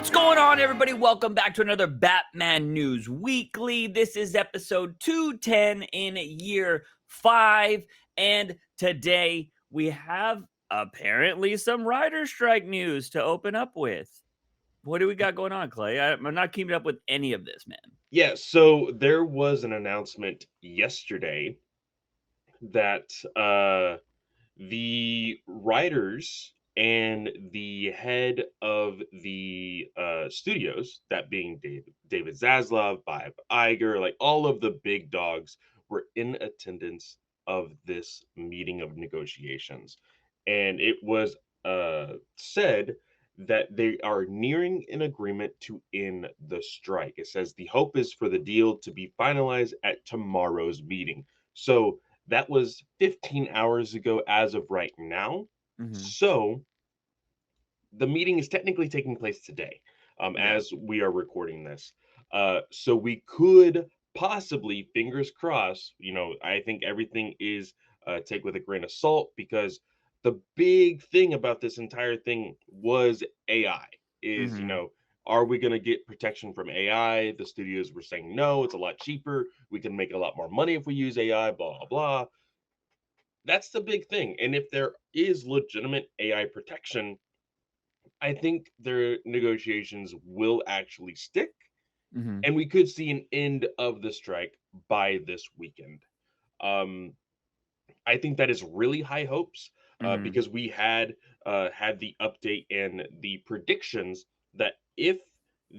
What's going on, everybody? Welcome back to another Batman News Weekly. This is episode 210 in year 5, and today we have apparently some writer strike news to open up with. What do we got going on, Clay? I'm not keeping up with any of this, man. Yeah, so there was an announcement yesterday that the writers and the head of the studios, that being David Zaslav, Bob Iger, like all of the big dogs, were in attendance of this meeting of negotiations. And it was said that they are nearing an agreement to end the strike. It says the hope is for the deal to be finalized at tomorrow's meeting. So that was 15 hours ago as of right now. Mm-hmm. So the meeting is technically taking place today, Yeah. as we are recording this. So we could possibly, fingers crossed, I think everything is take with a grain of salt, because the big thing about this entire thing was AI. Is, Mm-hmm. are we going to get protection from AI? The studios were saying no, it's a lot cheaper. We can make a lot more money if we use AI, blah, blah, blah. That's the big thing. And if there is legitimate AI protection, I think their negotiations will actually stick, Mm-hmm. and we could see an end of the strike by this weekend. Um, I think that is really high hopes, Mm-hmm. because we had the update and the predictions that if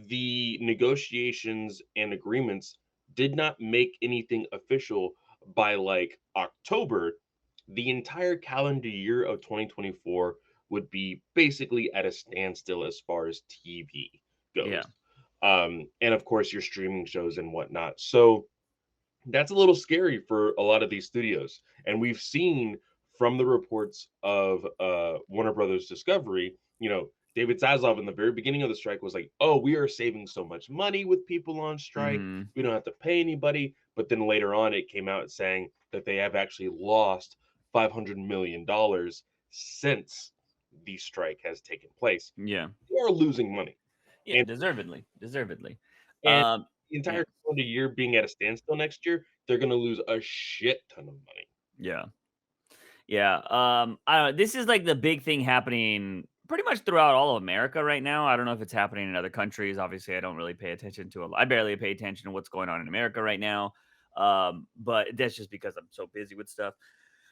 the negotiations and agreements did not make anything official by like October, the entire calendar year of 2024 would be basically at a standstill as far as TV Yeah. goes. And of course, your streaming shows and whatnot. So that's a little scary for a lot of these studios. And we've seen from the reports of Warner Brothers Discovery, David Zaslav in the very beginning of the strike was like, oh, we are saving so much money with people on strike. Mm-hmm. We don't have to pay anybody. But then later on, it came out saying that they have actually lost $500 million since the strike has taken place. Yeah. They are losing money. Yeah. And, Deservedly. Deservedly. and Um. the Yeah. entire calendar year being at a standstill next year, they're going to lose a shit ton of money. Yeah. Yeah. I don't know. This is like the big thing happening pretty much throughout all of America right now. I don't know if it's happening in other countries. Obviously, I don't really pay attention to it. I barely pay attention to what's going on in America right now. But that's just because I'm so busy with stuff.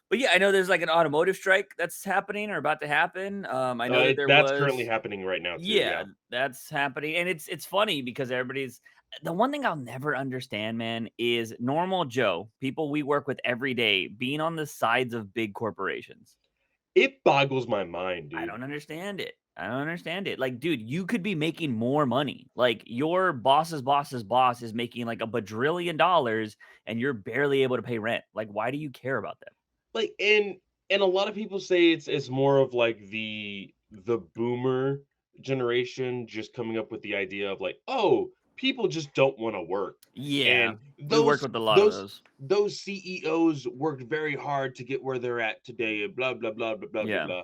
But yeah, I know there's like an automotive strike that's happening or about to happen. I know that there That's currently was. happening right now too. Yeah, Yeah. that's happening, and it's funny because everybody's the one thing I'll never understand, man, is normal Joe, people we work with every day, being on the sides of big corporations. It boggles my mind, I dude. don't understand it. I don't understand it. Like, dude, you could be making more money. Like, your boss's boss's boss is making like a bajillion dollars, and you're barely able to pay rent. Like, why do you care about that? Like, and a lot of people say it's more of like the boomer generation just coming up with the idea of like, oh, people just don't want to work. Yeah, And we work those with a lot of those those. those CEOs worked very hard to get where they're at today, and blah blah blah blah blah blah Yeah, blah.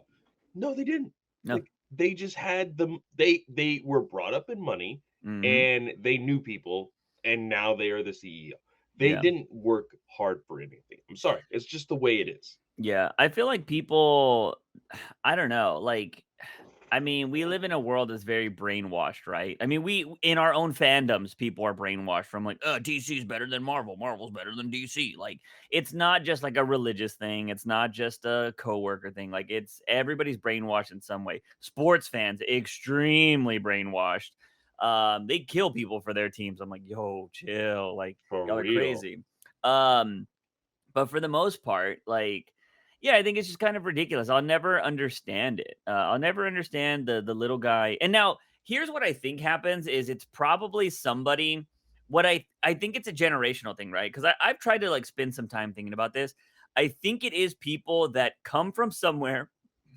No, they didn't. no. Like, they just had they were brought up in money, Hmm. and they knew people, and now they are the CEO. They Yeah. didn't work hard for anything. I'm sorry. It's just the way it is. Yeah, I feel like people I don't know, like, I mean, we live in a world that's very brainwashed, right? I mean, we in our own fandoms, people are brainwashed from like, DC's better than Marvel, Marvel's better than DC. Like, it's not just like a religious thing, it's not just a coworker thing. Like, it's everybody's brainwashed in some way. Sports fans, extremely brainwashed. They kill people for their teams. I'm like, yo, chill. Like, For y'all are real. crazy. Um, but for the most part, like, yeah, I think it's just kind of ridiculous. I'll never understand it. I'll never understand the little guy. And now here's what I think happens is it's probably somebody what I think it's a generational thing, right? Because I've tried to like spend some time thinking about this. I think it is people that come from somewhere,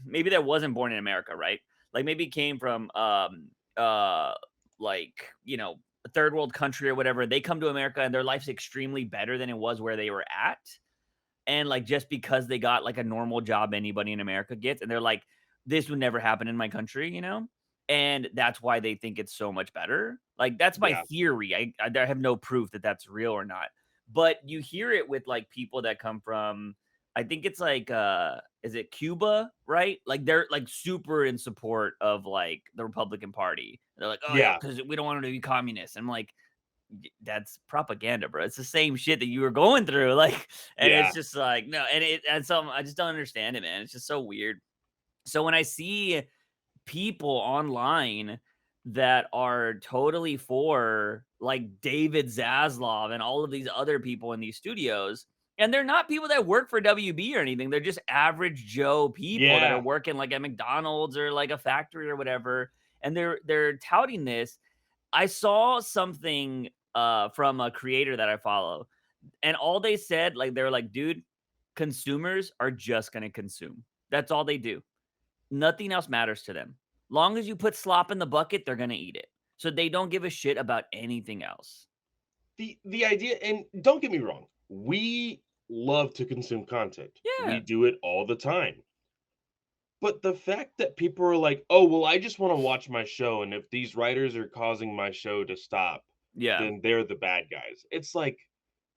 maybe that wasn't born in America, right? Like maybe came from uh like, a third world country or whatever. They come to America and their life's extremely better than it was where they were at, and like just because they got like a normal job anybody in America gets, and they're like, this would never happen in my country, you know? and that's why they think it's so much better. Like, that's my Yeah. theory. I have no proof that that's real or not, but you hear it with, like, people that come from, I think it's like, is it Cuba, right? Like, they're, like, super in support of, like, the Republican Party. They're like, "Oh, yeah, Yeah. because we don't want them to be communists." I'm like, that's propaganda, bro. It's the same shit that you were going through." Like, and it's Yeah. just like, no, and so I just don't understand it, man. It's just so weird. So when I see people online that are totally for like David Zaslav and all of these other people in these studios. And they're not people that work for WB or anything. They're just average Joe people that are Yeah. working like at McDonald's or like a factory or whatever. And they're touting this. I saw something from a creator that I follow, and all they said, like, they were like, dude, consumers are just gonna consume. That's all they do. Nothing else matters to them. Long as you put slop in the bucket, they're gonna eat it. So they don't give a shit about anything else. The idea, and don't get me wrong, we love to consume content. We Yeah. do it all the time. But the fact that people are like, "Oh, well, I just wanna watch my show, and if these writers are causing my show to stop, Yeah. then they're the bad guys." It's like,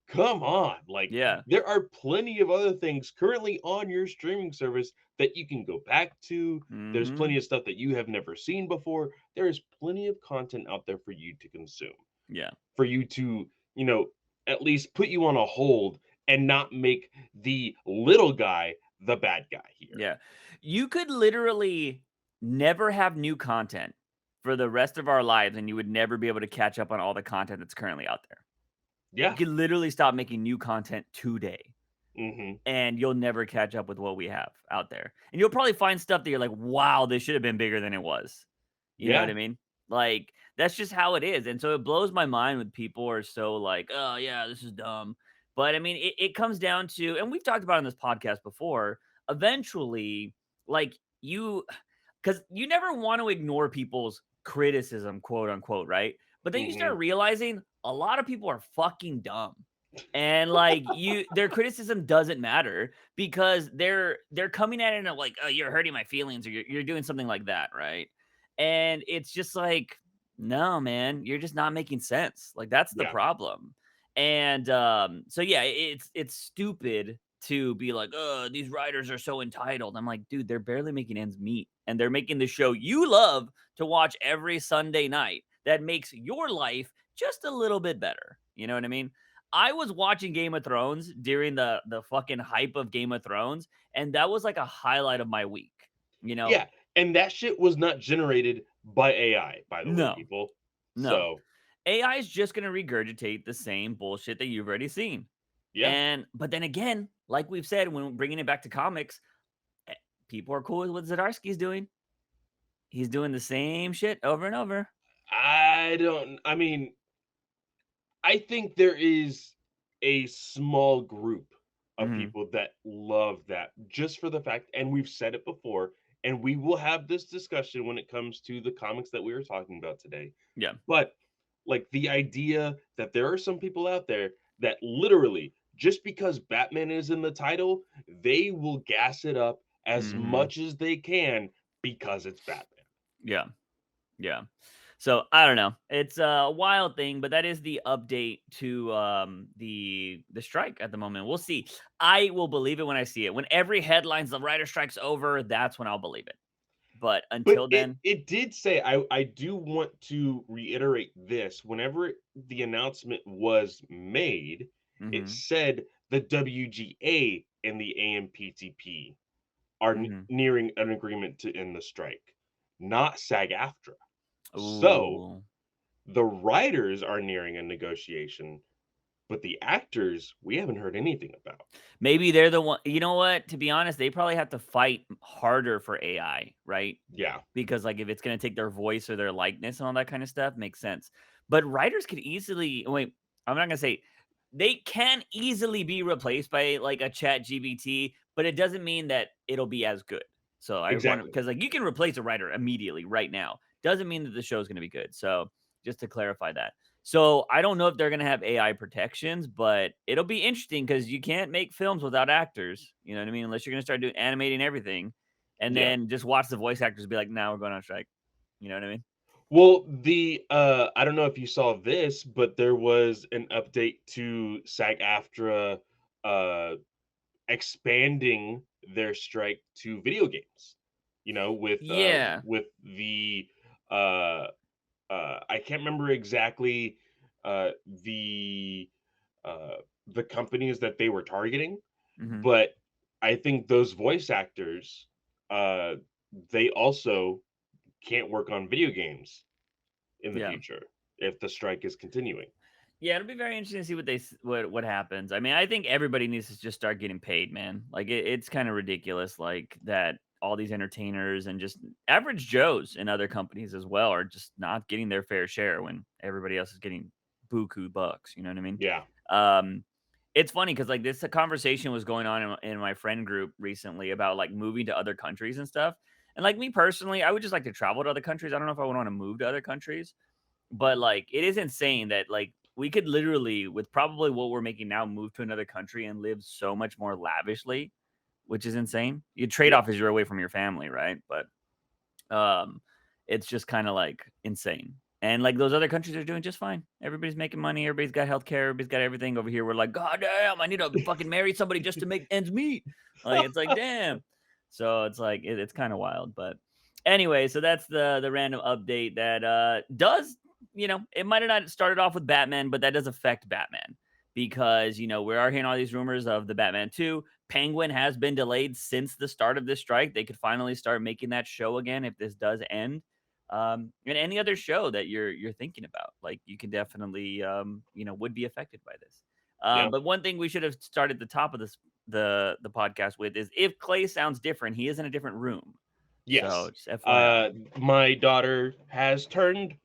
come on, like, Yeah. there are plenty of other things currently on your streaming service that you can go back to. There's Mhm. plenty of stuff that you have never seen before. There is plenty of content out there for you to consume, Yeah. for you to, you know, at least put you on a hold and not make the little guy the bad guy here. Yeah. You could literally never have new content for the rest of our lives, and you would never be able to catch up on all the content that's currently out there. You Yeah. could literally stop making new content today, Mhm. and you'll never catch up with what we have out there. And you'll probably find stuff that you're like, "Wow, this should have been bigger than it was." You know what Yeah. I mean? Like, that's just how it is. And so it blows my mind when people are so like, "Oh, yeah, this is dumb." But I mean, it comes down to, and we've talked about it on this podcast before, eventually, like, because you never want to ignore people's criticism, quote unquote, right? But then you start Mhm. realizing a lot of people are fucking dumb. And like, their criticism doesn't matter because they're coming at it and like, "Oh, you're hurting my feelings," or you're doing something like that, right? And it's just like, no, man, you're just not making sense. Like, that's the Yeah. problem. And so yeah, it's stupid to be like, "Oh, these writers are so entitled." I'm like, dude, they're barely making ends meet, and they're making the show you love to watch every Sunday night that makes your life just a little bit better. You know what I mean? I was watching Game of Thrones during the fucking hype of Game of Thrones, and that was like a highlight of my week, you know? Yeah, and that shit was not generated by AI, by the way, No, people. no. So, AI is just gonna regurgitate the same bullshit that you've already seen. yeah. And but then again, like we've said, when bringing it back to comics, eh, people are cool with what Zdarsky's doing. He's doing the same shit over and over. I mean, I think there is a small group of Mhm. people that love that just for the fact, and we've said it before, and we will have this discussion when it comes to the comics that we were talking about today. Yeah. But like the idea that there are some people out there that literally just because Batman is in the title, they will gas it up as Mhm. much as they can because it's Batman. Yeah. Yeah. So I don't know. It's a wild thing, but that is the update to the strike at the moment. We'll see. I will believe it when I see it. When every headline's the writer strike's over, that's when I'll believe it. But But until it then, it did say, I do want to reiterate this. Whenever the announcement was made, it mhm, said the WGA and the AMPTP are mhm. nearing an agreement to end the strike, not SAG-AFTRA. So Ooh. the writers are nearing a negotiation, but the actors we haven't heard anything about. Maybe they're the one. You know what? To be honest, they probably have to fight harder for AI, right? Yeah, Because, like, if it's gonna take their voice or their likeness and all that kind of stuff, makes sense. But writers could easily wait, I'm not gonna say they can easily be replaced by, like, a Chat GBT, but it doesn't mean that it'll be as good. So I want to, exactly. because like, you can replace a writer immediately right now. Doesn't mean that the show is gonna be good. So just to clarify that. So I don't know if they're gonna have AI protections, but it'll be interesting because you can't make films without actors. You know what I mean? Unless you're gonna start doing animating everything, and Yeah. then just watch the voice actors be like, "Now we're going on strike." You know what I mean? Well, I don't know if you saw this, but there was an update to SAG-AFTRA uh expanding their strike to video games. Yeah. With the uh I can't remember exactly uh the uh the companies that they were targeting, Mhm. but I think those voice actors uh they also can't work on video games in the Yeah. future if the strike is continuing. Yeah, it'll be very interesting to see what happens. I mean, I think everybody needs to just start getting paid, man. Like it's kind of ridiculous, like that all these entertainers and just average Joes in other companies as well are just not getting their fair share when everybody else is getting buku bucks. You know what I mean? Yeah. Um, it's funny because like this conversation was going on in my friend group recently about like moving to other countries and stuff. And like me personally, I would just like to travel to other countries. I don't know if I would want to move to other countries, but, like, it is insane that, like, we could literally, with probably what we're making now, move to another country and live so much more lavishly, which is insane. Your trade-off is Yes. you're away from your family, right? But, um, it's just kinda, like, insane. And, like, those other countries are doing just fine. Everybody's making money, everybody's got healthcare, everybody's got everything. Over here, we're like, "God damn, I need to fucking marry somebody just to make ends meet." Like, it's like, "Damn." So, it's like, it's kinda wild, but anyway, so that's the random update that, does it might have not started off with Batman, but that does affect Batman because, we are hearing all these rumors of the Batman 2. Penguin has been delayed since the start of this strike. They could finally start making that show again if this does end. And any other show that you're thinking about, like you can definitely would be affected by this. Yeah. But one thing we should have started the top of the podcast with is if Clay sounds different, he is in a different room. So Yes. just FYI. My daughter has turned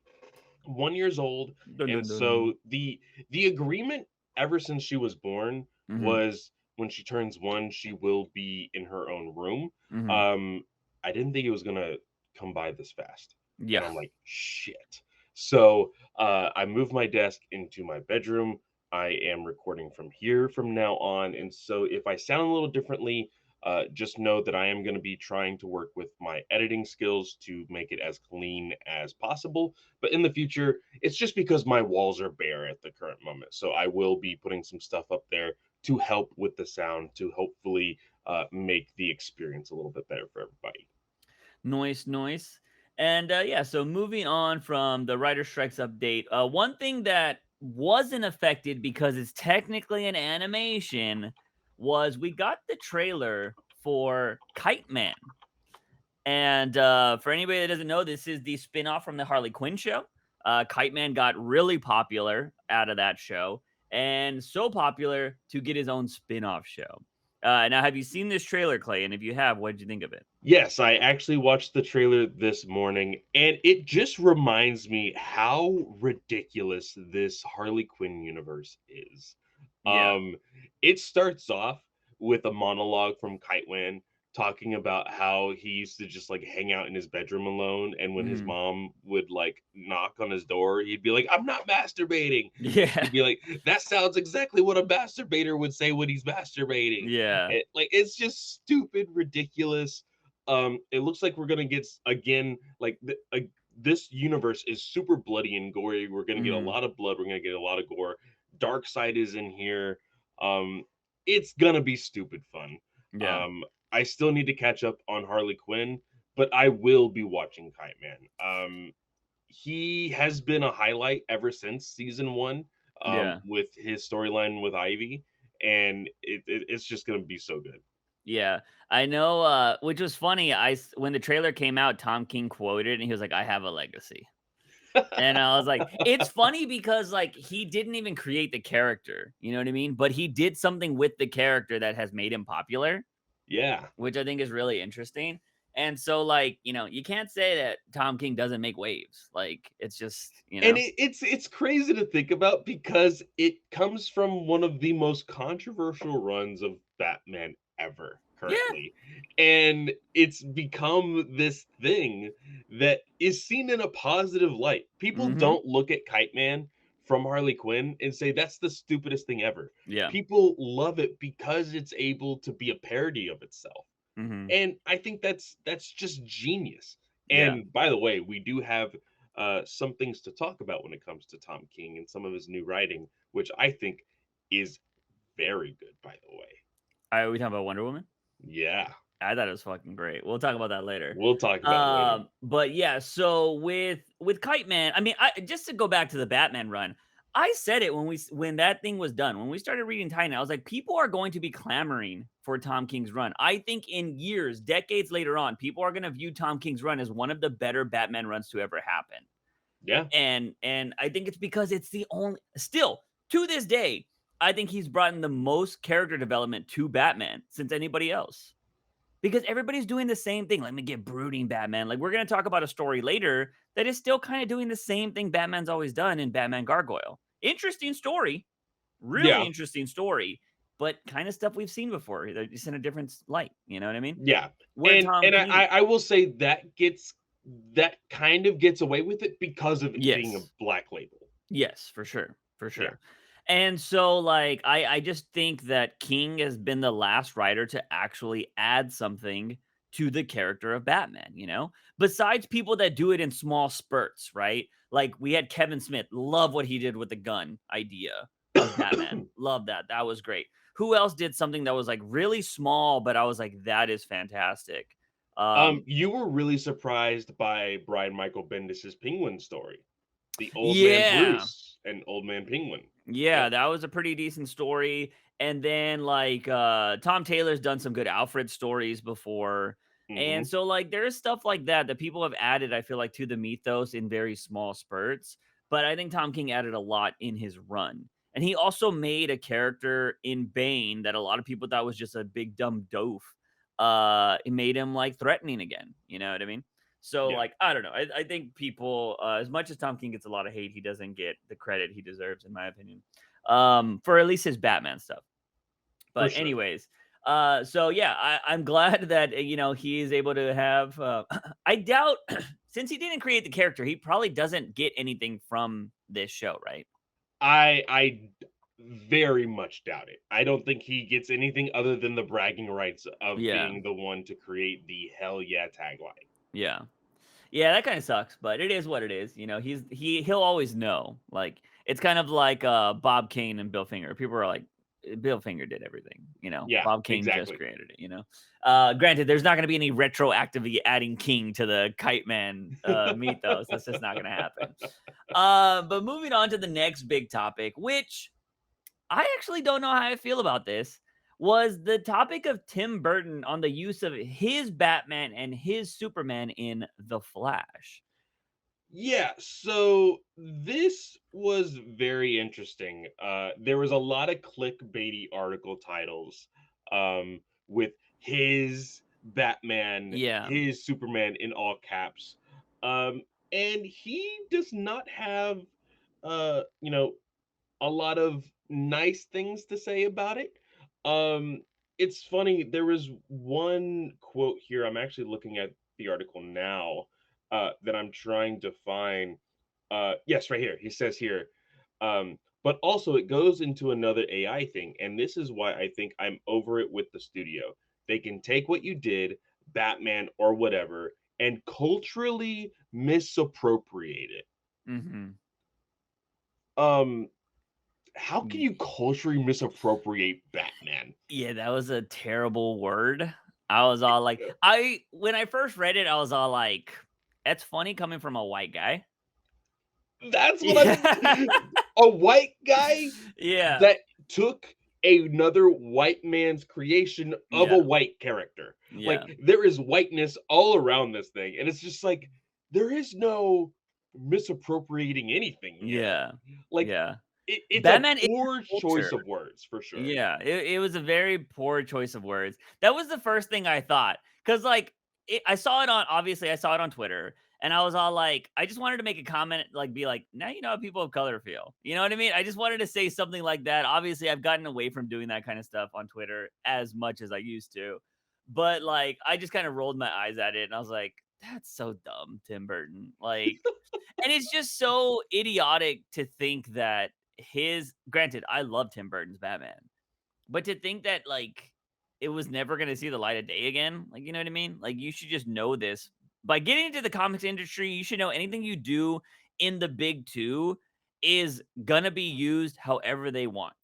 1 years old, Dun, and dun, dun. so the agreement ever since she was born Mhm, was when she turns one, she will be in her own room. mhm. Um, I didn't think it was gonna come by this fast, and Yeah. I'm like, shit. So I moved my desk into my bedroom. I am recording from here from now on, and so if I sound a little differently, just know that I am going to be trying to work with my editing skills to make it as clean as possible. But in the future, it's just because my walls are bare at the current moment. So I will be putting some stuff up there to help with the sound to hopefully make the experience a little bit better for everybody. Noise, noise. And yeah, so moving on from the writer strikes update, one thing that wasn't affected because it's technically an animation was we got the trailer for Kite Man. And for anybody that doesn't know, this is the spin-off from the Harley Quinn show. Kite Man got really popular out of that show, and so popular to get his own spin-off show. Now, have you seen this trailer, Clay? And if you have, what did you think of it? Yes, I actually watched the trailer this morning, and it just reminds me how ridiculous this Harley Quinn universe is. Yeah. Um, it starts off with a monologue from Kitewan talking about how he used to just like hang out in his bedroom alone, and when his Mhm. mom would like knock on his door, he'd be like, "I'm not masturbating." Yeah. He'd be like, "That sounds exactly what a masturbator would say when he's masturbating." Yeah. It's just stupid, ridiculous. It looks like we're gonna get again like this universe is super bloody and gory. We're gonna get a Mhm. lot of blood. We're gonna get a lot of gore. Dark Side is in here. Um, it's gonna be stupid fun. Yeah. Um, I still need to catch up on Harley Quinn, but I will be watching Kite Man. He has been a highlight ever since season one. Yeah. With his storyline with Ivy, and it's just gonna be so good. Yeah. I know, which was funny, when the trailer came out, Tom King quoted, and he was like, "I have a legacy." And I was like it's funny because, like, he didn't even create the character, you know what I mean? But he did something with the character that has made him popular, Yeah. which I think is really interesting. And so, like, you can't say that Tom King doesn't make waves. Like, it's just, And it's crazy to think about because it comes from one of the most controversial runs of Batman ever Yeah. currently. And it's become this thing that is seen in a positive light. People Mhm. don't look at Kite Man from Harley Quinn and say that's the stupidest thing ever. Yeah. People love it because it's able to be a parody of itself. Mhm. And I think that's just genius. Yeah. And by the way, we do have some things to talk about when it comes to Tom King and some of his new writing, which I think is very good, by the way. Are we talking about Wonder Woman? Yeah, I thought it was fucking great. We'll talk about that later. we'll talk about it later. But yeah, so with Kite Man, I mean, I just to go back to the Batman run, I said it when that thing was done, when we started reading Titan, I was like, people are going to be clamoring for Tom King's run. I think in years, decades later on, people are going to view Tom King's run as one of the better Batman runs to ever happen. Yeah, And I think it's because it's the only still to this day, I think he's brought in the most character development to Batman since anybody else. Because everybody's doing the same thing. Let me get brooding Batman. Like we're gonna talk about a story later that is still kind of doing the same thing Batman's always done in Batman Gargoyle. Interesting story, really yeah, interesting story, but kind of stuff we've seen before. They're just in a different light. You know what I mean? yeah. Where Tom And King, I will say that kind of gets away with it because of it being a yes, black label. yes, for sure, for Yeah. sure. And so, like, I just think that King has been the last writer to actually add something to the character of Batman, you know? Besides people that do it in small spurts, right? Like, we had Kevin Smith, love what he did with the gun idea of Batman. Love that. That was great. Who else did something that was like really small, but I was like, that is fantastic? You were really surprised by Brian Michael Bendis's Penguin story, the Old Man Yeah. Bruce and Old Man Penguin. Yeah, Yep. that was a pretty decent story. And then like Tom Taylor's done some good Alfred stories before. And Mhm. so like there's stuff like that that people have added, I feel like, to the mythos in very small spurts. But I think Tom King added a lot in his run. And he also made a character in Bane that a lot of people thought was just a big dumb doof. It made him like threatening again. You know what I mean? So, Yeah, like, I don't know. I think people, as much as Tom King gets a lot of hate, he doesn't get the credit he deserves, in my opinion, for at least his Batman stuff. for But, sure. anyways, so yeah, I'm glad that he is able to have. I doubt since he didn't create the character, he probably doesn't get anything from this show, right? I very much doubt it. I don't think he gets anything other than the bragging rights of Yeah, being the one to create the "Hell yeah" tagline. yeah. Yeah, that kinda sucks, but it is what it is, he'll always know, like, it's kind of like, Bob Kane and Bill Finger. People are like, Bill Finger did everything," Yeah, Bob King just exactly. created it. Granted, there's not gonna be any retroactively adding King to the Kite Man, mythos, that's just not gonna happen. But moving on to the next big topic, which I actually don't know how I feel about this, was the topic of Tim Burton on the use of his Batman and his Superman in The Flash. Yeah, so this was very interesting. There was a lot of clickbaity article titles with his Batman, Yeah. his Superman in all caps. Um, and he does not have, you know, a lot of nice things to say about it. Um, it's funny, there was one quote here. I'm actually looking at the article now that I'm trying to find. Yes, right here. He says here, but also it goes into another AI thing, and this is why I think I'm over it with the studio. They can take what you did, Batman or whatever, and culturally misappropriate it. Mhm. Um, how can Y you culturally misappropriate Batman? Yeah, that was a terrible word. I was all like when I first read it, I was all like, "That's funny coming from a white guy." That's what Yeah. I'm a white guy Yeah. that took another white man's creation of a Yeah. white character. Yeah. Like, there is whiteness all around this thing, and it's just like, there is no misappropriating anything here. Yeah. Like, Yeah. it's a Batman is poor culture. choice of words, for sure. Yeah, it was a very poor choice of words. That was the first thing I thought, because like, I saw it on obviously, I saw it on Twitter, and I was all like I just wanted to make a comment, like, be like, "Now you know how people of color feel." You know what I mean? I just wanted to say something like that. Obviously, I've gotten away from doing that kind of stuff on Twitter as much as I used to, but, like, I just kinda rolled my eyes at it, and I was like, "That's so dumb, Tim Burton." Like, and it's just so idiotic to think that his granted, I love Tim Burton's Batman, but to think that, like, it was never gonna see the light of day again, like, you know what I mean? Like, you should just know this by getting into the comics industry, you should know anything you do in the big 2 is gonna be used however they want,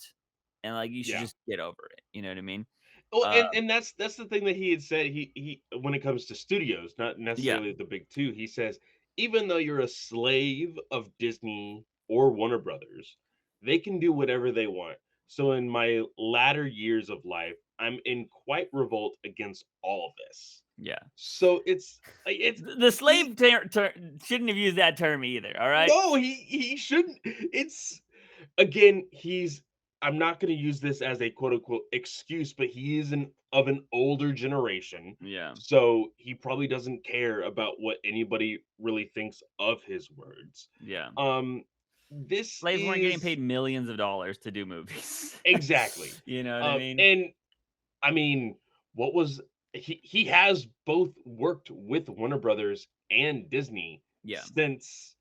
and, like, you should Yeah. just get over it, you know what I mean? Well, Uh, and that's the thing that he had said. He when it comes to studios, not yeah, necessarily the big two, he says, even though you're a slave of Disney or Warner Brothers, they can do whatever they want. So in my latter years of life, I'm in quite revolt against all of this. yeah. So it's like The he slave shouldn't have used that term either, alright? no, he shouldn't. It's again, he's I'm not gonna use this as a quote unquote excuse, but he is an older generation. Yeah, So he probably doesn't care about what anybody really thinks of his words. yeah. Um this Slaves weren't getting is paid millions of dollars to do movies. exactly. You know what I mean? And I mean, what was he has both worked with Warner Brothers and Disney Yeah. since,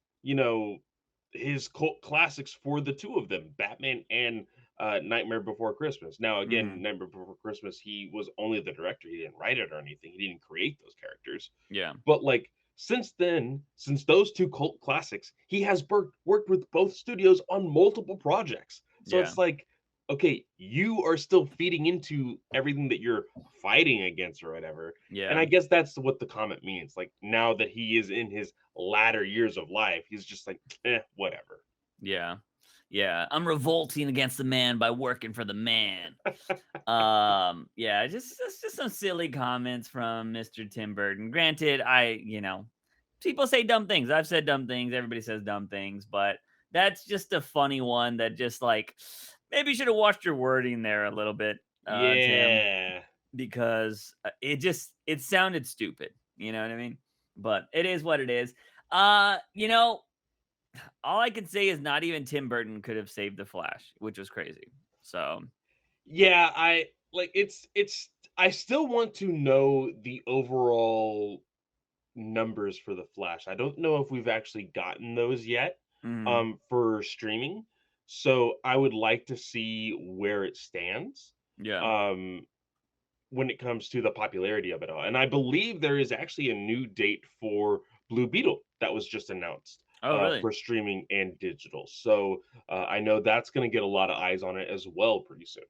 his cult classics for the two of them, Batman and Nightmare Before Christmas. Now, again, Mhm. Nightmare Before Christmas, he was only the director. He didn't write it or anything. He didn't create those characters. Yeah. But like since then, since those two cult classics, he has worked with both studios on multiple projects. So Yeah. it's like, okay, you are still feeding into everything that you're fighting against or whatever. And Yeah. I guess that's what the comment means. Like now that he is in his latter years of life, he's just like, whatever. Yeah. Yeah. I'm revolting against the man by working for the man. Yeah, just some silly comments from Mr. Tim Burton. Granted, people say dumb things. I've said dumb things. Everybody says dumb things, but that's just a funny one that just like maybe you should have watched your wording there a little bit, Tim, Yeah. because it sounded stupid. You know what I mean? But it is what it is. All I can say is not even Tim Burton could have saved the Flash, which was crazy. So Yeah, I like it's I still want to know the overall numbers for the Flash. I don't know if we've actually gotten those yet mhm, for streaming. So I would like to see where it stands yeah. um when it comes to the popularity of it all. And I believe there is actually a new date for Blue Beetle that was just announced Oh, really? for streaming and digital. So I know that's going to get a lot of eyes on it as well pretty soon.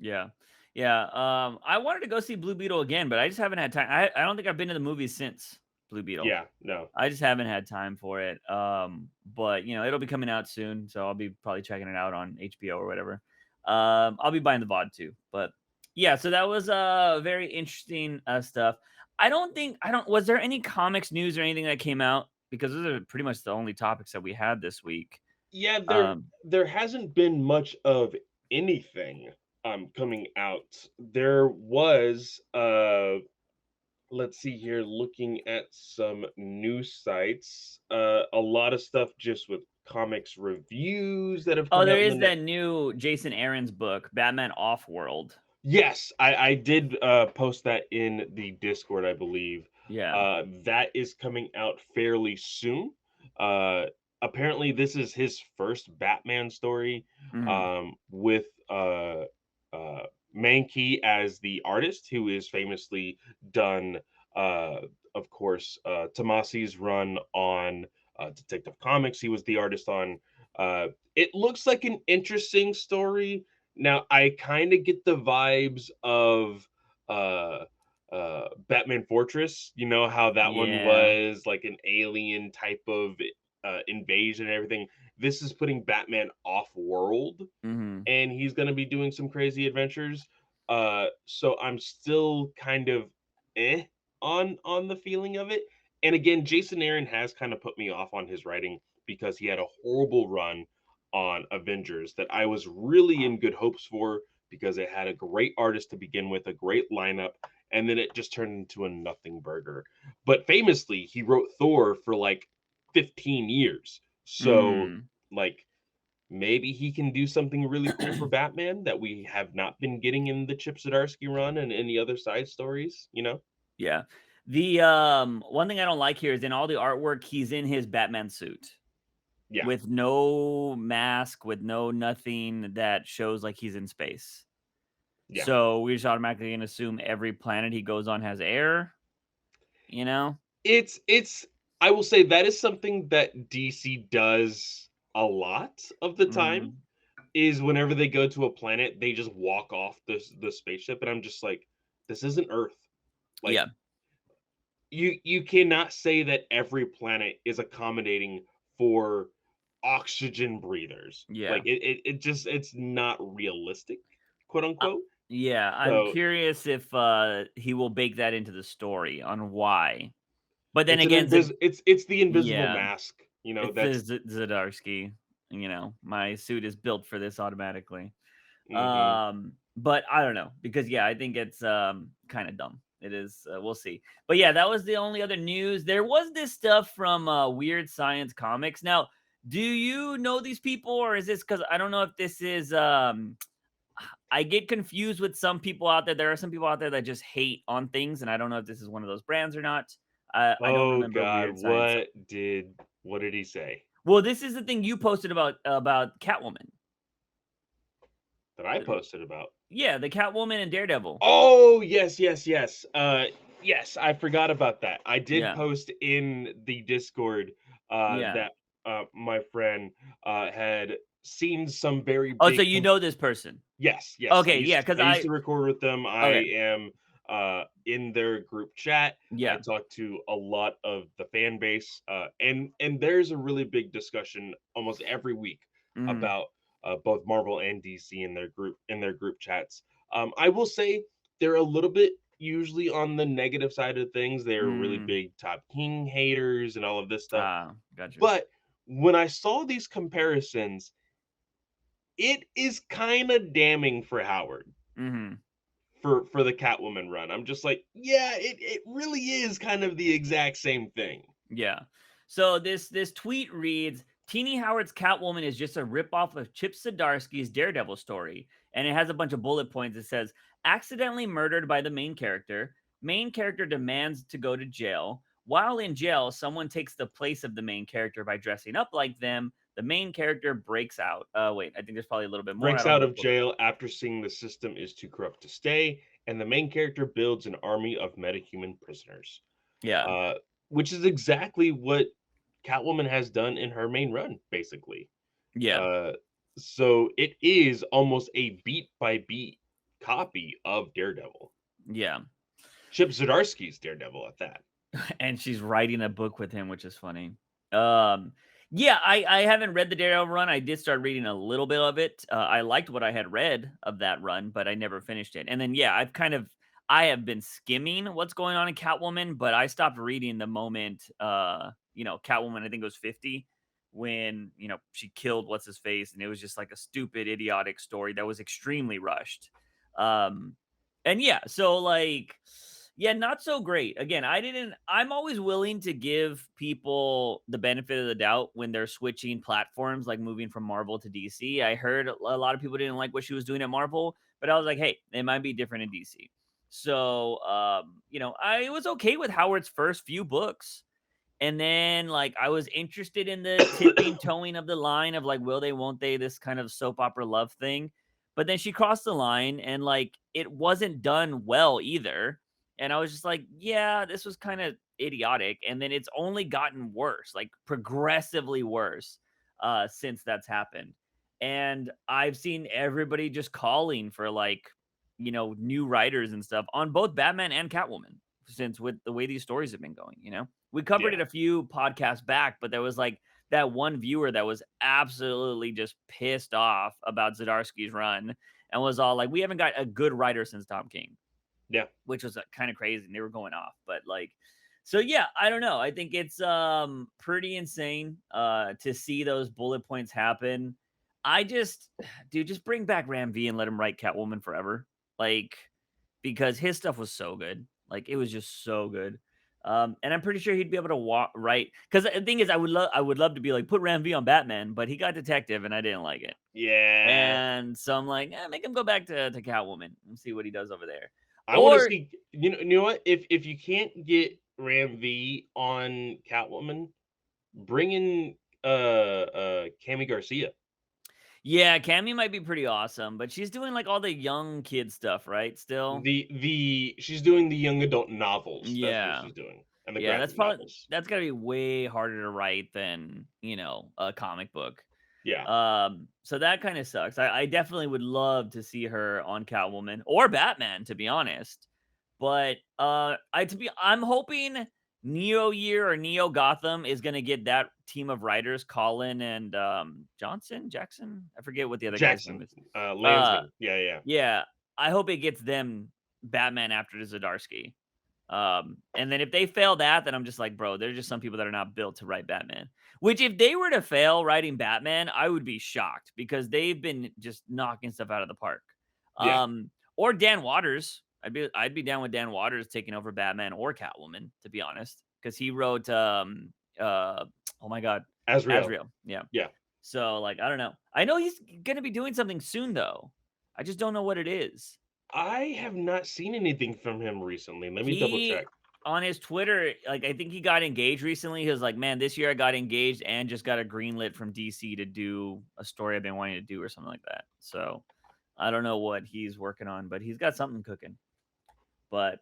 Yeah. Yeah, I wanted to go see Blue Beetle again, but I just haven't had time. I don't think I've been to the movies since Blue Beetle. Yeah, no. I just haven't had time for it. But, it'll be coming out soon, so I'll be probably checking it out on HBO or whatever. I'll be buying the VOD too, but yeah, so that was, very interesting, stuff. I don't was there any comics news or anything that came out? Because those are pretty much the only topics that we had this week. Yeah, Um there hasn't been much of anything coming out. There was let's see here, looking at some news sites, a lot of stuff just with comics reviews that have Oh, come there out in the is net. that new Jason Aaron's book, Batman Off-World. Yes, I did post that in the Discord, I believe. Yeah. That is coming out fairly soon. Uh, Apparently, this is his first Batman story Mhm. with uh, Mankey as the artist, who is famously done, uh, of course, Tomasi's run on Detective Comics. He was the artist on. It looks like an interesting story. Now, I kinda get the vibes of, uh, Batman Fortress, you know, how that one Yeah. was like an alien type of, invasion and everything. This is putting Batman off-world, Mhm. and he's gonna be doing some crazy adventures. So I'm still kind of eh on the feeling of it. And again, Jason Aaron has kind of put me off on his writing because he had a horrible run on Avengers that I was really in good hopes for because it had a great artist to begin with, a great lineup, and then it just turned into a nothing burger. But famously, he wrote Thor for like 15 years. So Mhm. like maybe he can do something really cool for Batman that we have not been getting in the Chip Zdarsky run and any other side stories, you know? Yeah. One thing I don't like here is in all the artwork, he's in his Batman suit Yeah, with no mask, with no nothing that shows like he's in space. yeah. So, we're just automatically gonna assume every planet he goes on has air, you know? It's I will say that is something that DC does a lot of the time, Mhm. is whenever they go to a planet, they just walk off the spaceship, and I'm just like, "This isn't Earth." Yeah, Like, you cannot say that every planet is accommodating for oxygen breathers. yeah. Like, it just it's not realistic, quote, Uh, unquote. yeah, I'm So, curious if, he will bake that into the story on why. But then it's an again, it's the invisible yeah, mask, it's the that's Zdarsky, my suit is built for this automatically. mhm. But I don't know because yeah, I think it's kind of dumb. It is. We'll see. But yeah, that was the only other news. There was this stuff from Weird Science Comics. Now, do you know these people, or is this because I don't know if this is? I get confused with some people out there. There are some people out there that just hate on things, and I don't know if this is one of those brands or not. I don't Oh remember god, Weird Science. what did he say? Well, this is the thing you posted about Catwoman. That I posted about? Yeah, the Catwoman and Daredevil. Oh, yes, yes, yes. Yes, I forgot about that. I did Yeah, post in the Discord, yeah. that, my friend, had seen some very Oh, so big you know this person. yes, yes. Okay, yeah, because I used I to record with them. I okay, am, in their group chat. I yeah. talk to a lot of the fan base, and there's a really big discussion almost every week Mhm, about, both Marvel and DC in their group chats. I will say they're a little bit usually on the negative side of things. They're really mm. big Top King haters and all of this stuff. Ah, gotcha. But when I saw these comparisons, it is kind of damning for Howard Mhm. for the Catwoman run. I'm just like, yeah, it really is kind of the exact same thing. Yeah. So this tweet reads, "Teeny Howard's Catwoman is just a ripoff of Chip Zdarsky's Daredevil story." And it has a bunch of bullet points. It says, "Accidentally murdered by the main character. Main character demands to go to jail. While in jail, someone takes the place of the main character by dressing up like them. The main character breaks out." Wait, I think there's probably a little bit more. I Breaks don't have out it of pulled up. jail after seeing the system is too corrupt to stay, and the main character builds an army of metahuman prisoners. Yeah. Uh, which is exactly what Catwoman has done in her main run, basically. Yeah. Uh, so it is almost a beat by beat copy of Daredevil. Yeah. Chip Zdarsky's Daredevil at that. And she's writing a book with him, which is funny. Um, yeah, I haven't read the Daredevil run. I did start reading a little bit of it. I liked what I had read of that run, but I never finished it. And then yeah, I have been skimming what's going on in Catwoman, but I stopped reading the moment Catwoman I think it was 50 when, she killed what's his face and it was just like a stupid idiotic story that was extremely rushed. Um and yeah, so like yeah, not so great. Again, I'm always willing to give people the benefit of the doubt when they're switching platforms, like moving from Marvel to DC. I heard a lot of people didn't like what she was doing at Marvel, but I was like, hey, it might be different in DC. So, I was okay with Howard's first few books. And then, like, I was interested in the tipping toeing of the line of like, will they, won't they, this kind of soap opera love thing. But then she crossed the line and like it wasn't done well either. And I was just like, yeah, this was kind of idiotic. And then it's only gotten worse, like progressively worse, since that's happened. And I've seen everybody just calling for like, new writers and stuff on both Batman and Catwoman since with the way these stories have been going. We covered Yeah. it a few podcasts back, but there was like that one viewer that was absolutely just pissed off about Zdarsky's run and was all like, "We haven't got a good writer since Tom King," Yeah. which was kind of crazy. And they were going off, but like, so yeah, I don't know. I think it's pretty insane to see those bullet points happen. I just, dude, just bring back Ram V and let him write Catwoman forever, like because his stuff was so good. Like it was just so good. And I'm pretty sure he'd be able to write. Because the thing is, I would love to be like put Ram V on Batman, but he got Detective, and I didn't like it. Yeah. And so I'm like, make him go back to Catwoman and see what he does over there. I wanna Or see you know what? If you can't get Ram V on Catwoman, bring in, Cammy Garcia. yeah, Cammy might be pretty awesome, but she's doing like all the young kid stuff, right? Still, She's doing the young adult novels, that's what yeah. she's doing. and the Yeah, graphic novels. that's gotta be way harder to write than, a comic book. Yeah. So that kinda sucks. I definitely would love to see her on Catwoman or Batman, to be honest. But, I'm hoping Neo Year or Neo Gotham is gonna get that team of writers, Colin and, Jackson? I forget what the other guy's name Jackson, is. Uh, Lansing. Yeah, yeah. yeah, I hope it gets them Batman after Zdarsky. And then if they fail that, then I'm just like, bro, there's just some people that are not built to write Batman. Which if they were to fail writing Batman, I would be shocked because they've been just knocking stuff out of the park. Yeah. Or Dan Waters. I'd be down with Dan Waters taking over Batman or Catwoman, to be honest. Because he wrote uh oh my god. Azrael. Azrael. Yeah. Yeah. So like I don't know. I know he's gonna be doing something soon though. I just don't know what it is. I have not seen anything from him recently. Let me double He check. on his Twitter, like, I think he got engaged recently. He was like, "Man, this year I got engaged and just got a greenlit from DC to do a story I've been wanting to do," or something like that. So, I don't know what he's working on, but he's got something cooking. But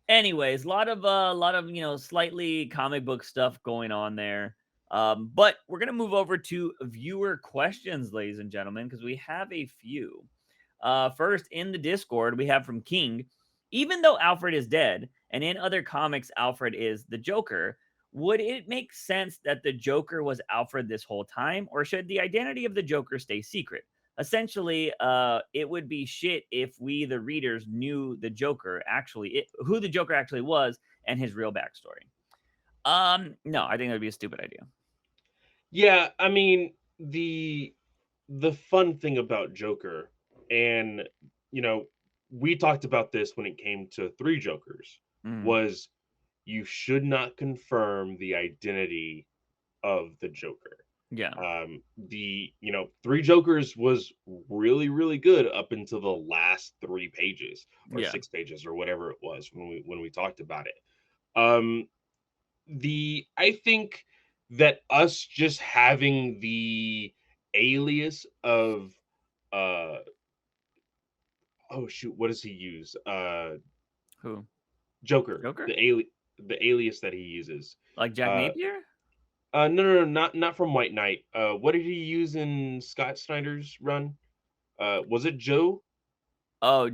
anyways, a lot of, slightly comic book stuff going on there. But we're gonna move over to viewer questions, ladies and gentlemen, because we have a few. First, in the Discord, we have from King. Even though Alfred is dead, and in other comics, Alfred is the Joker, would it make sense that the Joker was Alfred this whole time, or should the identity of the Joker stay secret? Essentially, it would be shit if we, the readers, knew the Joker who the Joker actually was and his real backstory. No, I think that would be a stupid idea. Yeah, I mean, the fun thing about Joker, and you know, we talked about this when it came to Three Jokers, Mm, was you should not confirm the identity of the Joker. yeah, Three Jokers was really, really good up until the last 3 pages or yeah, 6 pages or whatever it was when we talked about it. Um, the I think that us just having the alias of uh oh shoot, what does he use? who? Joker, Joker? the alias that he uses. Like Jack Uh Napier? no, no, no, not from White Knight. What did he use in Scott Snyder's run? Was it Joe? Oh,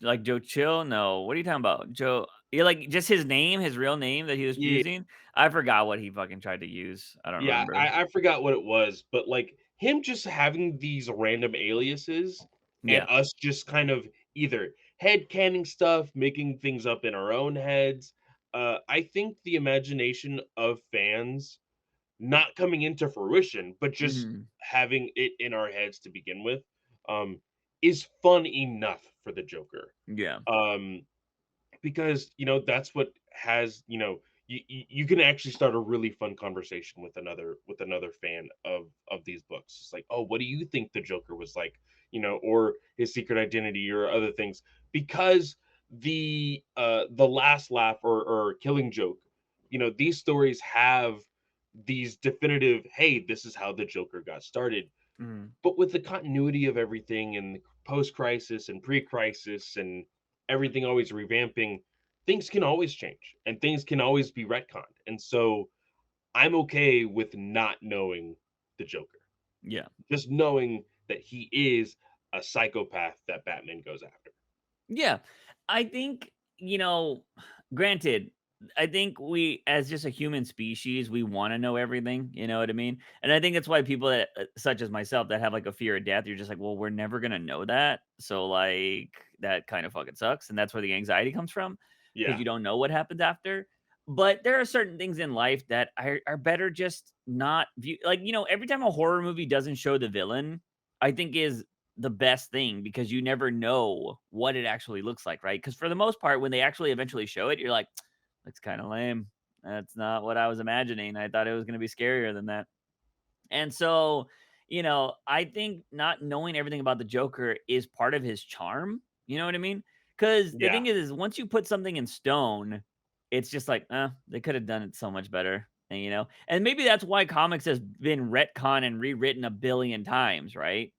like Joe Chill? No, what are you talking about? Joe yeah, like, just his name, his real name that he was Yeah, using? I forgot what he fucking tried to use. I don't yeah, remember. I forgot what it was, but like him just having these random aliases and Yeah. us just kind of either head canning stuff, making things up in our own heads. I think the imagination of fans not coming into fruition, but just Mhm. having it in our heads to begin with, um, is fun enough for the Joker. Yeah. Um, because that's what has you can actually start a really fun conversation with another fan of these books. It's like, oh, what do you think the Joker was like, or his secret identity or other things, because the last laugh or killing joke, these stories have these definitive, hey, this is how the Joker got started. Mhm. But with the continuity of everything and post-crisis and pre-crisis and everything always revamping, things can always change and things can always be retconned. And so I'm okay with not knowing the Joker, Yeah. just knowing that he is a psychopath that Batman goes after. Yeah. I think, granted, I think we, as just a human species, we want to know everything. You know what I mean? And I think that's why people that, such as myself, that have like a fear of death, you're just like, well, we're never going to know that. So, like, that kind of fucking sucks. And that's where the anxiety comes from because Yeah, you don't know what happens after. But there are certain things in life that are better just not view. Like, every time a horror movie doesn't show the villain, I think is the best thing because you never know what it actually looks like, right? Because for the most part, when they actually eventually show it, you're like, looks kind of lame. That's not what I was imagining. I thought it was going to be scarier than that. And so, I think not knowing everything about the Joker is part of his charm. You know what I mean? Because the yeah, thing is, once you put something in stone, it's just like, they could have done it so much better. And maybe that's why comics has been retcon and rewritten a billion times, right?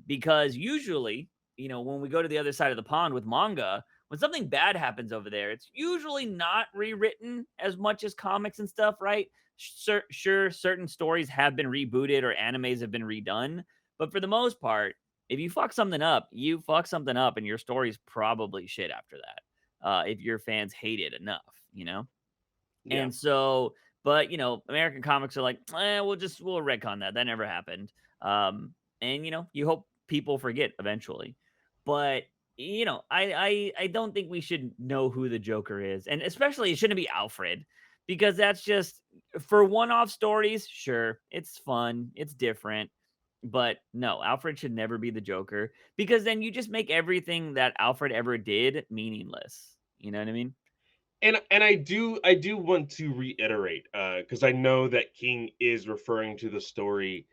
Because usually, when we go to the other side of the pond with manga, when something bad happens over there, it's usually not rewritten as much as comics and stuff, right? Sure, certain stories have been rebooted or animes have been redone, but for the most part, if you fuck something up, you fuck something up, and your story's probably shit after that. If your fans hate it enough, you know. Yeah. And so, but American comics are like, we'll retcon that. That never happened. And you hope people forget eventually. But I don't think we should know who the Joker is, and especially it shouldn't be Alfred, because that's just for one-off stories. Sure, it's fun, it's different, but no, Alfred should never be the Joker, because then you just make everything that Alfred ever did meaningless. You know what I mean? And I do want to reiterate, because I know that King is referring to the story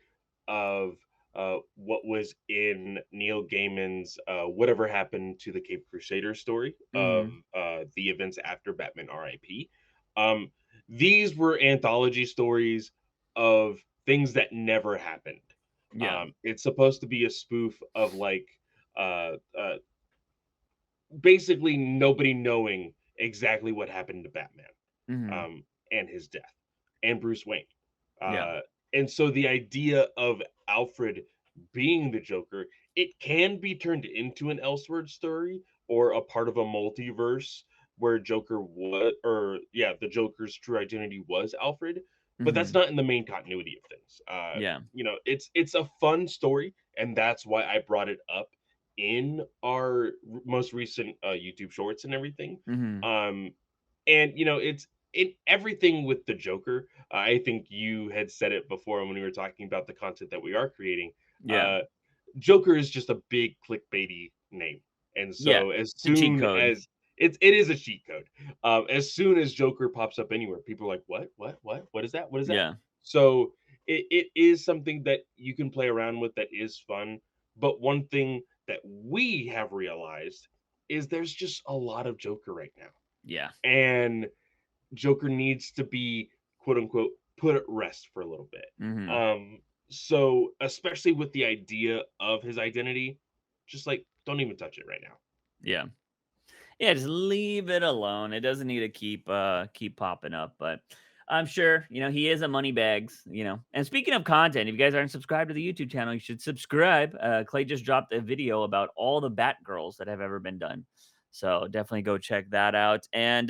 of what was in Neil Gaiman's Whatever Happened to the Cape Crusader story of Hmm. the events after Batman R.I.P. Um, these were anthology stories of things that never happened. Yeah. It's supposed to be a spoof of like uh, basically nobody knowing exactly what happened to Batman, Hmm. and his death, and Bruce Wayne. Yeah. Uh, and so the idea of Alfred being the Joker, it can be turned into an Elseworld story or a part of a multiverse where Joker was, or yeah, the Joker's true identity was Alfred, but that's Hmm. not in the main continuity of things. Yeah. It's a fun story, and that's why I brought it up in our most recent YouTube shorts and everything. Mhm. Um, and it's in everything with the Joker. I think you had said it before when we were talking about the content that we are creating. Yeah. Uh, Joker is just a big clickbaity name, and Yeah. so as It's a cheat soon code. as it is a cheat code. As soon as Joker pops up anywhere, people are like, what is that? What is that?" Yeah. So it is something that you can play around with that is fun. But one thing that we have realized is there's just a lot of Joker right now, Yeah. and Joker needs to be quote unquote put at rest for a little bit. Mhm. So especially with the idea of his identity, just like don't even touch it right now. Yeah. Yeah, just leave it alone. It doesn't need to keep popping up, but I'm sure, he is a money bags, And speaking of content, if you guys aren't subscribed to the YouTube channel, you should subscribe. Clay just dropped a video about all the Batgirls that have ever been done. So definitely go check that out. And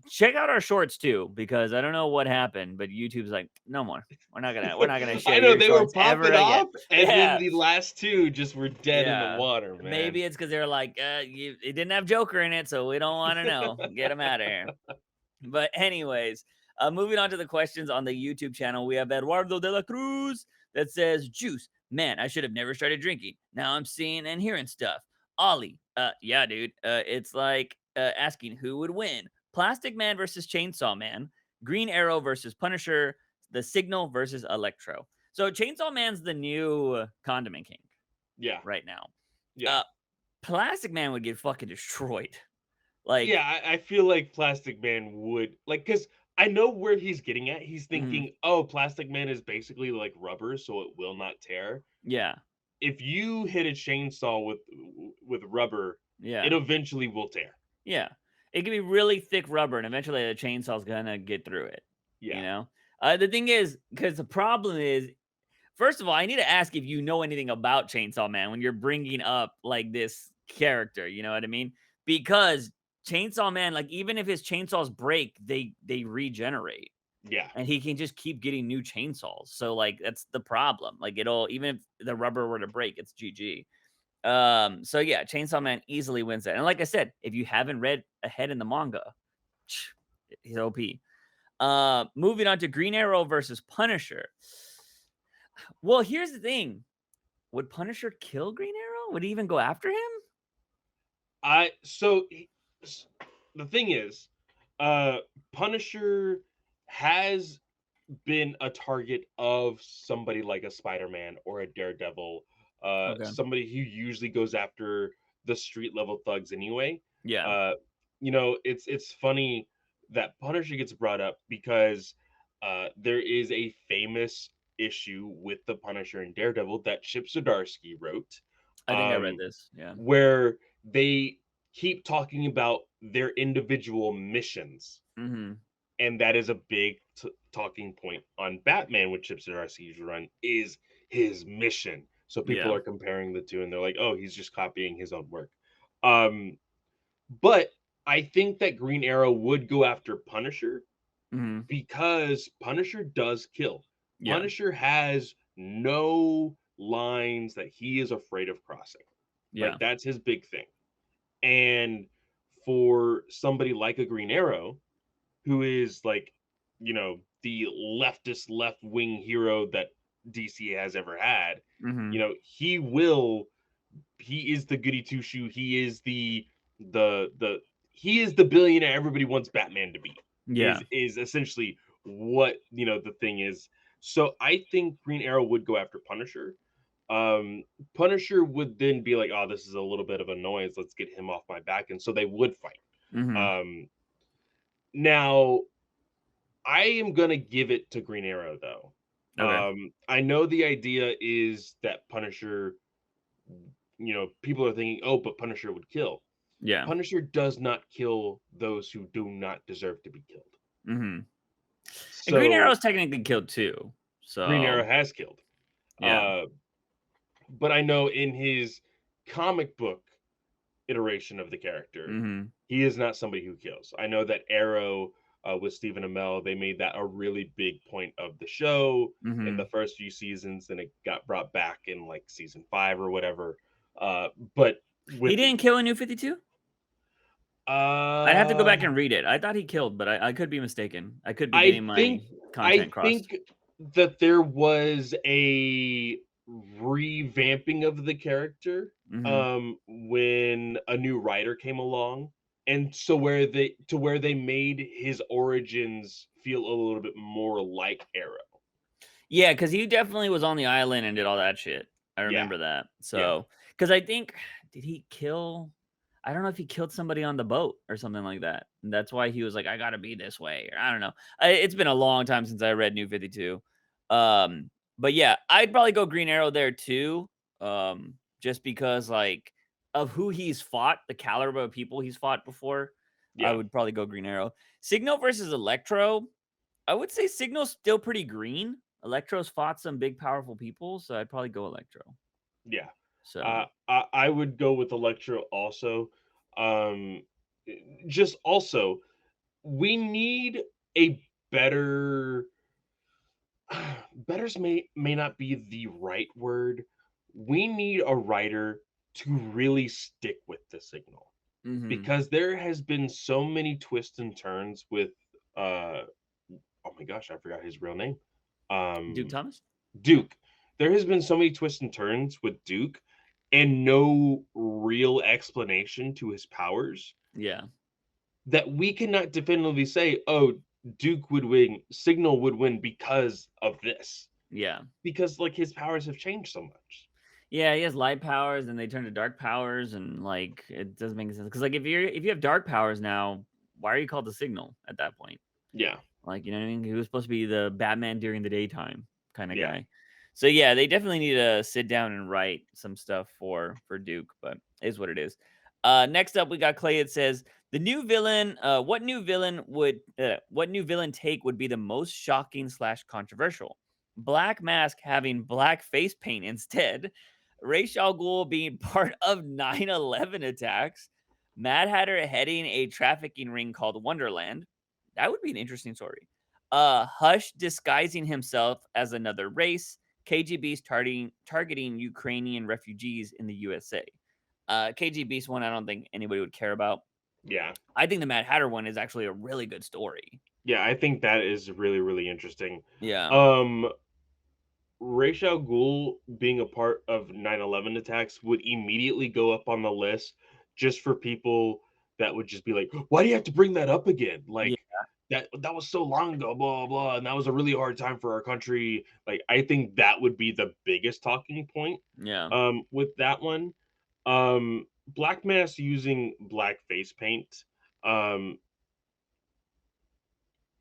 check out our shorts too, because I don't know what happened, but YouTube's like, no more. We're not gonna I share know your they were shorts ever popping again. off, and then Yeah. the last two just were dead in the Yeah. water, man. Maybe it's because they're like, it didn't have Joker in it, so we don't want to know. Get him out of here. But anyways, moving on to the questions on the YouTube channel, we have Eduardo de la Cruz that says, "Juice, man, I should have never started drinking. Now I'm seeing and hearing stuff." Ollie, yeah, dude, it's like asking who would win: Plastic Man versus Chainsaw Man, Green Arrow versus Punisher, The Signal versus Electro. So Chainsaw Man's the new Condiment King Yeah, right now. yeah. Uh, Plastic Man would get fucking destroyed. Like, Yeah, I feel like Plastic Man would like, because I know where he's getting at. He's mhm, thinking, oh, Plastic Man is basically like rubber, so it will not tear. yeah, If you hit a chainsaw with rubber, it yeah. eventually will tear. Yeah. It can be really thick rubber, and eventually the chainsaw's gonna get through it, you Yeah, know? The thing is, because the problem is, first of all, I need to ask if you know anything about Chainsaw Man when you're bringing up, like, this character, you know what I mean? Because Chainsaw Man, like, even if his chainsaws break, they regenerate, yeah, and he can just keep getting new chainsaws. So, like, that's the problem. Like, it'll even if the rubber were to break, it's GG. So yeah, Chainsaw Man easily wins that. And like I said, if you haven't read ahead in the manga, he's OP. Moving on to Green Arrow versus Punisher. Well, here's the thing. Would Punisher kill Green Arrow? Would he even go after him? I so he- s- the thing is, uh, Punisher has been a target of somebody like a Spider-Man or a Daredevil, Okay. somebody who usually goes after the street level thugs anyway. Yeah. Uh, it's funny that Punisher gets brought up because there is a famous issue with the Punisher and Daredevil that Chip Zdarsky wrote, I think I read um, this. Yeah. where they keep talking about their individual missions, Mhm. and that is a big talking point on Batman with Chip Zdarsky's run is his mission. So people Yeah. are comparing the two, and they're like, "Oh, he's just copying his own work." Um, but I think that Green Arrow would go after Punisher Mhm. because Punisher does kill. Yeah. Punisher has no lines that he is afraid of crossing. Yeah. Like that's his big thing. And for somebody like a Green Arrow, who is like, the leftist left wing hero that DC has ever had, Mhm. he is the goody two shoe. The he is the billionaire everybody wants Batman to be. Yeah. Is essentially what the thing is. So I think Green Arrow would go after Punisher. Um, Punisher would then be like, "Oh, this is a little bit of a noise. Let's get him off my back," and so they would fight. Mhm. Um, Now I am gonna give it to Green Arrow though. Okay. I know the idea is that Punisher, people are thinking, oh, but Punisher would kill. Yeah. Punisher does not kill those who do not deserve to be killed. Mhm. And Green So Arrow's technically killed too. Green So, Arrow has killed. yeah. Uh, but I know in his comic book iteration of the character, Mhm. he is not somebody who kills. I know that Arrow with Stephen Amell, they made that a really big point of the show in the Mhm. first few seasons, and it got brought back in like season 5 or whatever. But He with didn't kill in New 52? I'd have to go uh, back and read it. I thought he killed, but I could be mistaken. I could be I getting my think I content crossed. think that there was a revamping of the character Mhm. when a new writer came along, and so where they made his origins feel a little bit more like Arrow. Yeah, because he definitely was on the island and did all that shit. I Yeah, remember that. yeah, So, because I think did he kill I don't know if he killed somebody on the boat or something like that, and that's why he was like, "I gotta be this way," or I don't know. It's been a long time since I read New 52. But yeah, I'd probably go Green Arrow there too, just because, like, of who he's fought, the caliber of people he's fought before, I yeah, would probably go Green Arrow. Signal versus Electro, I would say Signal's still pretty green. Electro's fought some big, powerful people, so I'd probably go Electro. yeah. So, I would go with Electro also. Um, just also, we need a better betters may not be the right word. We need a writer to really stick with the signal mhm. because there has been so many twists and turns with oh my gosh, I forgot his real name. Duke Um Thomas? Duke. There has been so many twists and turns with Duke and no real explanation to his powers Yeah, that we cannot definitively say, oh, Duke would win, Signal would win because of this. yeah. Because, like, his powers have changed so much. Yeah, he has light powers, and they turn to dark powers, and, like, it doesn't make sense. Because like, if you have dark powers now, why are you called the Signal at that point? Yeah, Like, you know what I mean? He was supposed to be the Batman during the daytime kinda yeah, guy. So, yeah, they definitely need to sit down and write some stuff for Duke, but it is what it is. Next up, we got Clay. It says, "The new villain what new villain take would be the most shocking/controversial? Slash controversial? Black Mask having black face paint instead, Ra's al Ghul being part of 9/11 attacks, Mad Hatter heading a trafficking ring called Wonderland." That would be an interesting story. Hush disguising himself as another race. KGB's targeting Ukrainian refugees in the USA. KGB's one I don't think anybody would care about. yeah, I think the Mad Hatter one is actually a really good story. yeah. I think that is really, really interesting. Yeah. Um, Ra's al Ghul being a part of 9/11 attacks would immediately go up on the list just for people that would just be like, "Why do you have to bring that up again?" Yeah. Like that was so long ago, blah blah, and that was a really hard time for our country. Like I think that would be the biggest talking point. Yeah. With that one, Black Mass using black face paint, um,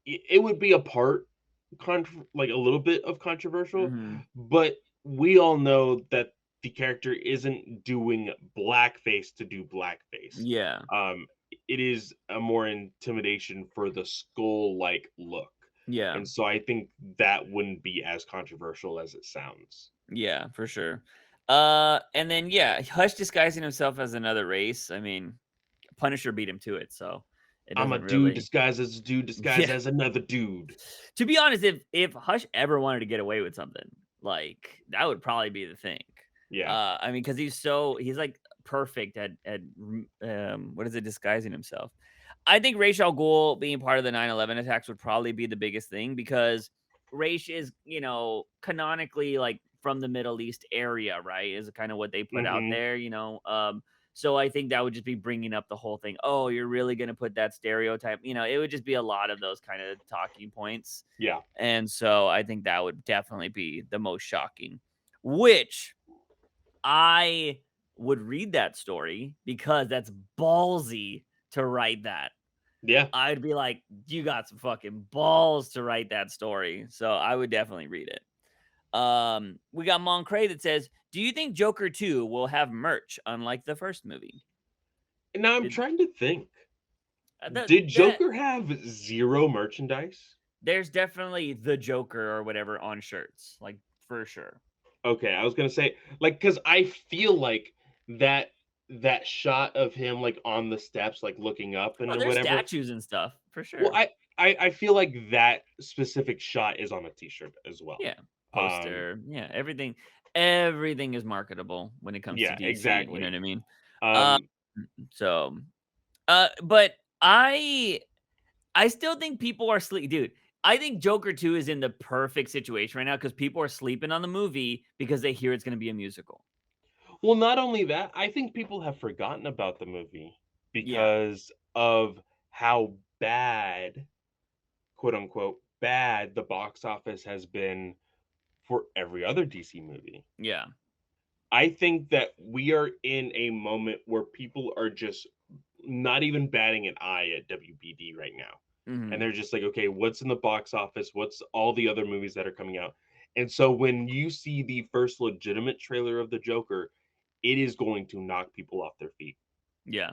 it would be a like a little bit of controversial, Mhm. but we all know that the character isn't doing blackface to do blackface. Yeah. Um, it is a more intimidation for the skull-like look, Yeah. and so I think that wouldn't be as controversial as it sounds. Yeah, for sure. And then yeah, Hush disguising himself as another race. I mean, Punisher beat him to it, so it I'm a doesn't dude really. disguised as a dude disguised Yeah. as another dude. To be honest, if Hush ever wanted to get away with something, like that would probably be the thing. Yeah. I mean, because he's like perfect at what is it, disguising himself. I think Ra's al Ghul being part of the 9/11 attacks would probably be the biggest thing because Ra's is, canonically like from the Middle East area, right? Is kind of what they put out Mhm. there. So I think that would just be bringing up the whole thing. Oh, you're really going to put that stereotype? It would just be a lot of those kind of talking points. Yeah. And so I think that would definitely be the most shocking, which I would read that story because that's ballsy to write that. Yeah. I'd be like, "You got some fucking balls to write that story." So I would definitely read it. We got Moncray that says, "Do you think Joker 2 will have merch unlike the first movie?" And now I'm Did trying to think. that Did that Joker have 0 merchandise? there's definitely the Joker or whatever on shirts, like for sure. Okay, I was gonna say, like, cause I feel like that that shot of him, like, on the steps, like, looking up Oh, and there's whatever. statues and stuff for Well, sure. I feel like that specific shot is on a T-shirt as well. Yeah, Um, poster, yeah, everything is marketable when it comes to yeah, DC, you know what exactly. I mean? Uh, Um, so, but I still think people are dude, I think Joker 2 is in the perfect situation right now because people are sleeping on the movie because they hear it's gonna be a musical. well, not only that, I think people have forgotten about the movie Yeah, because of how bad, quote unquote, bad the box office has been for every other DC movie. yeah, I think that we are in a moment where people are just not even batting an eye at WBD right now. And mhm, they're just like, okay, what's in the box office? What's all the other movies that are coming out? And so when you see the first legitimate trailer of the Joker, it is going to knock people off their feet. yeah.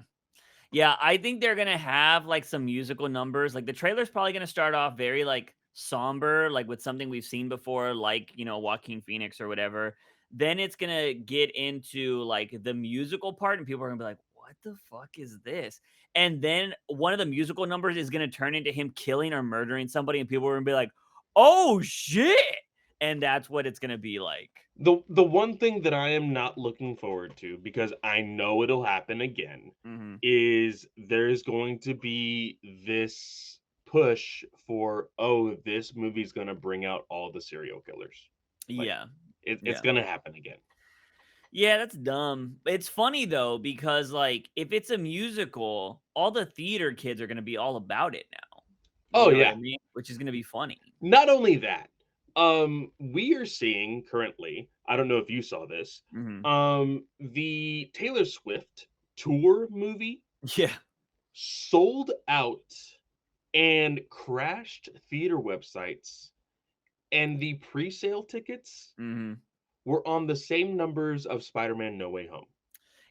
Yeah, I think they're gonna have, like, some musical numbers, like, the trailer's probably gonna start off very, like, somber, like, with something we've seen before, like, Joaquin Phoenix or whatever. Then it's gonna get into, like, the musical part, and people are gonna be like, "What the fuck is this?" And then one of the musical numbers is gonna turn into him killing or murdering somebody, and people are gonna be like, "Oh, shit!" And that's what it's gonna be like. The one thing that I am not looking forward to, because I know it'll happen again, Mhm. is there's going to be this push for, oh, this movie's gonna bring out all the serial killers. Like, Yeah. it's Yeah. gonna happen again. Yeah, that's dumb. It's funny though because like if it's a musical, all the theater kids are going to be all about it now. Oh You know what I yeah. mean? Which is going to be funny. Not only that, we are seeing currently, I don't know if you saw this, Mhm. the Taylor Swift tour movie Yeah. sold out and crashed theater websites, and the pre-sale tickets Mhm. were on the same numbers of Spider-Man: No Way Home,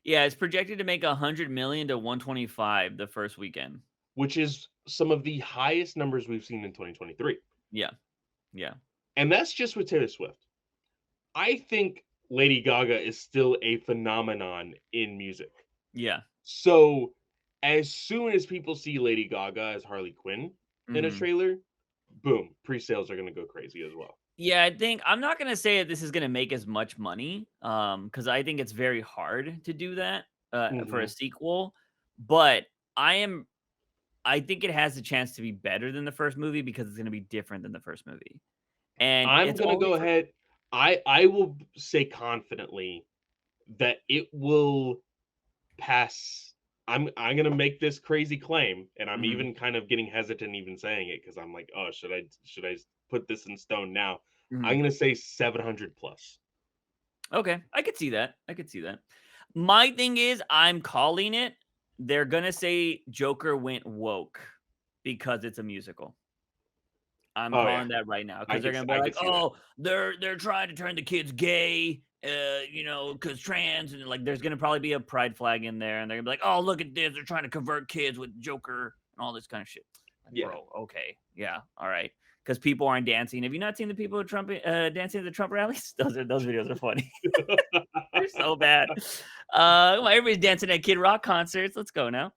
Yeah, it's projected to make 100 million to 125 the first weekend. which is some of the highest numbers we've seen in 2023. Yeah. Yeah. And that's just with Taylor Swift. I think Lady Gaga is still a phenomenon in music. Yeah. So, as soon as people see Lady Gaga as Harley Quinn in a Mhm. trailer, boom, pre-sales are gonna go crazy as well. Yeah, I think I'm not going to say that this is going to make as much money cuz I think it's very hard to do that for a Mhm. sequel, but I am I think it has a chance to be better than the first movie because it's gonna be different than the first movie, and I'm it's gonna only go for. ahead. I will say confidently that it will pass. I'm gonna make this crazy claim, and I'm Mhm, even kind of getting hesitant even saying it because I'm like, oh, should I put this in stone now? I'm mhm. gonna say 700 plus. Okay, I could see that, I could see that. My thing is, I'm calling it, they're gonna say Joker went woke because it's a musical. I'm Oh yeah, calling that right now because 'cause they're gonna be I like, could see that. "Oh, they're trying to turn the kids gay because trans and like there's gonna probably be a pride flag in there, and they're gonna be like, oh, look at this, they're trying to convert kids with Joker and all this kind of shit. Like, Yeah. bro, okay, yeah, all right, because people aren't dancing. Have you not seen the people at Trump dancing at the Trump rallies? Those videos are funny. They're so bad. Well, everybody's dancing at Kid Rock concerts. Let's go now.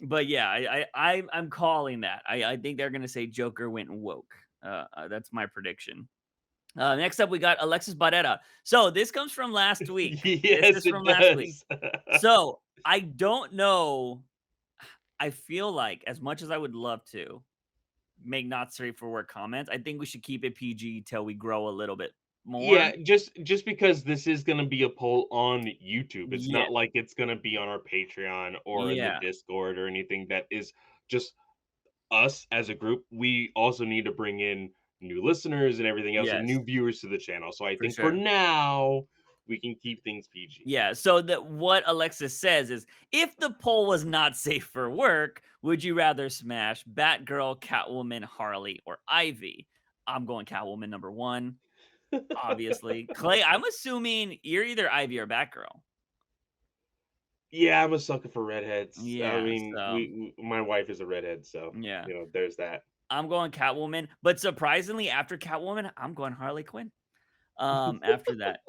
But yeah, I'm calling that. I think they're gonna say Joker went woke. That's my prediction. Next up, we got Alexis Barrera. So this comes from last week. This is Yes, from it last week. does. So I don't know. I feel like as much as I would love to make not safe for work comments, I think we should keep it PG till we grow a little bit more. Yeah, just because this is gonna be a poll on YouTube, it's Yeah, not like it's gonna be on our Patreon or in the yeah, Discord or anything that is just us as a group. We also need to bring in new listeners and everything else and yes, new viewers to the channel. So I for think for sure. now, we can keep things PG. Yeah, so that what Alexis says is, if the poll was not safe for work, would you rather smash Batgirl, Catwoman, Harley, or Ivy? I'm going Catwoman number one, obviously. Clay, I'm assuming you're either Ivy or Batgirl. Yeah, I'm a sucker for redheads. I Yeah, mean, so my wife is a redhead, so yeah. there's that. I'm going Catwoman, but surprisingly, after Catwoman, I'm going Harley Quinn. After that.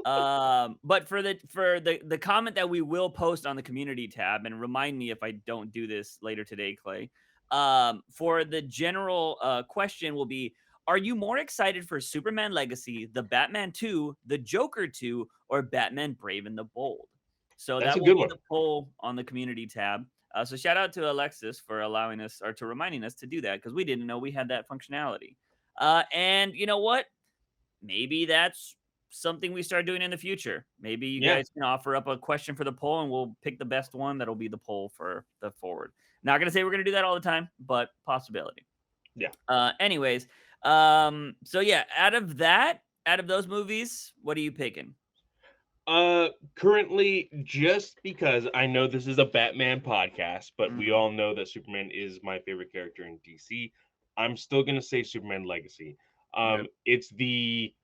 But for the comment that we will post on the community tab, and remind me if I don't do this later today, Clay. For the general question will be, are you more excited for Superman Legacy, the Batman 2, the Joker 2, or Batman Brave and the Bold? So That's that a will good be one. the poll on the community tab. So shout out to Alexis for allowing us or to reminding us to do that because we didn't know we had that functionality. And you know what? Maybe that's something we start doing in the future. Maybe you Yeah, guys can offer up a question for the poll and we'll pick the best one that'll be the poll for the forward. Not gonna say we're gonna do that all the time, but possibility. yeah. Anyways, so yeah, out of those movies, what are you picking? Currently, just because I know this is a Batman podcast, but we Mhm. all know that Superman is my favorite character in DC, I'm still gonna say Superman Legacy. Okay. It's the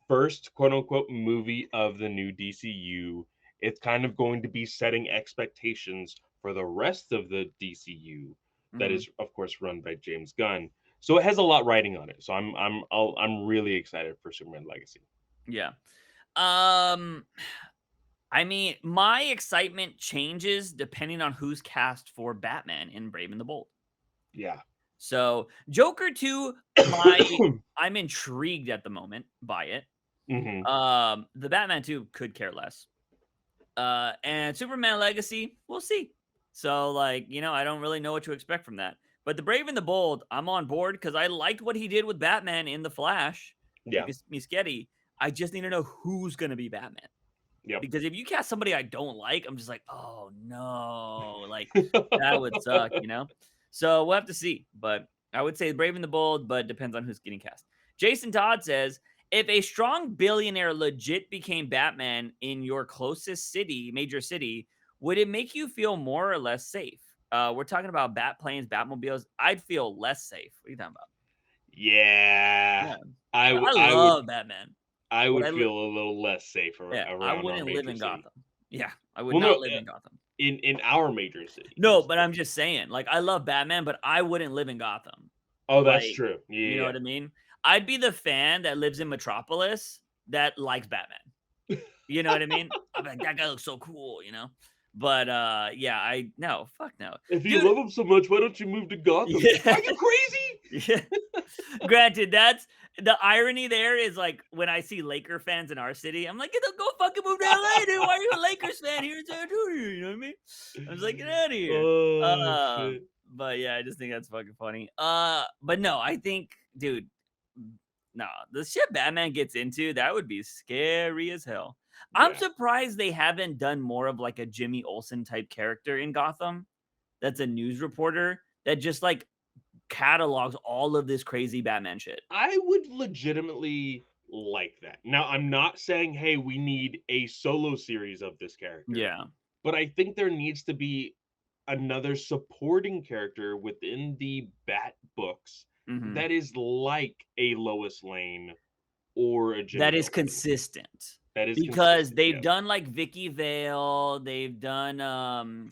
first quote unquote movie of the new DCU. It's kind of going to be setting expectations for the rest of the DCU that Mhm. is, of course, run by James Gunn. So it has a lot riding on it. So I'm really excited for Superman Legacy. Yeah. Um, I mean, my excitement changes depending on who's cast for Batman in Brave and the Bold. Yeah. So Joker 2, my I'm intrigued at the moment by it. Hmm. The Batman 2 could care less. And Superman Legacy, we'll see. So, like, I don't really know what to expect from that. But the Brave and the Bold, I'm on board because I liked what he did with Batman in The Flash. Yeah. Muschietti. I just need to know who's gonna be Batman. Yep. Because if you cast somebody I don't like, I'm just like, oh no, like that would suck. So we'll have to see. But I would say Brave and the Bold, but depends on who's getting cast. Jason Todd says, if a strong billionaire legit became Batman in your closest city, major city, would it make you feel more or less safe? We're talking about bat planes, Batmobiles. I'd feel less safe. What are you talking about? Yeah. Yeah. I I w- I would love Batman, I but would feel a little less safe yeah, I around our wouldn't live major in city. Gotham. Yeah, I would Well, no, not live in Gotham. in our major city, No, but I'm specifically. just saying, like, I love Batman, but I wouldn't live in Gotham. Oh, that's Like, true. you know Yeah, what I mean? I'd be the fan that lives in Metropolis that likes Batman. You know what I mean? I'm like, that guy looks so cool. But yeah, I no, fuck no. if you Dude, love him so much, why don't you move to Gotham? yeah. Are you crazy? Yeah. Granted, that's the irony there is like when I see Laker fans in our city, I'm like, go fucking move to LA, dude. Why are you a Lakers fan here in San Antonio? You know what I mean? I was like, get out of here. Oh shit. But yeah, I just think that's fucking funny. But no, I think, dude, no, the shit Batman gets into, that would be scary as hell. I'm Yeah. surprised they haven't done more of like a Jimmy Olsen type character in Gotham. That's a news reporter that just like catalogs all of this crazy Batman shit. I would legitimately like that. Now, I'm not saying, hey, we need a solo series of this character, Yeah. but I think there needs to be another supporting character within the Bat books Mhm. that is like a Lois Lane or a That Jimmy is Olsen. consistent. That is because consistent, they've yes. done like Vicky Vale, they've done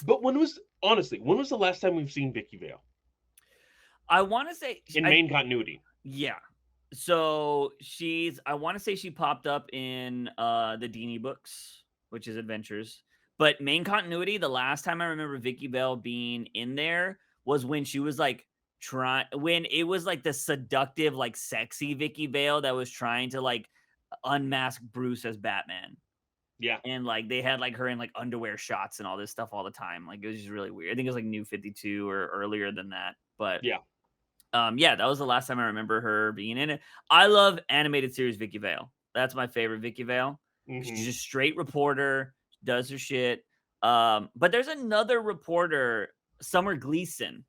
But when was the last time we've seen Vicky Vale I want to say in main continuity? yeah. So I want to say she popped up in the Dini books, which is Adventures. But main continuity, the last time I remember Vicky Vale being in there was when she was like trying when it was like the seductive, like sexy Vicky Vale that was trying to like unmask Bruce as Batman. Yeah, And like they had like her in like underwear shots and all this stuff all the time. Like it was just really weird. I think it was like New 52 or earlier than that. But yeah. yeah, that was the last time I remember her being in it. I love animated series Vicky Vale. That's my favorite Vicky Vale. She's Mhm. just straight reporter, does her shit. But there's another reporter, Summer Gleason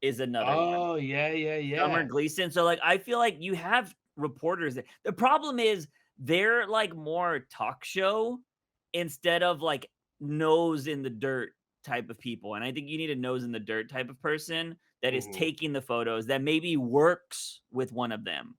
is another one. Oh, yeah, yeah, Summer yeah. Gleason. So like I feel like you have reporters that the problem is they're like more talk show instead of like nose in the dirt type of people. And I think you need a nose in the dirt type of person that is Mhm. taking the photos that maybe works with one of them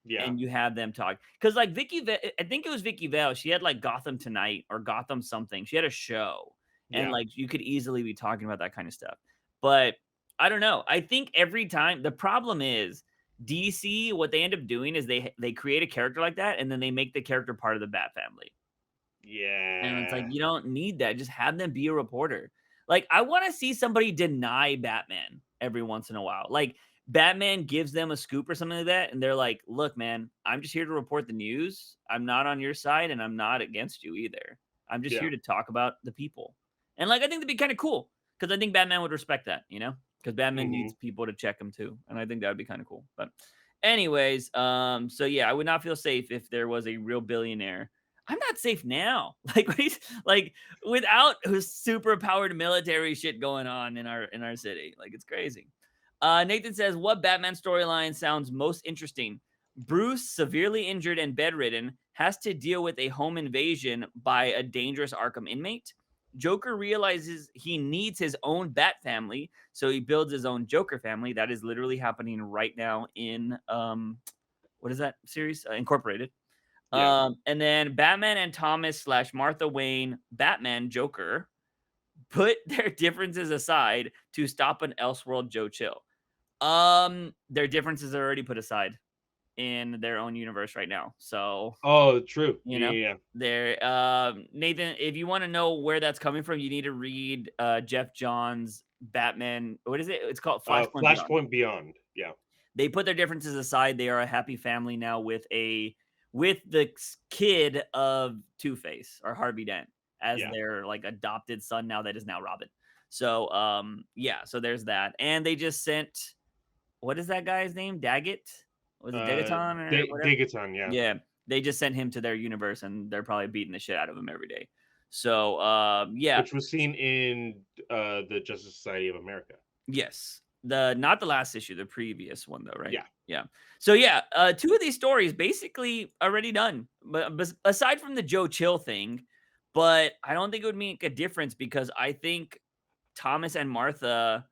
Yeah, and you have them talk. Because like I think it was Vicky Vale. She had like Gotham Tonight or Gotham something. She had a show, and yeah. like you could easily be talking about that kind of stuff. But I don't know. I think every time the problem is DC. What they end up doing is they create a character like that, and then they make the character part of the Bat family. And it's like, Yeah. you don't need that. Just have them be a reporter. Like, I want to see somebody deny Batman every once in a while. Like, Batman gives them a scoop or something like that, and they're like, look, man, I'm just here to report the news. I'm not on your side, and I'm not against you either. I'm just Yeah. here to talk about the people. And, like, I think that'd be kind of cool because I think Batman would respect that, you know? Because Batman needs Mhm. people to check him too. And I think that would be kind of cool. But, anyways, so yeah, I would not feel safe if there was a real billionaire. I'm not safe now. Like, like without super powered military shit going on in our city. Like it's crazy. Nathan says, "What Batman storyline sounds most interesting? Bruce, severely injured and bedridden, has to deal with a home invasion by a dangerous Arkham inmate. Joker realizes he needs his own Bat family, so he builds his own Joker family. That is literally happening right now in what is that series? Incorporated. Yeah. And then Batman and Thomas slash Martha Wayne, Batman Joker, put their differences aside to stop an Elseworld Joe Chill. Their differences are already put aside in their own universe right now. So, Oh, true. you Yeah, know, yeah, yeah. they're Nathan, if you want to know where that's coming from, you need to read Jeff Johns' Batman. What is it? It's called Flashpoint Beyond. Flashpoint Beyond. Yeah. They put their differences aside. They are a happy family now with the kid of Two-Face or Harvey Dent as Yeah. their like adopted son now that is now Robin. So yeah, so there's that. And they just sent what is that guy's name? Daggett? Was it Degaton or whatever? Digaton, yeah. Yeah. They just sent him to their universe and they're probably beating the shit out of him every day. So yeah, Which was seen in, the Justice Society of America. yes. The not the last issue, the previous one though, right? Yeah. Yeah. So yeah, two of these stories basically already done. But aside from the Joe Chill thing, but I don't think it would make a difference because I think Thomas and Martha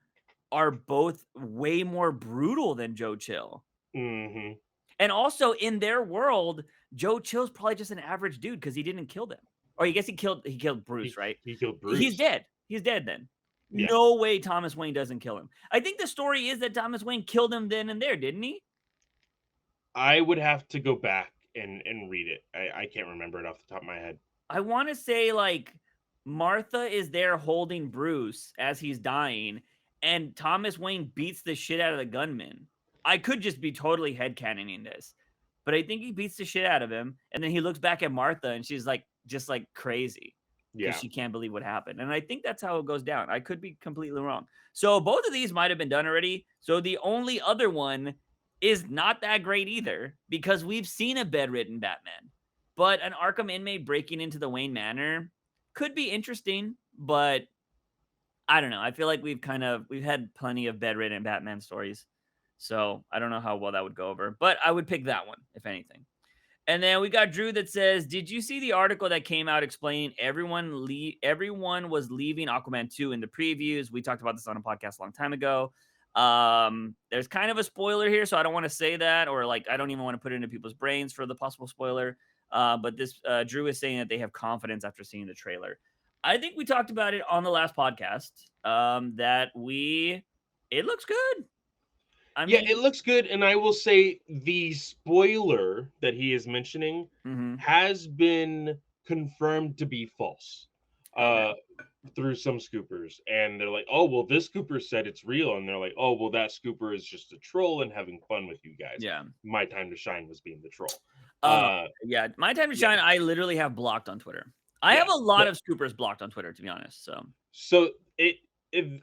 are both way more brutal than Joe Chill. Mhm. And also in their world, Joe Chill's probably just an average dude because he didn't kill them. Or I guess he killed Bruce, right? He killed He's Bruce. dead. He's dead then. Yeah. No way Thomas Wayne doesn't kill him. I think the story is that Thomas Wayne killed him then and there, didn't he? I would have to go back and read it. I can't remember it off the top of my head. I want to say like Martha is there holding Bruce as he's dying, and Thomas Wayne beats the shit out of the gunman. I could just be totally headcanoning this, but I think he beats the shit out of him, and then he looks back at Martha and she's like just like crazy because Yeah. she can't believe what happened. And I think that's how it goes down. I could be completely wrong. So both of these might have been done already. So the only other one is not that great either because we've seen a bedridden Batman. But an Arkham inmate breaking into the Wayne Manor could be interesting, but I don't know. I feel like we've had plenty of bedridden Batman stories. So I don't know how well that would go over, but I would pick that one if anything. And then we got Drew that says, "Did you see the article that came out explaining everyone was leaving Aquaman 2 in the previews?" We talked about this on a podcast a long time ago. There's kind of a spoiler here, so I don't want to say that or like I don't even want to put it into people's brains for the possible spoiler. But this Drew is saying that they have confidence after seeing the trailer. I think we talked about it on the last podcast. That we it looks good. I Yeah, it mean, looks good, and I will say the spoiler that he is mentioning mhm, has been confirmed to be false, okay, uh, through some scoopers, and they're like, "Oh, well, this scooper said it's real," and they're like, "Oh, well, that scooper is just a troll and having fun with you guys. yeah. My time to shine was being the troll." Uh, Uh, yeah, my time to yeah, shine, I literally have blocked on Twitter. I have yeah. a lot So of scoopers blocked on Twitter, to be honest. So, So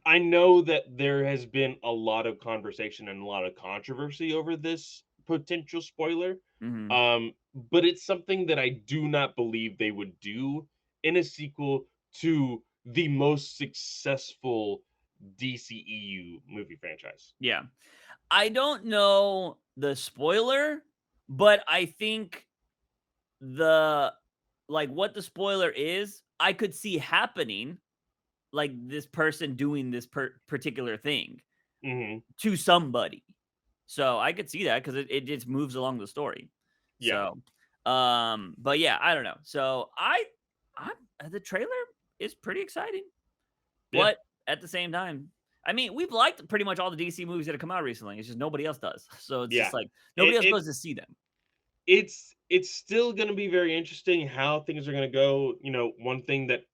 I know that there has been a lot of conversation and a lot of controversy over this potential spoiler. mhm, But it's something that I do not believe they would do in a sequel to the most successful DCEU movie franchise. yeah. I don't know the spoiler, but I think the what the spoiler is, I could see happening, like this person doing this particular thing Hmm. to somebody. So I could see that because it just moves along the story. Yeah. So, but yeah, I don't know. So I the trailer is pretty exciting, Yeah. but at the same time, I mean, we've liked pretty much all the DC movies that have come out recently. It's just nobody else does. So it's Yeah. just like nobody It, else it goes to see them. it's still going to be very interesting how things are going to go. One thing that,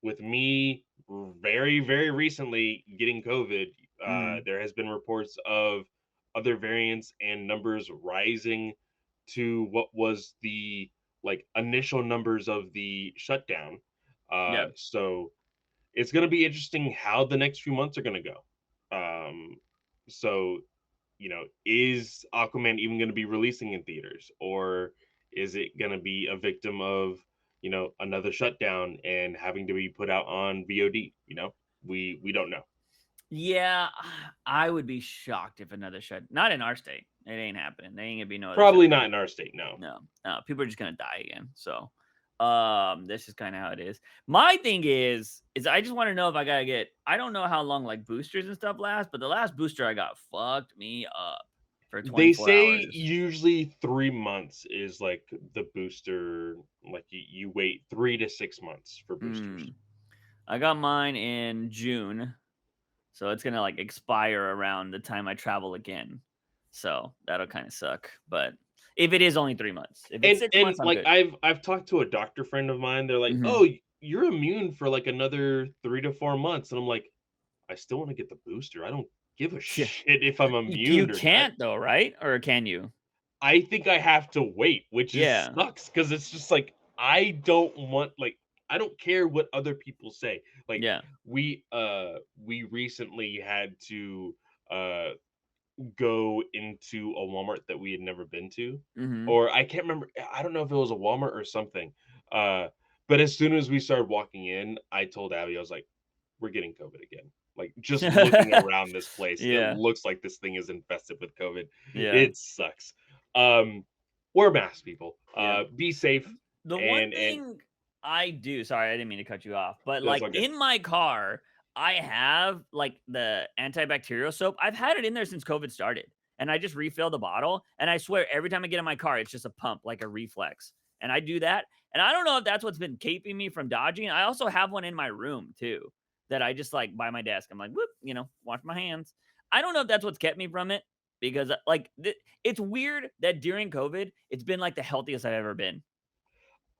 with me very recently getting COVID, Mhm. there has been reports of other variants and numbers rising to what was the like initial numbers of the shutdown. Yeah. So it's going to be interesting how the next few months are going to go. So is Aquaman even going to be releasing in theaters, or is it going to be a victim of, another shutdown and having to be put out on VOD? We don't know. Yeah, I would be shocked if another shut not in our state. It ain't happening. There ain't gonna be no other Probably shutdown. not in our state. No. No, no, people are just gonna die again. So, that's just kind of how it is. My thing is I just want to know if I gotta get. I don't know how long like boosters and stuff last, but the last booster I got fucked me up for They 24 say hours. usually 3 months is like the booster. Like you wait 3 to 6 months for boosters. Mm. I got mine in June, so it's gonna like expire around the time I travel again. So that'll kind of suck. But if it is only 3 months, if it's And 6 months, and I'm like good. I've talked to a doctor friend of mine. They're like, Hmm. "Oh, you're immune for like another 3 to 4 months," and I'm like, I still want to get the booster. I don't give a Yeah. shit if I'm You immune or not. can't though, right? Or can you? I think I have to wait, which is Yeah. sucks because it's just like I don't want like I don't care what other people say. Like Yeah. we recently had to uh go into a Walmart that we had never been to. Mhm. Or I can't remember. I don't know if it was a Walmart or something. Uh but as soon as we started walking in, I told Abby, I was like, we're getting COVID again. Like just looking around this place, it Yeah. looks like this thing is infested with COVID. Yeah. It sucks. Um, wear masks, people. Yeah. Be safe, The one and thing I do sorry, I didn't mean to cut you off, but, that's like, all good. in my car, I have, like, the antibacterial soap. I've had it in there since COVID started, and I just refill the bottle, and I swear every time I get in my car, it's just a pump, like a reflex, and I do that, and I don't know if that's what's been keeping me from dodging. I also have one in my room too that I just, like, by my desk. I'm like, "Whoop," wash my hands. I don't know if that's what's kept me from it because, it's weird that during COVID, it's been, like, the healthiest I've ever been.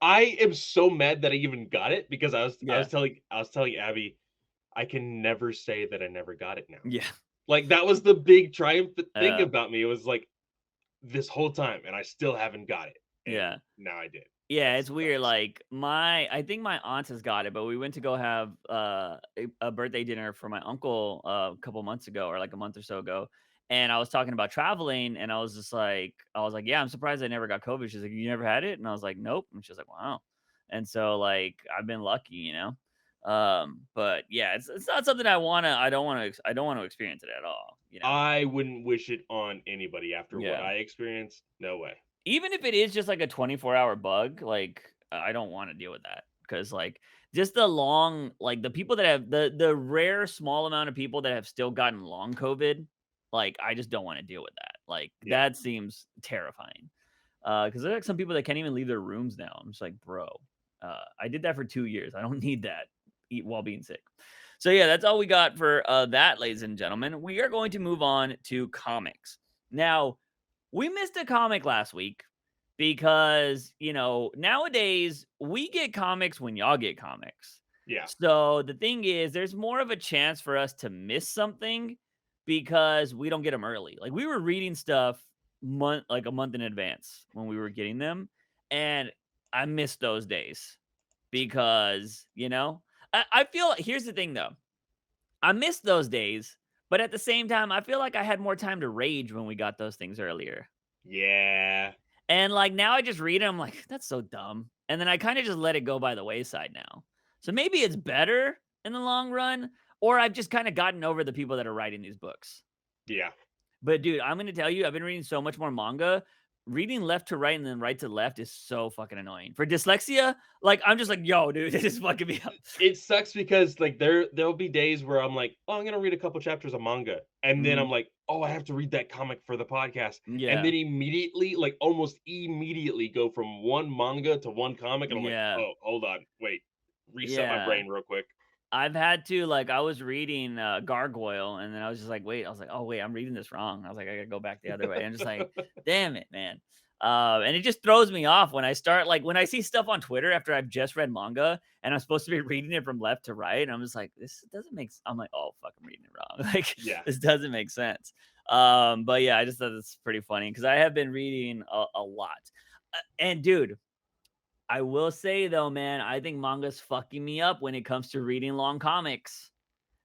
I am so mad that I even got it because Yeah. I was telling Abby I can never say that I never got it now. Yeah. Like that was the big triumphant thing Uh, about me. It was like this whole time, and I still haven't got it, and yeah. now I did. Yeah, That it's weird, sucks. like, I think my aunt has got it, but we went to go have, a birthday dinner for my uncle, a couple months ago or, like, a month or so ago, and I was talking about traveling, and I was like, "Yeah, I'm surprised I never got COVID." She's like, "You never had it?" And I was like, "Nope." And she's like, "Wow." And so, like, I've been lucky, you know? But yeah, it's not something I don't wanna experience it at all, you know? I wouldn't wish it on anybody after what Yeah. I experienced. No way. Even if it is just like a 24-hour bug, like, I don't wanna deal with that because, like, just the long like, the people that have the rare small amount of people that have still gotten long COVID, like, I just don't wanna deal with that. Like, Yeah. that seems terrifying. Because there are like some people that can't even leave their rooms now. I'm just like, bro, I did that for 2 years. I don't need that eat while being sick. So yeah, that's all we got for that, ladies and gentlemen. We are going to move on to comics. Now, we missed a comic last week because, nowadays we get comics when y'all get comics. Yeah. So the thing is, there's more of a chance for us to miss something because we don't get them early. Like we were reading stuff like a month in advance when we were getting them, and I missed those days because, I feel like here's the thing though. I missed those days, but at the same time, I feel like I had more time to rage when we got those things earlier. Yeah. And like now I just read it, I'm like, that's so dumb. And then I kind of just let it go by the wayside now. So maybe it's better in the long run, or I've just kind of gotten over the people that are writing these books. Yeah. But dude, I'm gonna tell you, I've been reading so much more manga. Reading left to right and then right to left is so fucking annoying. For dyslexia, like I'm just like, yo, dude, it is fucking me up. It sucks because like there'll be days where I'm like, oh, I'm gonna read a couple chapters of manga, and then I'm Mhm. like, oh, I have to read that comic for the podcast, and Yeah. then immediately, like almost immediately, go from one manga to one comic, and I'm like, Yeah. oh, hold on, wait, reset my Yeah. brain real quick. I've had to like I was reading Gargoyle and then I was just like, wait, I was like, oh wait, I'm reading this wrong. I was like, I gotta go back the other way. I'm just like, damn it, man. And it just throws me off when I start like when I see stuff on Twitter after I've just read manga and I'm supposed to be reading it from left to right. And I'm just like, this doesn't make I'm like, oh fuck, I'm reading it wrong. Like Yeah, this doesn't make sense. But yeah, I just thought it's pretty funny because I have been reading a lot. And dude, I will say though, man, I think manga's fucking me up when it comes to reading long comics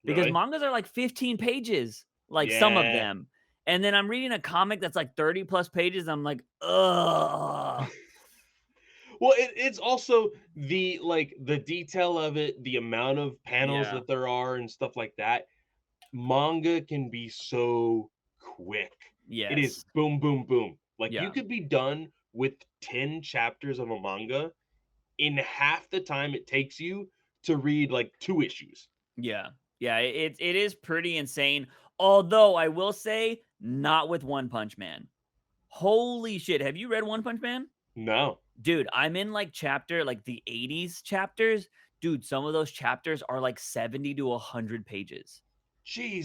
because really, mangas are like 15 pages, like some of yeah. them. And then I'm reading a comic that's like 30 plus pages. I'm like, ugh. Well, it's also the like the detail of it, the amount of panels Yeah. that there are and stuff like that. Manga can be so quick. It is Yes. boom, boom, boom. Like you Yeah. could be done with 10 chapters of a manga in half the time it takes you to read like 2 issues. Yeah. Yeah. It is pretty insane. Although I will say, not with One Punch Man. Holy shit. Have you read One Punch Man? No. Dude, I'm in like chapter like the 80s chapters. Dude, some of those chapters are like 70 to 100 pages.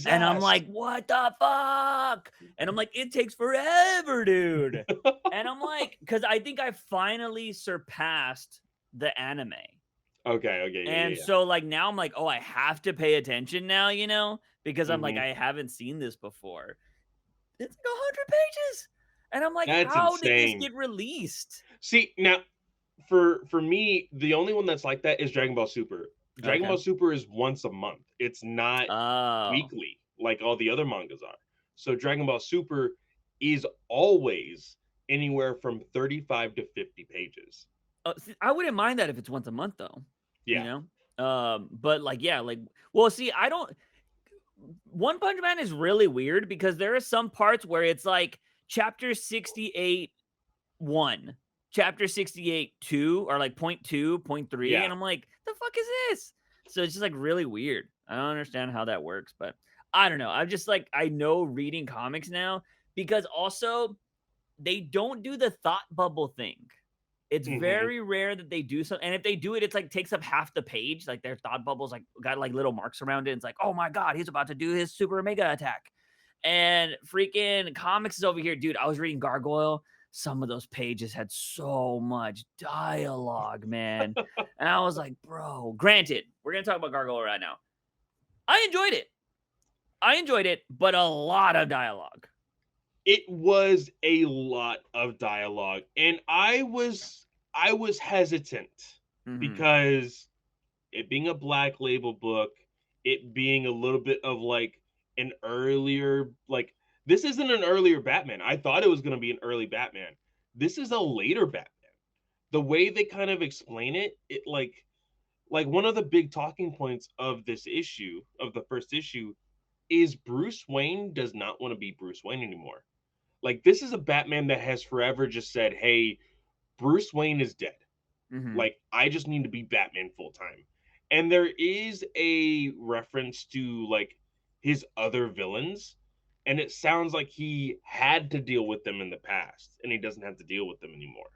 And I'm Jesus. like, "What the fuck?" And I'm like, "It takes forever, dude." And I'm like, because I think I finally surpassed the anime. Okay, okay, yeah, And yeah, yeah. so like now I'm like, "Oh, I have to pay attention now, because I'm like, Mhm. I haven't seen this before." It's like 100 pages. And I'm like, That's "How did this insane. get released?" See, now for me, the only one that's like that is Dragon Ball Super. Dragon Okay. Ball Super is once a month. It's not Oh. weekly like all the other mangas are. So Dragon Ball Super is always anywhere from 35 to 50 pages. See, I wouldn't mind that if it's once a month though, you Yeah. know? But like, yeah, like, well, see, I don't. One Punch Man is really weird because there are some parts where it's like chapter 68 1, chapter 68 2, or like point 2, point 3, Yeah. and I'm like, the fuck is this? So it's just like really weird. I don't understand how that works, but I don't know. I'm just like, I know reading comics now because also they don't do the thought bubble thing. It's Mhm. very rare that they do so, and if they do it, it's like takes up half the page. Like their thought bubbles like got like little marks around it. It's like, oh my god, he's about to do his super mega attack. And freaking comics is over here, dude. I was reading Gargoyle. Some of those pages had so much dialogue, man. And I was like, bro, granted, we're gonna talk about Gargoyle right now. I enjoyed it. I enjoyed it, but a lot of dialogue. It was a lot of dialogue, and I was hesitant Hmm. because it being a Black Label book, it being a little bit of like an earlier, like this isn't an earlier Batman. I thought it was going to be an early Batman. This is a later Batman. The way they kind of explain it, it like one of the big talking points of this issue, of the first issue, is Bruce Wayne does not want to be Bruce Wayne anymore. Like this is a Batman that has forever just said, "Hey, Bruce Wayne is dead. Hmm. Like I just need to be Batman full time." And there is a reference to like his other villains, and it sounds like he had to deal with them in the past, and he doesn't have to deal with them anymore.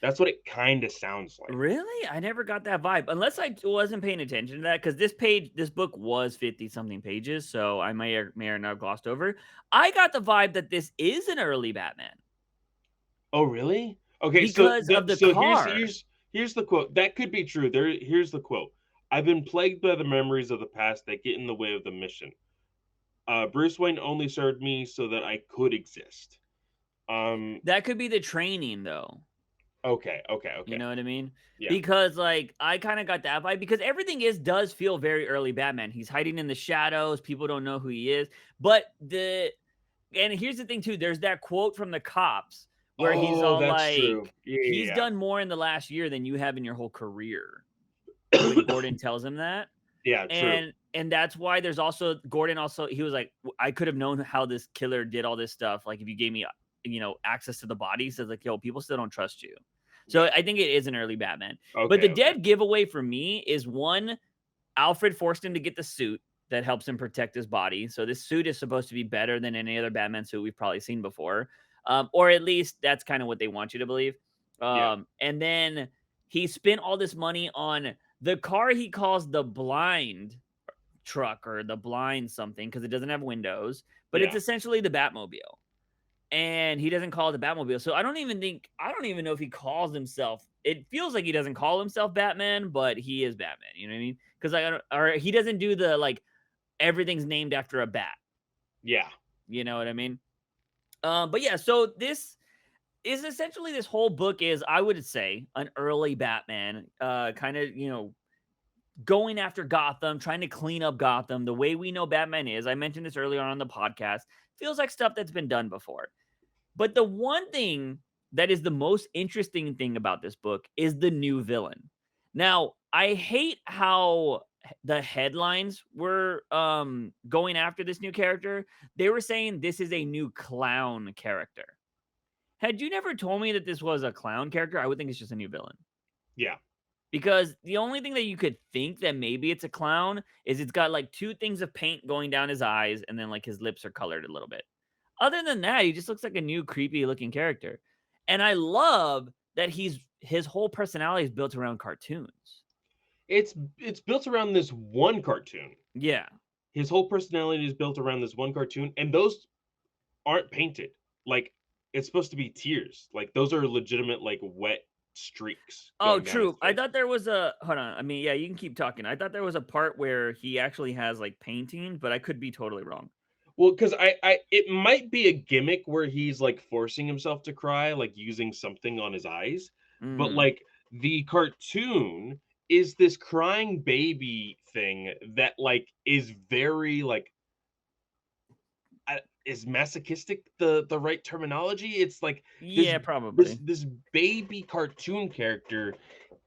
That's what it kinda sounds like. Really? I never got that vibe, unless I wasn't paying attention to that, because this book was 50 something pages, so I may or not glossed over. I got the vibe that this is an early Batman Oh, really? Okay, so because of the here's car. here's the quote. That could be true. Here's the quote. "I've been plagued by the memories of the past that get in the way of the mission. Bruce Wayne only served me so that I could exist." Um, That could be the training, though. okay, okay, You okay. know what I mean? Yeah. Because, like, I kinda got that vibe because everything does feel very early Batman. He's hiding in the shadows, people don't know who he is, but the and here's the thing too, there's that quote from the cops where he's Oh, all that's true. like, Yeah, "He's yeah, done more in the last year than you have in your whole career," when yeah. Gordon tells him that. Yeah, true. And that's why there's also Gordon also he was like, I could have known how this killer did all this stuff, like, if you gave me, access to the body." So, like, "Yo, people still don't trust you." So, Yeah. I think it is an early Batman. But the Okay, okay. dead giveaway for me is, 1, Alfred forced him to get the suit that helps him protect his body. So this suit is supposed to be better than any other Batman suit we've probably seen before, or at least that's kind of what they want you to believe. Yeah, And then he spent all this money on the car he calls the blind truck or the blind something because it doesn't have windows, but it's yeah. essentially the Batmobile. And he doesn't call it the Batmobile. So I don't even know if he calls himself. It feels like he doesn't call himself Batman, but he is Batman. You know what I mean? Because I don't, or he doesn't do the like everything's named after a bat. Yeah. You know what I mean? But yeah, so this is essentially this whole book is, I would say, an early Batman, kind of, going after Gotham, trying to clean up Gotham the way we know Batman is. I mentioned this earlier on the podcast. Feels like stuff that's been done before. But the one thing that is the most interesting thing about this book is the new villain. Now, I hate how the headlines were going after this new character. They were saying this is a new clown character. Had you never told me that this was a clown character, I would think it's just a new villain. Yeah. Because the only thing that you could think that maybe it's a clown is it's got like two things of paint going down his eyes and then like his lips are colored a little bit. Other than that, he just looks like a new creepy looking character. And I love that his whole personality is built around cartoons. It's built around this one cartoon. Yeah. His whole personality is built around this one cartoon, and those aren't painted. Like, it's supposed to be tears. Like, those are legitimate, like, wet streaks Oh, going down his true. I face. thought there was a hold on. I mean, yeah, you can keep talking. I thought there was a part where he actually has like painting, but I could be totally wrong. Well, because it might be a gimmick where he's, like, forcing himself to cry, like, using something on his eyes, but, Mm, like, the cartoon is this crying baby thing that, like, is very, like, is masochistic the right terminology? It's like this yeah, this probably. this baby cartoon character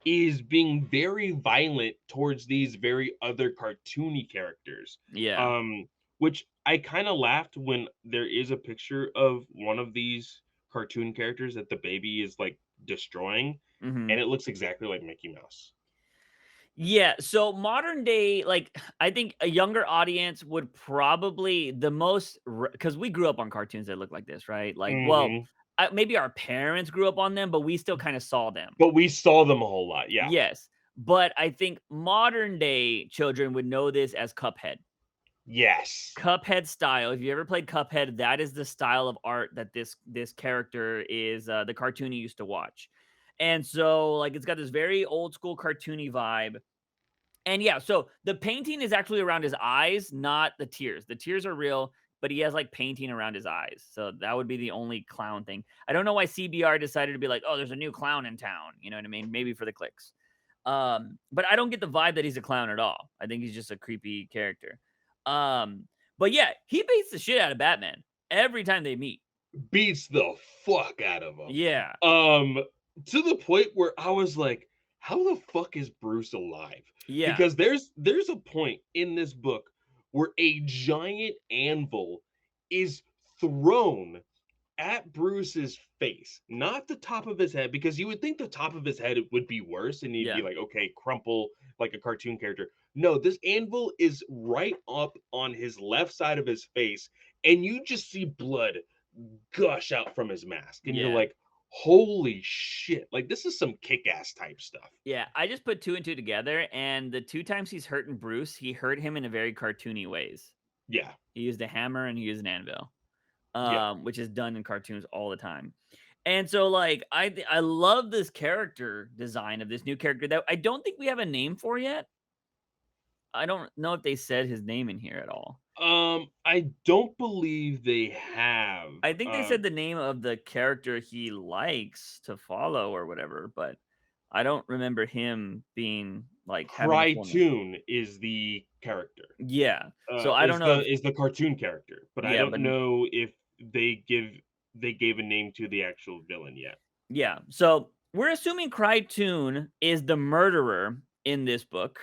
is being very violent towards these very other cartoony characters. Yeah. Um, which I kind of laughed when there is a picture of one of these cartoon characters that the baby is like destroying, Mhm. and it looks exactly like Mickey Mouse. Yeah, so modern day, like, I think a younger audience would probably the most because we grew up on cartoons that look like this, right? Like, well, Hmm. maybe our parents grew up on them, but we still kind of saw them. But we saw them a whole lot. Yeah. Yes, but I think modern day children would know this as Cuphead. Yes. Cuphead style. If you ever played Cuphead, that is the style of art that this character is the cartoon you used to watch. And so like it's got this very old school cartoony vibe. And yeah, so the painting is actually around his eyes, not the tears. The tears are real, but he has like painting around his eyes. So that would be the only clown thing. I don't know why CBR decided to be like, "Oh, there's a new clown in town." You know what I mean? Maybe for the clicks. But I don't get the vibe that he's a clown at all. I think he's just a creepy character. Um, but yeah, he beats the shit out of Batman every time they meet. Beats the fuck out of him. Yeah. Um, to the point where I was like, how the fuck is Bruce alive? Yeah. Because there's a point in this book where a giant anvil is thrown at Bruce's face, not the top of his head, because you would think the top of his head would be worse and he'd be Yeah. like, okay, crumple like a cartoon character. No, this anvil is right up on his left side of his face, and you just see blood gush out from his mask, and you're Yeah. like, "Holy shit, like, this is some kick-ass type stuff." Yeah, I just put 2 and 2 together, and the 2 times he's hurting Bruce, he hurt him in a very cartoony ways. Yeah, He used a hammer and he used an anvil, yeah. which is done in cartoons all the time. And so, like, I love this character design of this new character that I don't think we have a name for yet. I don't know if they said his name in here at all. I don't believe they have, I think they said the name of the character he likes to follow or whatever, but I don't remember him being, like, having a full name. Crytoon is the character, Yeah. So I don't know if is the cartoon character, but I yeah, don't but know if they gave a name to the actual villain yet. yeah. So we're assuming Crytoon is the murderer in this book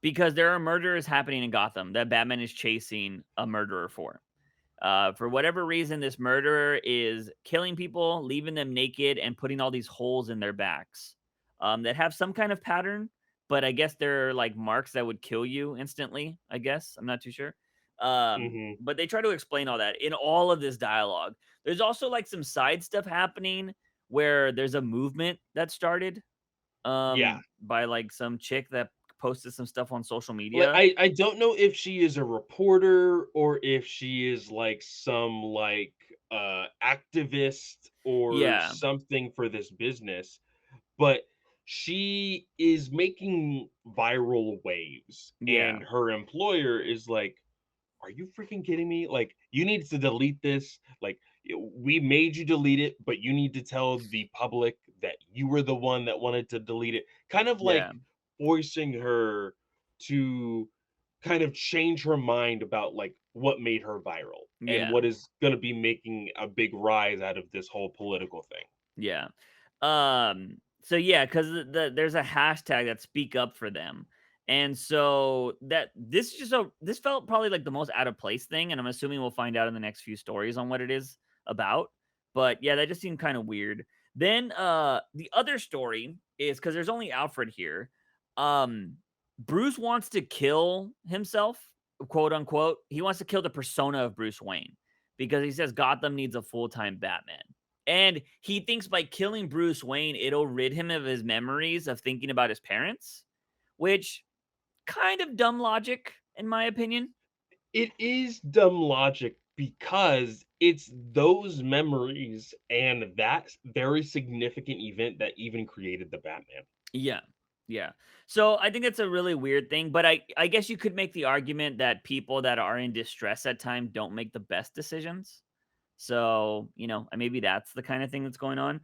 because there are murders happening in Gotham that Batman is chasing a murderer for. For whatever reason, this murderer is killing people, leaving them naked, and putting all these holes in their backs that have some kind of pattern. But I guess they're like marks that would kill you instantly. I guess I'm not too sure. Mhm. But they try to explain all that in all of this dialogue. There's also like some side stuff happening where there's a movement that started Yeah. by like some chick that posted some stuff on social Like, media. I don't know if she is a reporter or if she is, like, some, like, activist or Yeah, something for this business, but she is making viral waves, yeah, and her employer is like, "Are you freaking kidding me? Like, you need to delete this. Like, we made you delete it, but you need to tell the public that you were the one that wanted to delete it." Kind of yeah, like forcing her to kind of change her mind about like what made her viral and yeah. what is going to be making a big rise out of this whole political thing. Yeah. So yeah, because there's a hashtag that speak up for them. And so that this felt probably like the most out of place thing, and I'm assuming we'll find out in the next few stories on what it is about. But yeah, that just seemed kind of weird. Then the other story is because there's only Alfred here. Um Bruce wants to kill himself, quote unquote. He wants to kill the persona of Bruce Wayne because he says Gotham needs a full-time Batman. And he thinks by killing Bruce Wayne, it'll rid him of his memories of thinking about his parents, which kind of dumb logic, in my opinion. It is dumb logic because it's those memories and that very significant event that even created the Batman. Yeah. Yeah. So I think that's a really weird thing, but I guess you could make the argument that people that are in distress at time don't make the best decisions. So, maybe that's the kind of thing that's going on.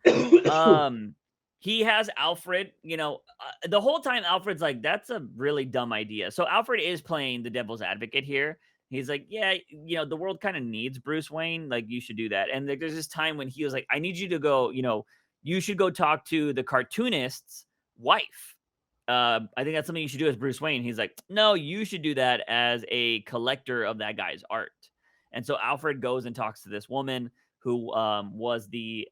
Um, he has Alfred, the whole time Alfred's like, "That's a really dumb idea." So Alfred is playing the devil's advocate here. He's like, "Yeah, the world kind of needs Bruce Wayne. Like, you should do that." And like, there's this time when he was like, "I need you to go. You should go talk to the cartoonist's wife. I think that's something you should do as Bruce Wayne." He's like, "No, you should do that as a collector of that guy's art." And so Alfred goes and talks to this woman who was the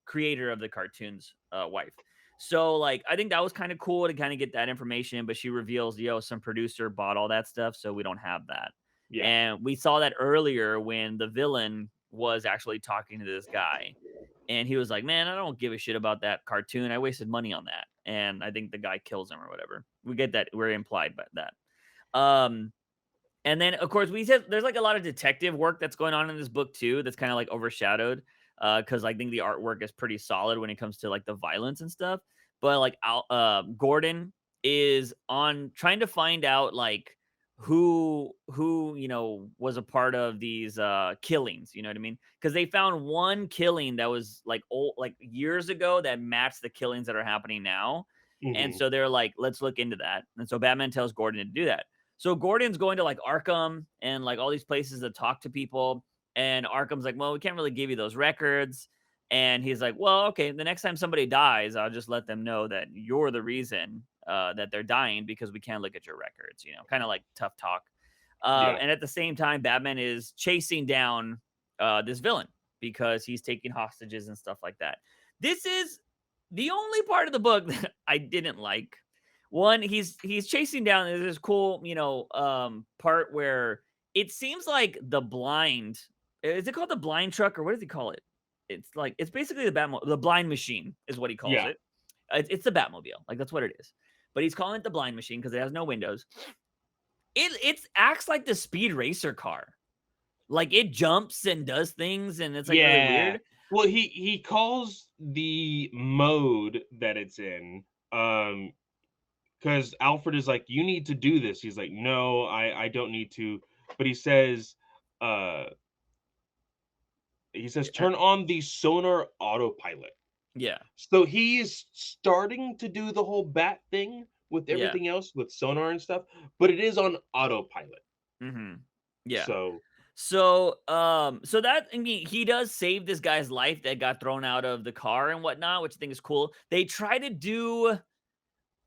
creator of the cartoon's wife. So like I think that was kind of cool to kind of get that information, but she reveals, some producer bought all that stuff, so we don't have that. Yeah. And we saw that earlier when the villain was actually talking to this guy. And he was like, "Man, I don't give a shit about that cartoon. I wasted money on that." And I think the guy kills him or whatever. We get that. We're implied by that. Um, and then, of course, we said there's like a lot of detective work that's going on in this book too. That's kind of like overshadowed because I think the artwork is pretty solid when it comes to like the violence and stuff. But like Gordon is on trying to find out like who was a part of these killings. You know what I mean? Because they found one killing that was like old, like years ago that matched the killings that are happening now. And Mhm. so they're like, let's look into that. And so Batman tells Gordon to do that. So Gordon's going to like Arkham and like all these places to talk to people. And Arkham's like, "Well, we can't really give you those records." And he's like, "Well, okay, the next time somebody dies, I'll just let them know that you're the reason that they're dying because we can't look at your records," kind of like tough talk. Yeah. And at the same time, Batman is chasing down this villain because he's taking hostages and stuff like that. This is the only part of the book that I didn't like. One, he's chasing down. There's this cool, part where it seems like the blind is it called the blind truck or what does he call it? It's like it's basically the blind machine is what he calls Yeah. it. It's the Batmobile, like that's what it is. But he's calling it the blind machine because it has no windows. It acts like the speed racer car. Like it jumps and does things and it's like really Yeah. weird. Well, he calls the mode that it's in, because Alfred is like, "You need to do this." He's like, "No, I don't need to." But uh, he says, Uh, "Turn on the sonar autopilot." yeah. So he is starting to do the whole bat thing with Yeah. everything else with sonar and stuff, but it is on autopilot. Mhm. Yeah. So So that I mean, he does save this guy's life that got thrown out of the car and whatnot, which I think is cool. They try to do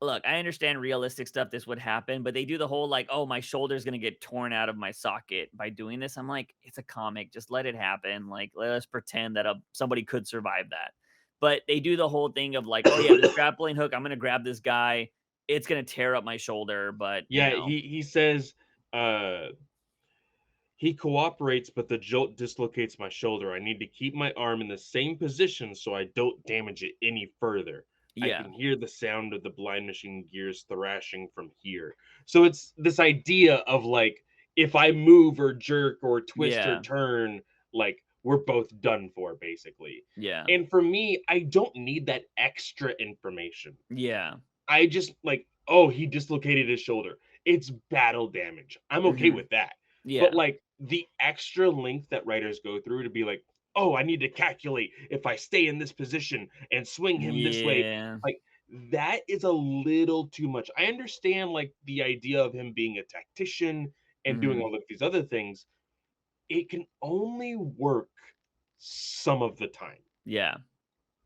look, I understand realistic stuff, this would happen, but they do the whole like, oh, my shoulder's gonna get torn out of my socket by doing this. I'm like, it's a comic, just let it happen. Like, let us pretend that somebody could survive that. But they do the whole thing of like, oh yeah, this grappling hook, I'm gonna grab this guy, it's gonna tear up my shoulder, but you yeah, know, he says, uh he cooperates, but the jolt dislocates my shoulder. I need to keep my arm in the same position so I don't damage it any further. I yeah, can hear the sound of the blind machine gears thrashing from here. So it's this idea of like, if I move or jerk or twist or yeah, turn, like we're both done for, basically. yeah, And for me, I don't need that extra information. yeah. I just like, oh, he dislocated his shoulder. It's battle damage. I'm okay Mhm. with that. But Yeah. like the extra length that writers go through to be like, oh, I need to calculate if I stay in this position and swing him this way. Yeah. Like that is a little too much. I understand like the idea of him being a tactician and doing Mhm. all of these other things. It can only work some of the time. Yeah.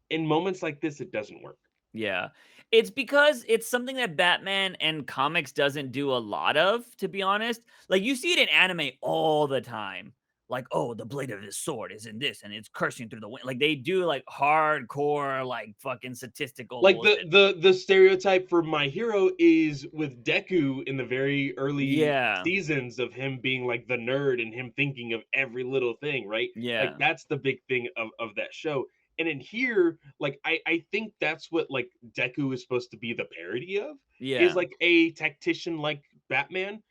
In moments like this, it doesn't work. Yeah. It's because it's something that Batman and comics doesn't do a lot of, to be honest. Like, you see it in anime all the time. Like, oh, the blade of his sword is in this and it's cursing through the wind. Like, they do like hardcore, like fucking statistical Like bullshit. the stereotype for My Hero is with Deku in the very early Yeah. seasons of him being like the nerd and him thinking of every little thing, right? Like Yeah. that's the big thing of that show. And in here, like I think that's what like Deku is supposed to be the parody of, is Yeah. like a tactician like Batman,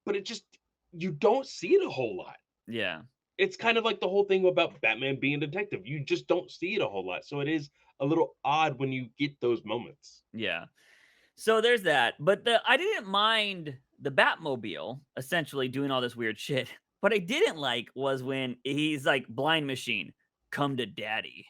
but it just you don't see it a whole lot. Yeah. It's kind of like the whole thing about Batman being a detective. You just don't see it a whole lot. So it is a little odd when you get those moments. Yeah. So there's that. But I didn't mind the Batmobile essentially doing all this weird shit. What I didn't like was when he's like blind machine, come to daddy.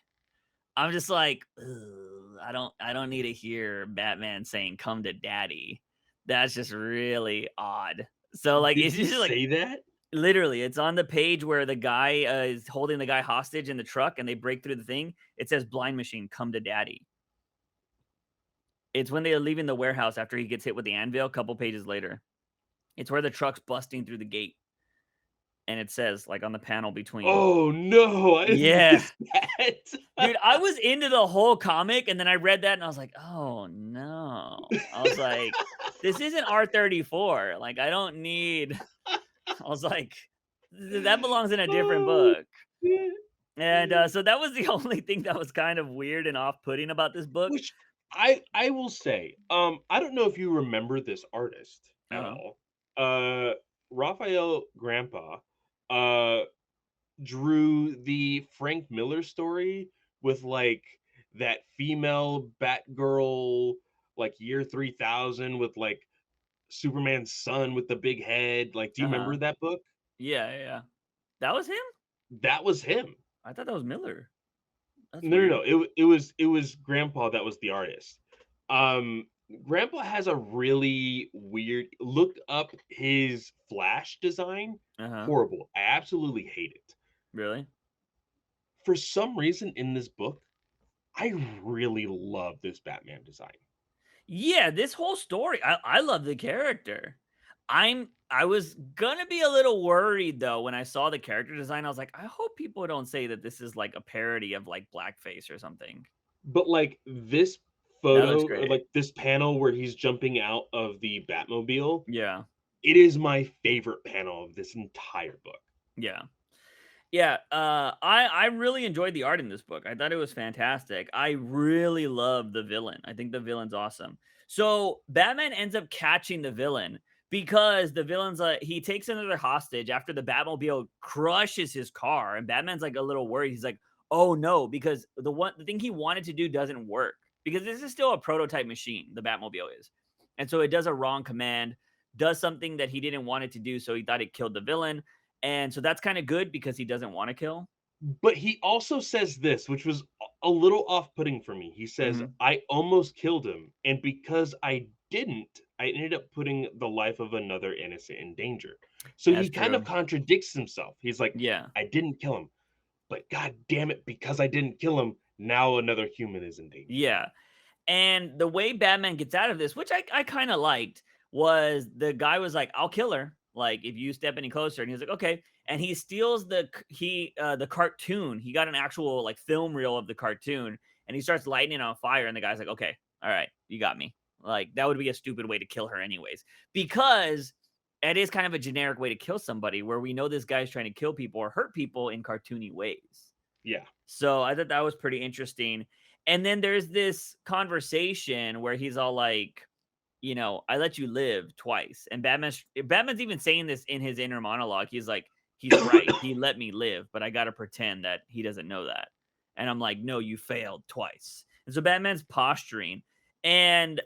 I'm just like, "Ugh, I don't need to hear Batman saying come to daddy. That's just really odd. So like Did it's he just like say that? literally it's on the page where the guy is holding the guy hostage in the truck and they break through the thing. It says blind machine come to daddy. It's when they're leaving the warehouse after he gets hit with the anvil a couple pages later. It's where the truck's busting through the gate and it says like on the panel between. Oh no, I Yeah. missed that. Dude, I was into the whole comic, and then I read that, and I was like, "Oh, no." I was like, "This isn't R34, like, I don't need." I was like, That belongs in a different Oh book." shit. And, so that was the only thing that was kind of weird and off-putting about this book. Which I will say, I don't know if you remember this artist at Uh-huh. all. Uh Raphael Grandpa uh drew the Frank Miller story with like that female Batgirl, like year 3000 with like Superman's son with the big head. Like, do you Uh-huh. remember that book? Yeah, yeah, yeah. That was him? That was him. I thought that was Miller. That's No, no, weird. no. It was Grandpa that was the artist. Um, Grandpa has a really weird. Looked up his Flash design. Uh-huh. Horrible. I absolutely hate it. Really? For some reason in this book, I really love this Batman design. Yeah, this whole story, I love the character. I was gonna be a little worried though when I saw the character design. I was like, I hope people don't say that this is like a parody of like blackface or something. But like this That looks photo or great. like this panel where he's jumping out of the Batmobile, Yeah. it is my favorite panel of this entire book. Yeah. Yeah, I really enjoyed the art in this book. I thought it was fantastic. I really love the villain. I think the villain's awesome. So Batman ends up catching the villain because the villain's like he takes another hostage after the Batmobile crushes his car, and Batman's like a little worried. He's like, "Oh no," because the thing he wanted to do doesn't work because this is still a prototype machine. The Batmobile is, and so it does a wrong command, does something that he didn't want it to do. So he thought it killed the villain, and so that's kind of good because he doesn't want to kill. But he also says this, which was a little off-putting for me. He says, Mhm. "I almost killed him, and because I didn't, I ended up putting the life of another innocent in danger." So That's he kind of true. contradicts himself. He's like, Yeah. "I didn't kill him, but god damn it, because I didn't kill him, now another human is in danger." Yeah. And the way Batman gets out of this, which I kind of liked, was the guy was like, "I'll kill her. Like if you step any closer." And he's like, "Okay." And he steals the cartoon. He got an actual like film reel of the cartoon, and he starts lighting it on fire. And the guy's like, "Okay, all right, you got me." Like that would be a stupid way to kill her, anyways, because it is kind of a generic way to kill somebody, where we know this guy's trying to kill people or hurt people in cartoony ways. Yeah. So I thought that was pretty interesting. And then there's this conversation where he's all like, "I let you live twice." And Batman's even saying this in his inner monologue. He's like, he's right. He let me live, but I got to pretend that he doesn't know that. And I'm like, "No, you failed twice." And so Batman's posturing, and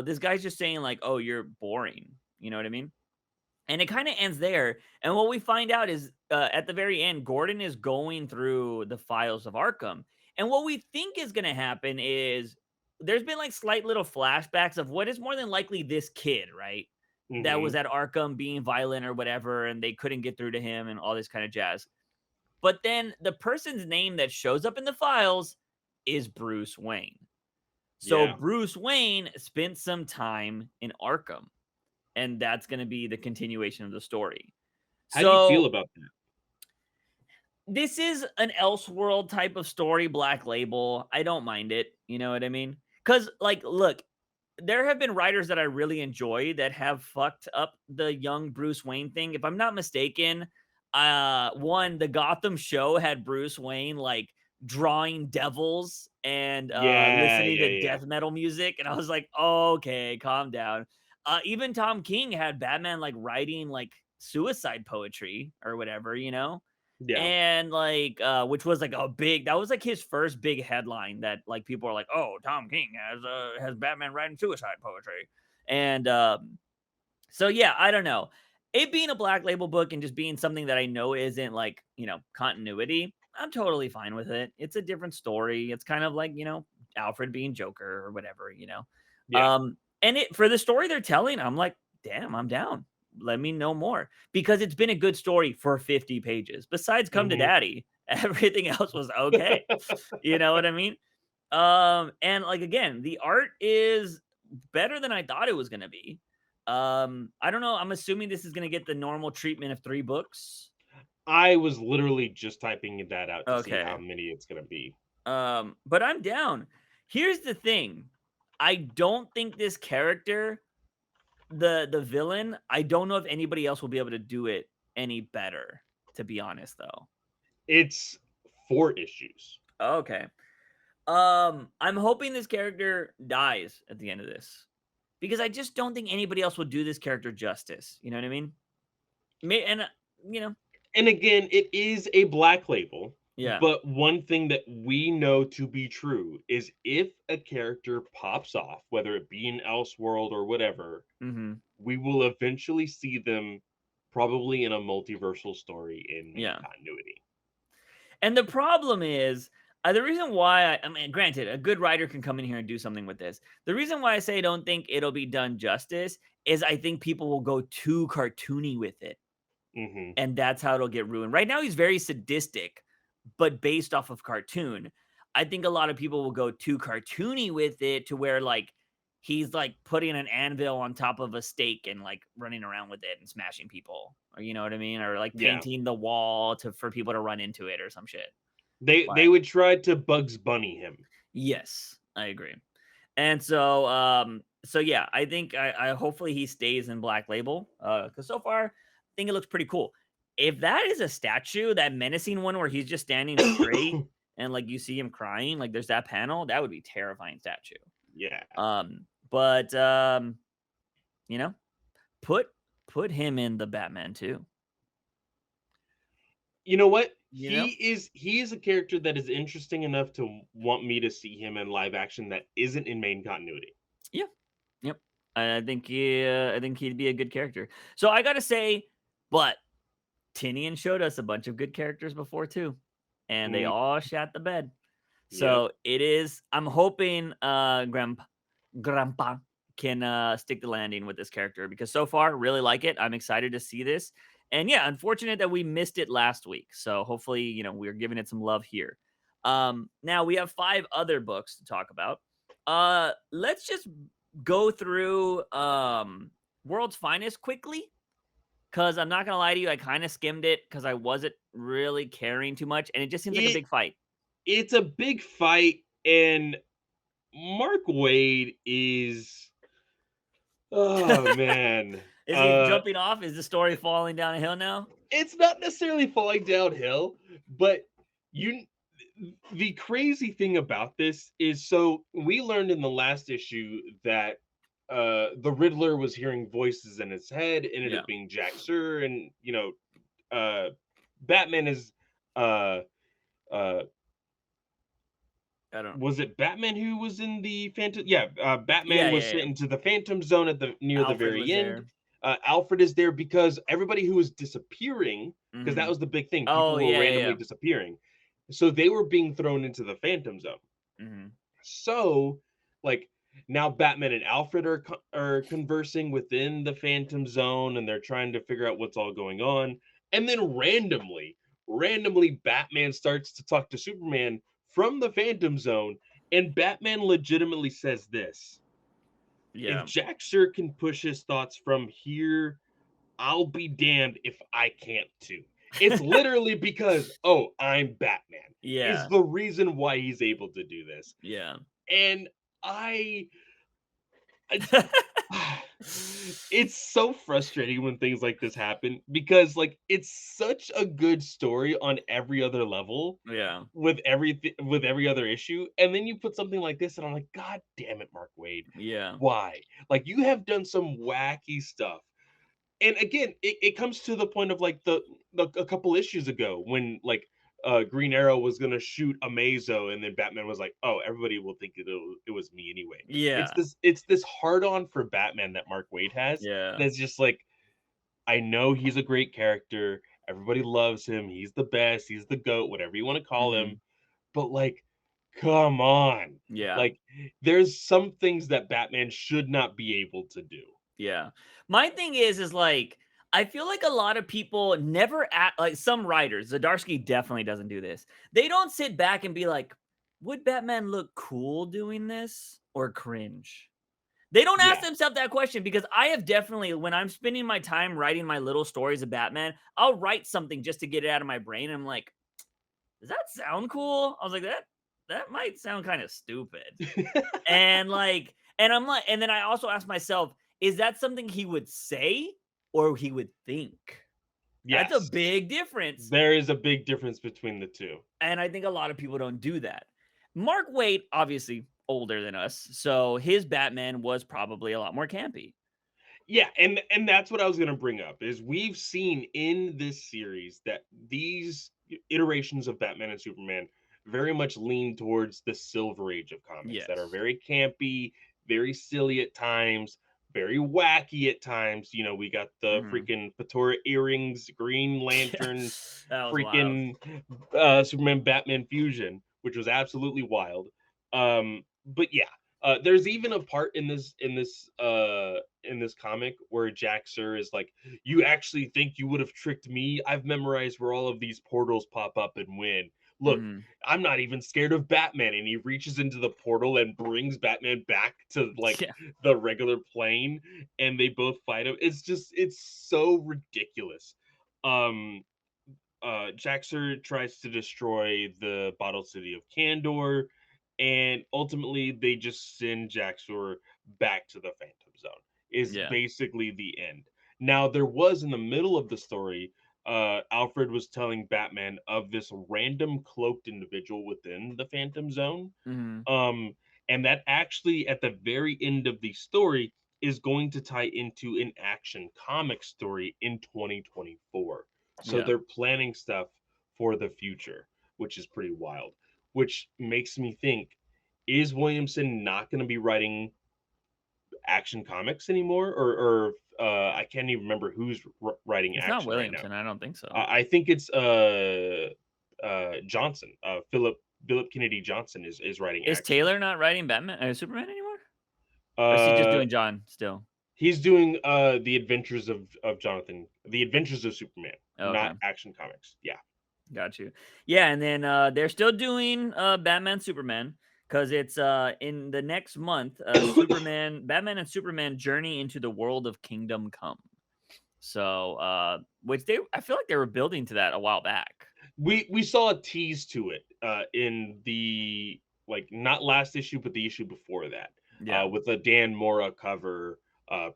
this guy's just saying like, "Oh, you're boring." You know what I mean? And it kind of ends there. And what we find out is at the very end, Gordon is going through the files of Arkham. And what we think is going to happen is there's been like slight little flashbacks of what is more than likely this kid, right? That was Mhm. at Arkham being violent or whatever, and they couldn't get through to him and all this kind of jazz. But then the person's name that shows up in the files is Bruce Wayne. So Yeah. Bruce Wayne spent some time in Arkham, and that's going to be the continuation of the story. How do you feel So about that? this is an Elseworld type of story, Black Label. I don't mind it. You know what I mean? Because, like, look, there have been writers that I really enjoy that have fucked up the young Bruce Wayne thing. If I'm not mistaken, one, the Gotham show had Bruce Wayne like drawing devils and Yeah, listening yeah, to yeah. death metal music, and I was like, okay, calm down. Even Tom King had Batman like writing like suicide poetry or whatever. Yeah. And like which was like a big that was like his first big headline that like people are like, "Oh, Tom King has Batman writing suicide poetry." And so yeah, I don't know. It being a Black Label book and just being something that I know isn't like, continuity, I'm totally fine with it. It's a different story. It's kind of like, Alfred being Joker or whatever. Yeah. And it for the story they're telling, I'm like, "Damn, I'm down. Let me know more." Because it's been a good story for 50 pages. Besides Come to Mhm. Daddy, everything else was okay. You know what I mean? And like again, the art is better than I thought it was gonna be. I don't know. I'm assuming this is gonna get the normal treatment of 3 books. I was literally just typing that out to see how Okay. many it's gonna be. But I'm down. Here's the thing. I don't think this character, the villain, I don't know if anybody else will be able to do it any better, to be honest though. It's 4 issues. Okay. I'm hoping this character dies at the end of this because I just don't think anybody else will do this character justice. You know what I mean? And you know, And again, it is a Black Label, yeah. but one thing that we know to be true is if a character pops off, whether it be in Elseworld or whatever, Hmm. we will eventually see them probably in a multiversal story in main Yeah. continuity. And the problem is, the reason why I mean, granted, a good writer can come in here and do something with this. The reason why I say I don't think it'll be done justice is I think people will go too cartoony with it. Mhm. And that's how it'll get ruined. Right now, he's very sadistic, but based off of cartoon. I think a lot of people will go too cartoony with it to where like he's like putting an anvil on top of a stake and like running around with it and smashing people, or you know what I mean, or like Yeah. painting the wall to for people to run into it or some shit. They Like, would try to Bugs Bunny him. yes, I agree. And so So yeah, I think I hopefully he stays in Black Label, because so far I think it looks pretty cool. If that is a statue, that menacing one where he's just standing straight and like you see him crying, like there's that panel, that would be terrifying statue. Yeah. But you know, put put him in the Batman too. You know what? You know? He is a character that is interesting enough to want me to see him in live action that isn't in main continuity. Yeah. Yep. I think he'd be a good character. So I gotta say, but Tinian showed us a bunch of good characters before too, and they Mm, all shat the bed. yep. So it is. I'm hoping Grandpa can stick the landing with this character because so far really like it. I'm excited to see this, and yeah, unfortunate that we missed it last week. So hopefully, we're giving it some love here. Now we have 5 other books to talk about. Let's just go through World's Finest quickly. Cause I'm not gonna lie to you, I kind of skimmed it because I wasn't really caring too much, and it just seems like a It big fight. it's a big fight, and Mark Wade is, oh man. Is he jumping off? Is the story falling down a hill now? It's not necessarily falling downhill, but you the crazy thing about this is, so we learned in the last issue that the Riddler was hearing voices in his head, ended Yeah, up being Jack Sir, and uh Batman is uh uh I don't. was it Batman who was in the Phantom? Yeah, Yeah, Batman was yeah, yeah. sent into the Phantom Zone at the near the Alfred was very end. there. Alfred is there because everybody who was disappearing, because that Mhm. was the big thing, people Oh, were yeah, yeah, randomly yeah. disappearing, so they were being thrown into the Phantom Zone. Mhm. So, like, now Batman and Alfred are conversing within the Phantom Zone, and they're trying to figure out what's all going on. And then randomly, Batman starts to talk to Superman from the Phantom Zone, and Batman legitimately says this: "If Yeah. Jack Sir can push his thoughts from here, I'll be damned if I can't too." It's literally because, oh, I'm Batman, is Yeah, the reason why he's able to do this. yeah. And I it's it's so frustrating when things like this happen, because like it's such a good story on every other level Yeah, with everything, with every other issue, and then you put something like this and I'm like, god damn it, Mark Wade, yeah. why? Like, you have done some wacky stuff. And again, it comes to the point of like the a couple issues ago when like Green Arrow was gonna shoot Amazo, and then Batman was like, "Oh, everybody will think it was me anyway." Yeah, It's this hard on for Batman that Mark Wade has. yeah. That's just like, I know he's a great character. Everybody loves him. He's the best. He's the goat. Whatever you want to call him. Mhm. But like, come on, Yeah. like there's some things that Batman should not be able to do. Yeah. My thing is like I feel like a lot of people never act like some writers, Zdarsky definitely doesn't do this. They don't sit back and be like, would Batman look cool doing this or cringe? They don't ask Yeah. themselves that question because I have definitely, when I'm spending my time writing my little stories of Batman, I'll write something just to get it out of my brain. I'm like, does that sound cool? I was like, that might sound kind of stupid. And like, and I'm like, and then I also ask myself, is that something he would say or he would think? That's a Yes. big difference. There is a big difference between the 2. And I think a lot of people don't do that. Mark Waid, obviously older than us, so his Batman was probably a lot more campy. Yeah, and that's what I was gonna bring up, is we've seen in this series that these iterations of Batman and Superman very much lean towards the Silver Age of comics that are Yes. very campy, very silly at times, very wacky at times. We got the Mhm. freaking Fedora earrings, Green Yeah. Lantern, That was wild. freaking Superman Batman fusion, which was absolutely wild. But yeah, there's even a part in this comic where Jack Sir is like, "You actually think you would have tricked me? I've memorized where all of these portals pop up and when. Look, Mhm. I'm not even scared of Batman." And he reaches into the portal and brings Batman back to like Yeah. the regular plane, and they both fight him. It's so ridiculous. Um, Jaxer tries to destroy the bottled city of Candor, and ultimately they just send Jaxor back to the Phantom Zone is Yeah. basically the end. Now there was in the middle of the story, Alfred was telling Batman of this random cloaked individual within the Phantom Zone. Mhm. Um, and that actually at the very end of the story is going to tie into an action comic story in 2024. So Yeah. they're planning stuff for the future, which is pretty wild. Which makes me think, is Williamson not going to be writing action comics anymore? Or I can't even remember who's writing It's not action right now. Williamson, I don't think so. I think it's Johnson, Philip Kennedy Johnson is writing Is action. Taylor not writing Batman or Superman anymore? Or is he just Uh, doing John still? he's doing the Adventures of Jonathan, the Adventures of Superman, Oh, okay. not Action Comics. Yeah, Got you. Yeah, and then they're still doing Batman Superman because it's in the next month, Batman and Superman journey into the world of Kingdom Come. So which they I feel like they were building to that a while back. we saw a tease to it in the like not last issue, but the issue before that, Yeah. with a Dan Mora cover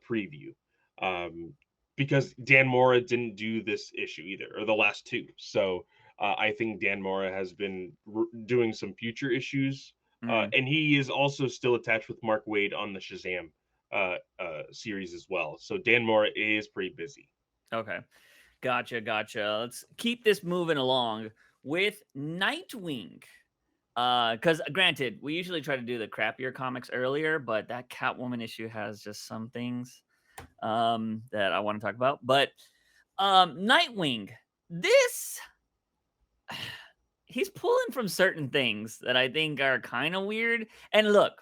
preview. Um, because Dan Mora didn't do this issue either, or the last two. So I think Dan Mora has been doing some future issues, Mhm. and he is also still attached with Mark Waid on the Shazam series as well. So Dan Mora is pretty busy. Okay. Gotcha, gotcha. Let's keep this moving along with Nightwing. Because granted, we usually try to do the crappier comics earlier, but that Catwoman issue has just some things that I want to talk about. But Nightwing, this he's pulling from certain things that I think are kind of weird. And look,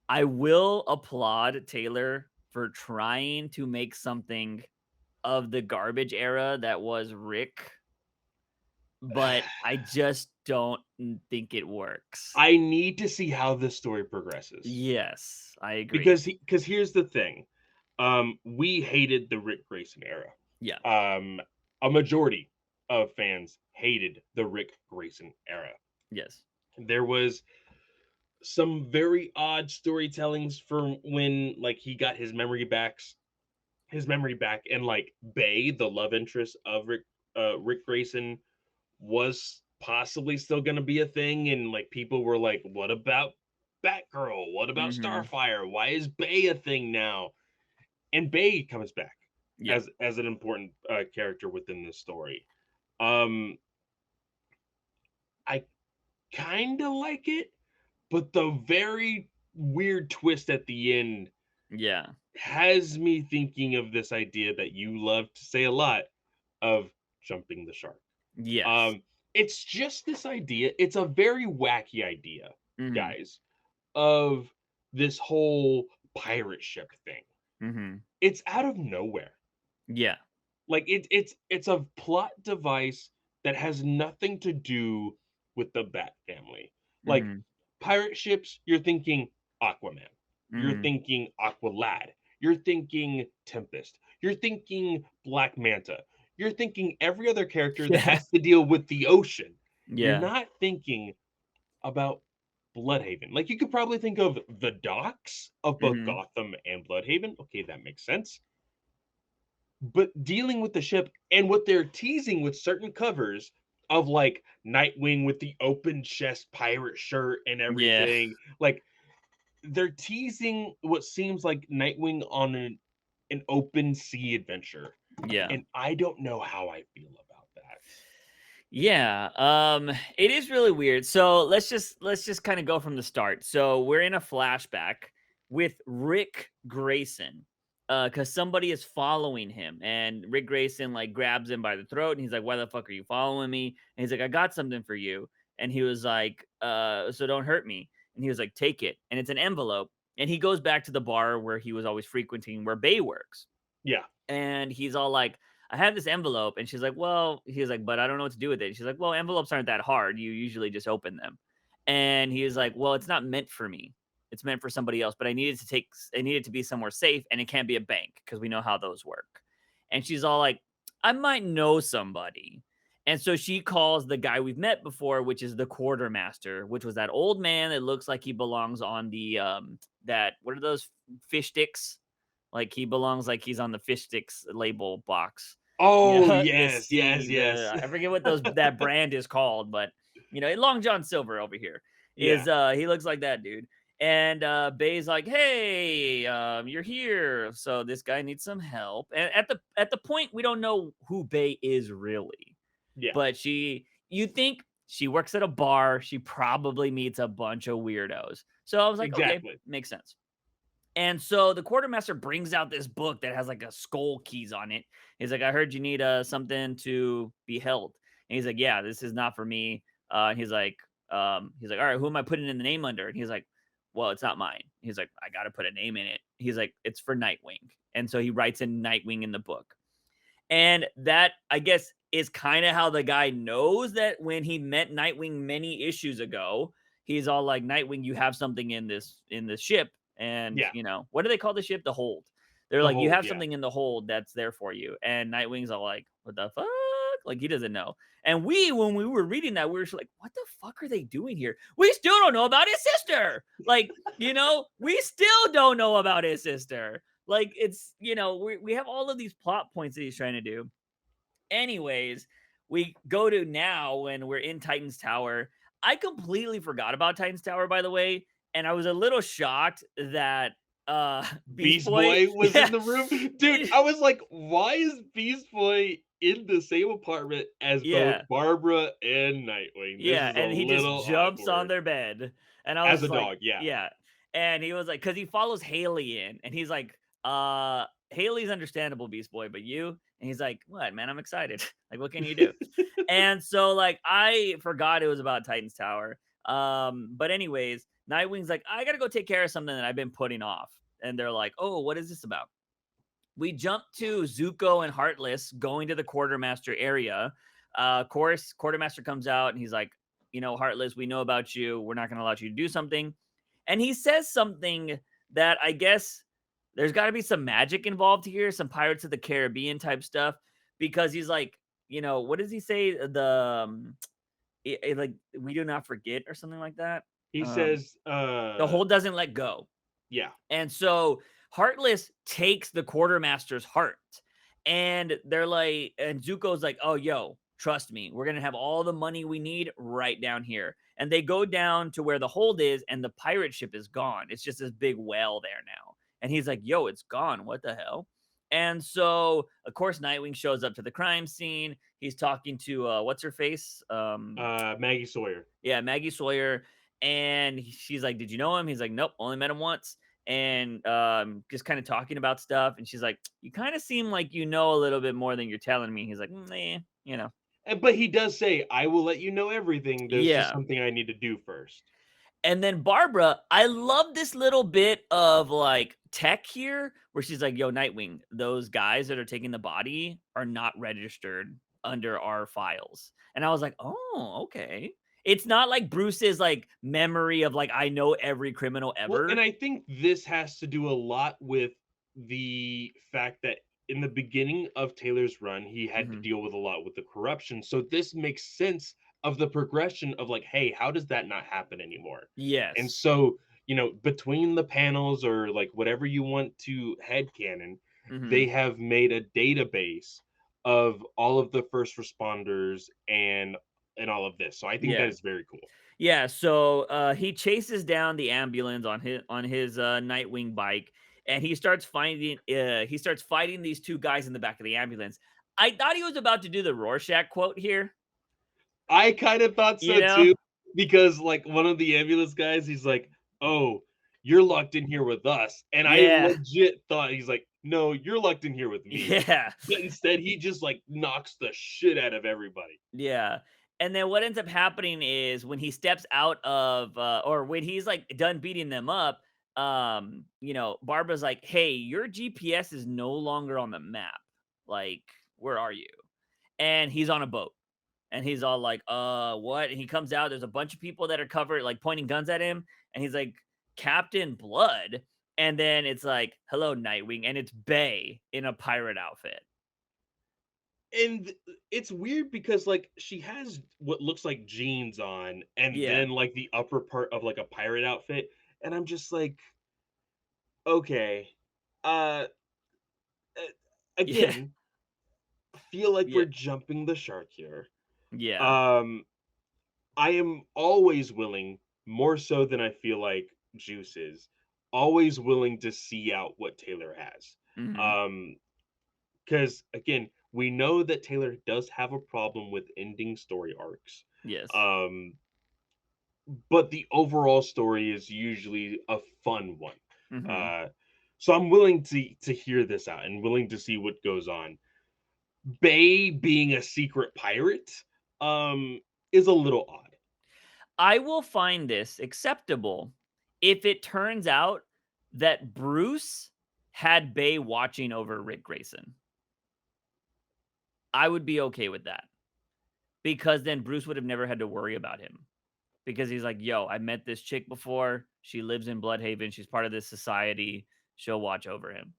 I will applaud Taylor for trying to make something of the garbage era that was Rick, but I just don't think it works. I need to see how this story progresses. Yes, I agree. Because here's the thing. We hated the Rick Grayson era. Yeah. Um, a majority of fans hated the Rick Grayson era. Yes. There was some very odd storytellings from when like he got his memory back, and like Bay, the love interest of Rick Grayson, was possibly still going to be a thing, and like people were like, what about Batgirl, what about Mhm. Starfire, why is Bay a thing now? And Bay comes back Yeah. as an important character within this story. um I kind of like it, but the very weird twist at the end Yeah. has me thinking of this idea that you love to say a lot of jumping the shark. Yes. um it's just this idea, it's a very wacky idea, Mhm. guys, of this whole pirate ship thing. Mhm. It's out of nowhere. Yeah. Like it's a plot device that has nothing to do with the Bat family. Like Mhm. pirate ships, you're thinking Aquaman, you're Mhm. thinking Aqualad, you're thinking Tempest, you're thinking Black Manta, you're thinking every other character that Yeah. has to deal with the ocean. You're Yeah. not thinking about Bloodhaven. Like you could probably think of the docks of both Mhm. Gotham and Bloodhaven. Okay, that makes sense. But dealing with the ship and what they're teasing with certain covers of like Nightwing with the open chest pirate shirt and Yeah. everything, like they're teasing what seems like Nightwing on an open sea adventure. Yeah. And I don't know how I feel about that. Yeah, it is really weird. So let's just kind of go from the start. So we're in a flashback with Rick Grayson, because somebody is following him, and Rick Grayson like grabs him by the throat, and he's like, "Why the fuck are you following me?" And he's like, "I got something for you," and he was like, "So don't hurt me," and he was like, "Take it," and it's an envelope, and he goes back to the bar where he was always frequenting, where Bay works, Yeah. and he's all like, I have this envelope. And she's like, well, he was like, but I don't know what to do with it. And she's like, well, envelopes aren't that hard. You usually just open them. And he was like, well, it's not meant for me. It's meant for somebody else, but I needed to be somewhere safe, and it can't be a bank because we know how those work. And she's all like, I might know somebody. And so she calls the guy we've met before, which is the quartermaster, which was that old man that looks like he belongs on the that what are those fish sticks? Like he belongs like he's on the fish sticks label box. Oh, Yeah, the yes, yes, C, yes. the I forget what those that brand is called, but Long John Silver over here Yeah, is he looks like that dude. And Bay's like, "Hey, you're here, so this guy needs some help." And at the point, we don't know who Bay is really, yeah, but you think she works at a bar, she probably meets a bunch of weirdos. So I was like, okay, exactly. makes sense. And so the quartermaster brings out this book that has like a skull keys on it. He's like, I heard you need something to be held. And he's like, yeah, this is not for me. And he's like, all right, who am I putting in the name under? And he's like, well, it's not mine. He's like, I gotta put a name in it. He's like, it's for Nightwing. And so he writes in Nightwing in the book. And that, I guess, is kind of how the guy knows that when he met Nightwing many issues ago, he's all like, Nightwing, you have something in this ship. And, Yeah, what do they call the ship? The hold. They're the like, you whole have yeah. something in the hold that's there for you. And Nightwing's all like, what the fuck? Like, he doesn't know. And when we were reading that, we were just like, what the fuck are they doing here? We still don't know about his sister. Like, we still don't know about his sister. Like, we have all of these plot points that he's trying to do. Anyways, we go to now when we're in Titan's Tower. I completely forgot about Titan's Tower, by the way, and I was a little shocked that Beast Beast Boy, Boy was yeah, in the room. Dude, I was like, why is Beast Boy in the same apartment as both yeah, Barbara and Nightwing? This yeah, is a and he just little jumps on awkward. their bed, and I was As a just like, dog, yeah. yeah, and he was like, because he follows Haley in, and he's like, Haley's understandable, Beast Boy, but you, and he's like, what, man, I'm excited. Like, what can you do? And so like I forgot it was about Titan's Tower. But anyways, Nightwing's like, I gotta go take care of something that I've been putting off. And they're like, oh, what is this about? We jump to Zuko and Heartless going to the quartermaster area. Of course, quartermaster comes out and he's like, Heartless, we know about you. We're not gonna allow you to do something. And he says something that I guess there's got to be some magic involved here, some Pirates of the Caribbean type stuff, because he's like, what does he say? Like we do not forget or something like that. He Um, says, the hold doesn't let go. yeah. And so Heartless takes the quartermaster's heart. And they're like, and Zuko's like, oh, yo, trust me, we're going to have all the money we need right down here. And they go down to where the hold is, and the pirate ship is gone. It's just this big whale there now. And he's like, yo, it's gone. What the hell? And so, of course, Nightwing shows up to the crime scene. He's talking to what's her face? Maggie Sawyer. Yeah, Maggie Sawyer. And she's like, did you know him? He's like, nope, only met him once. And just kind of talking about stuff. And she's like, you kind of seem like you know a little bit more than you're telling me. He's like, eh. But he does say, I will let you know everything. There's just Yeah. something I need to do first. And then Barbara, I love this little bit of like tech here where she's like, yo, Nightwing, those guys that are taking the body are not registered under our files. And I was like, oh, okay. It's not like Bruce's like memory of like, I know every criminal Well, and ever. I think this has to do a lot with the fact that in the beginning of Taylor's run, he had to Hmm. deal with a lot with the corruption. So this makes sense of the progression of like, hey, how does that not happen anymore? And Yes. so, between the panels or like whatever you want to headcanon, they Hmm. have made a database of all of the first responders and all of this. So I think that Yeah. is very cool. Yeah, so he chases down the ambulance on his Nightwing bike, and he starts fighting these two guys in the back of the ambulance. I thought he was about to do the Rorschach quote here, I kind of thought you so know? too, because like one of the ambulance guys, he's like, "Oh, you're locked in here with us," and I Yeah, legit thought he's like, "No, you're locked in here with me." yeah, But instead, he just like knocks the shit out of everybody. yeah. And then what ends up happening is when he steps out of, or when he's like done beating them up, Barbara's like, "Hey, your GPS is no longer on the map. Like, where are you?" And he's on a boat. And he's all like, what? And he comes out. There's a bunch of people that are covered, like pointing guns at him. And he's like, Captain Blood. And then it's like, hello, Nightwing. And it's Bay in a pirate outfit. and it's weird because, like, she has what looks like jeans on and Yeah. then, like, the upper part of, like, a pirate outfit, and I'm just like, "Okay." Uh, eh, Yeah. again, feel like Yeah. we're jumping the shark here. Yeah. Um, I am always willing, more so than I feel like Juice is, always willing to see out what Taylor has. Mhm. Um, because again, we know that Taylor does have a problem with ending story arcs. Yes. Um, but the overall story is usually a fun one. Mhm. Uh, so I'm willing to hear this out and willing to see what goes on. Bay being a secret pirate, is a little odd. I will find this acceptable if it turns out that Bruce had Bay watching over Rick Grayson. I would be okay with that because then Bruce would have never had to worry about him because he's like, "Yo, I met this chick before. She lives in Bloodhaven. She's part of this society. She'll watch over him."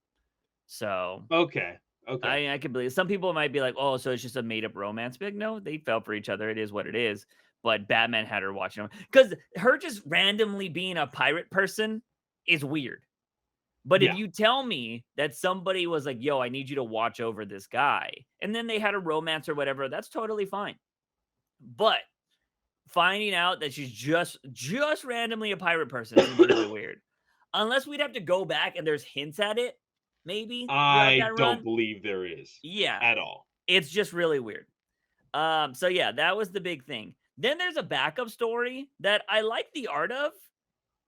So Okay, okay, I can believe some people might be like, "Oh, so it's just a made up romance." Be like, no, they fell for each other. It is what it is. But Batman had her watching him because her just randomly being a pirate person is weird. But if yeah. you tell me that somebody was like, "Yo, I need you to watch over this guy," and then they had a romance or whatever, that's totally fine. But finding out that she's just randomly a pirate person seems really weird. Unless we'd have to go back and there's hints at it, maybe throughout I that don't run. believe there is Yeah, at all. it's just really weird. So yeah, that was the big thing. Then there's a backup story that I like the art of,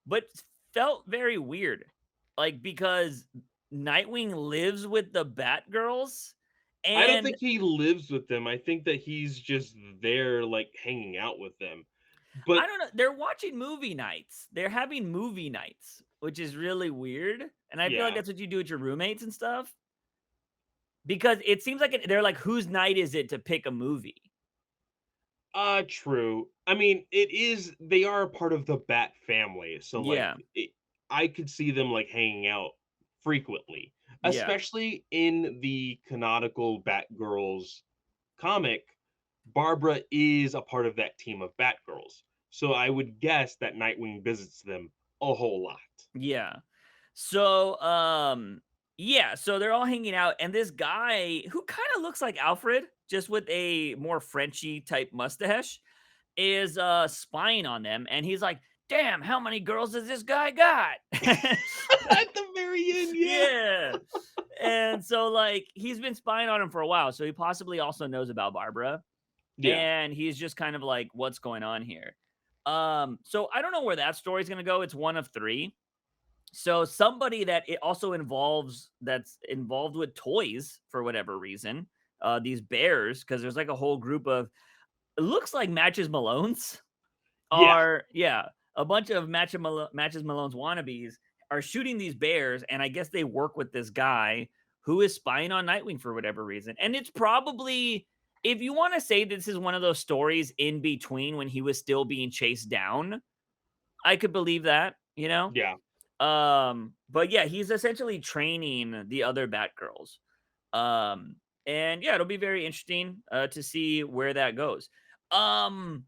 but felt very weird. Like because Nightwing lives with the Batgirls I don't and think he lives with them. I think that he's just there, like, hanging out with them. But I don't know, they're watching movie nights. They're having movie nights, which is really weird. And I feel like yeah, that's what you do with your roommates and stuff because it seems like they're like, whose night is it to pick a movie? true. I mean, it is they are a part of the Bat family, so, like, Yeah, I could see them, like, hanging out frequently, yeah, especially in the canonical Batgirls comic. Barbara is a part of that team of Batgirls, so I would guess that Nightwing visits them a whole lot. yeah. So, yeah, so they're all hanging out, and this guy who kind of looks like Alfred, just with a more Frenchy type mustache, is spying on them, and he's like, "Damn, how many girls does this guy got?" At the very end, yeah. Yeah, and so like he's been spying on him for a while, so he possibly also knows about Barbara, Yeah. and he's just kind of like, "What's going on here?" So I don't know where that story's gonna go. It's one of three. So somebody that it also involves that's involved with toys for whatever reason, these bears, because there's like a whole group of it looks like Matches Malones Yeah. are yeah, a bunch of Matches Malone's wannabes are shooting these bears, and I guess they work with this guy who is spying on Nightwing for whatever reason. And it's probably if you want to say this is one of those stories in between when he was still being chased down, I could believe that, you know? Yeah. But yeah, he's essentially training the other Batgirls. Um, and yeah, it'll be very interesting to see where that goes. Um,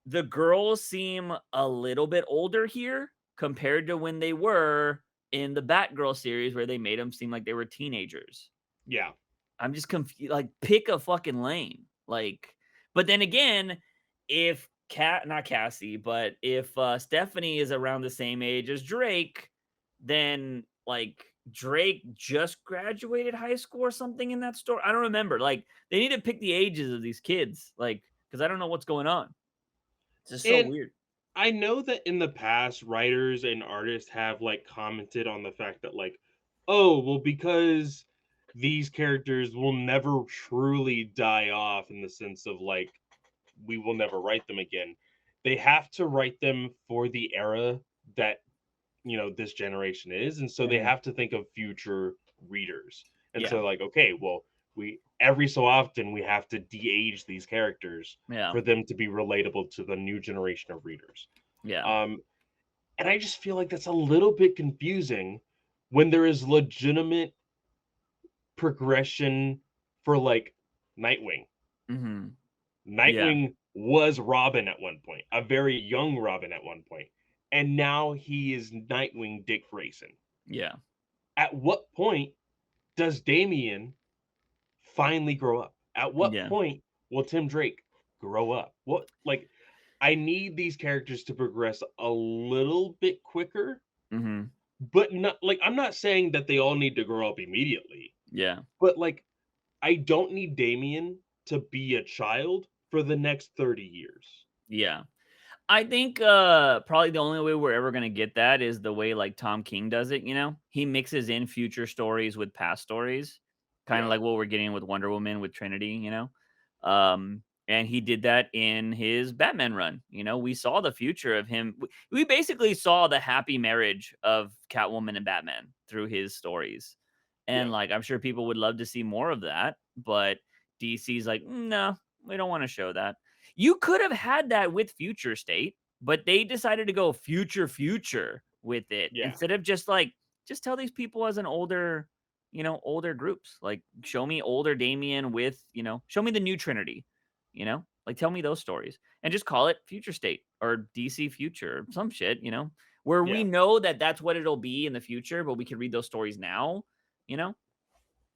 the girls seem a little bit older here compared to when they were in the Batgirl series where they made them seem like they were teenagers. Yeah. I'm just confused. Like, pick a fucking lane. Like, but then again, if Cat, not Cassie, but if Stephanie is around the same age as Drake, then like Drake just graduated high school or something in that story. I don't remember. Like, they need to pick the ages of these kids, like, because I don't know what's going on. It's just so And weird. I know that in the past, writers and artists have, like, commented on the fact that, like, oh, well, because these characters will never truly die off in the sense of, like, we will never write them again. They have to write them for the era that, this generation is. And so they Mhm. have to think of future readers. And Yeah, so, like, okay, well, we every so often we have to de-age these characters yeah, for them to be relatable to the new generation of readers. yeah, Um, and I just feel like that's a little bit confusing when there is legitimate progression for, like, Nightwing. Mhm. Yeah. Nightwing was Robin at one point, a very young Robin at one point, and now he is Nightwing Dick Grayson. Yeah. At what point does Damian finally grow up? At what Yeah. point will Tim Drake grow up? What like I need these characters to progress a little bit quicker, Mhm. but not like I'm not saying that they all need to grow up immediately, Yeah. but like I don't need Damian to be a child for the next 30 years. Yeah. I think, probably the only way we're ever gonna get that is the way, like, Tom King does it, you know? He mixes in future stories with past stories, kinda Yeah. like what we're getting with Wonder Woman with Trinity, you know? And he did that in his Batman run, you know? We saw the future of him we basically saw the happy marriage of Catwoman and Batman through his stories, and, Yeah. like, I'm sure people would love to see more of that, but DC's like, No, we don't wanna show that." You could have had that with Future State, but they decided to go future with it Yeah. instead of just like just tell these people as an older, older groups. Like show me older Damien with, show me the new Trinity, Like tell me those stories and just call it Future State or DC Future or some shit, where we Yeah. know that that's what it'll be in the future, but we can read those stories now, you know?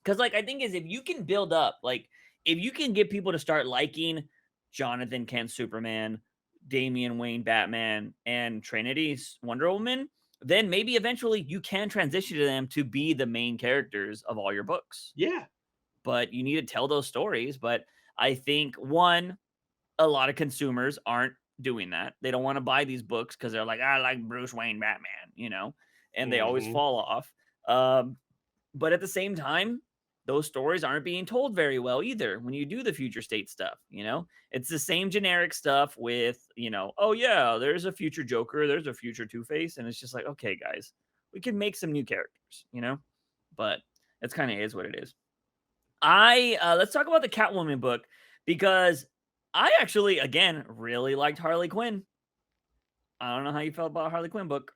Because, like, I think is if you can build up, like, if you can get people to start liking Jonathan Kent Superman, Damian Wayne Batman, and Trinity's Wonder Woman, then maybe eventually you can transition to them to be the main characters of all your books. Yeah. But you need to tell those stories. But I think one, a lot of consumers aren't doing that. They don't want to buy these books because they're like, I like Bruce Wayne Batman, and they always Mhm. fall off. Um, but at the same time, those stories aren't being told very well either when you do the future state stuff, It's the same generic stuff with, oh yeah, there's a future Joker, there's a future Two-Face, and it's just like, okay, guys, we can make some new characters. But it's kind of is what it is. I let's talk about the Catwoman book because I actually again really liked Harley Quinn. I don't know how you felt about Harley Quinn book.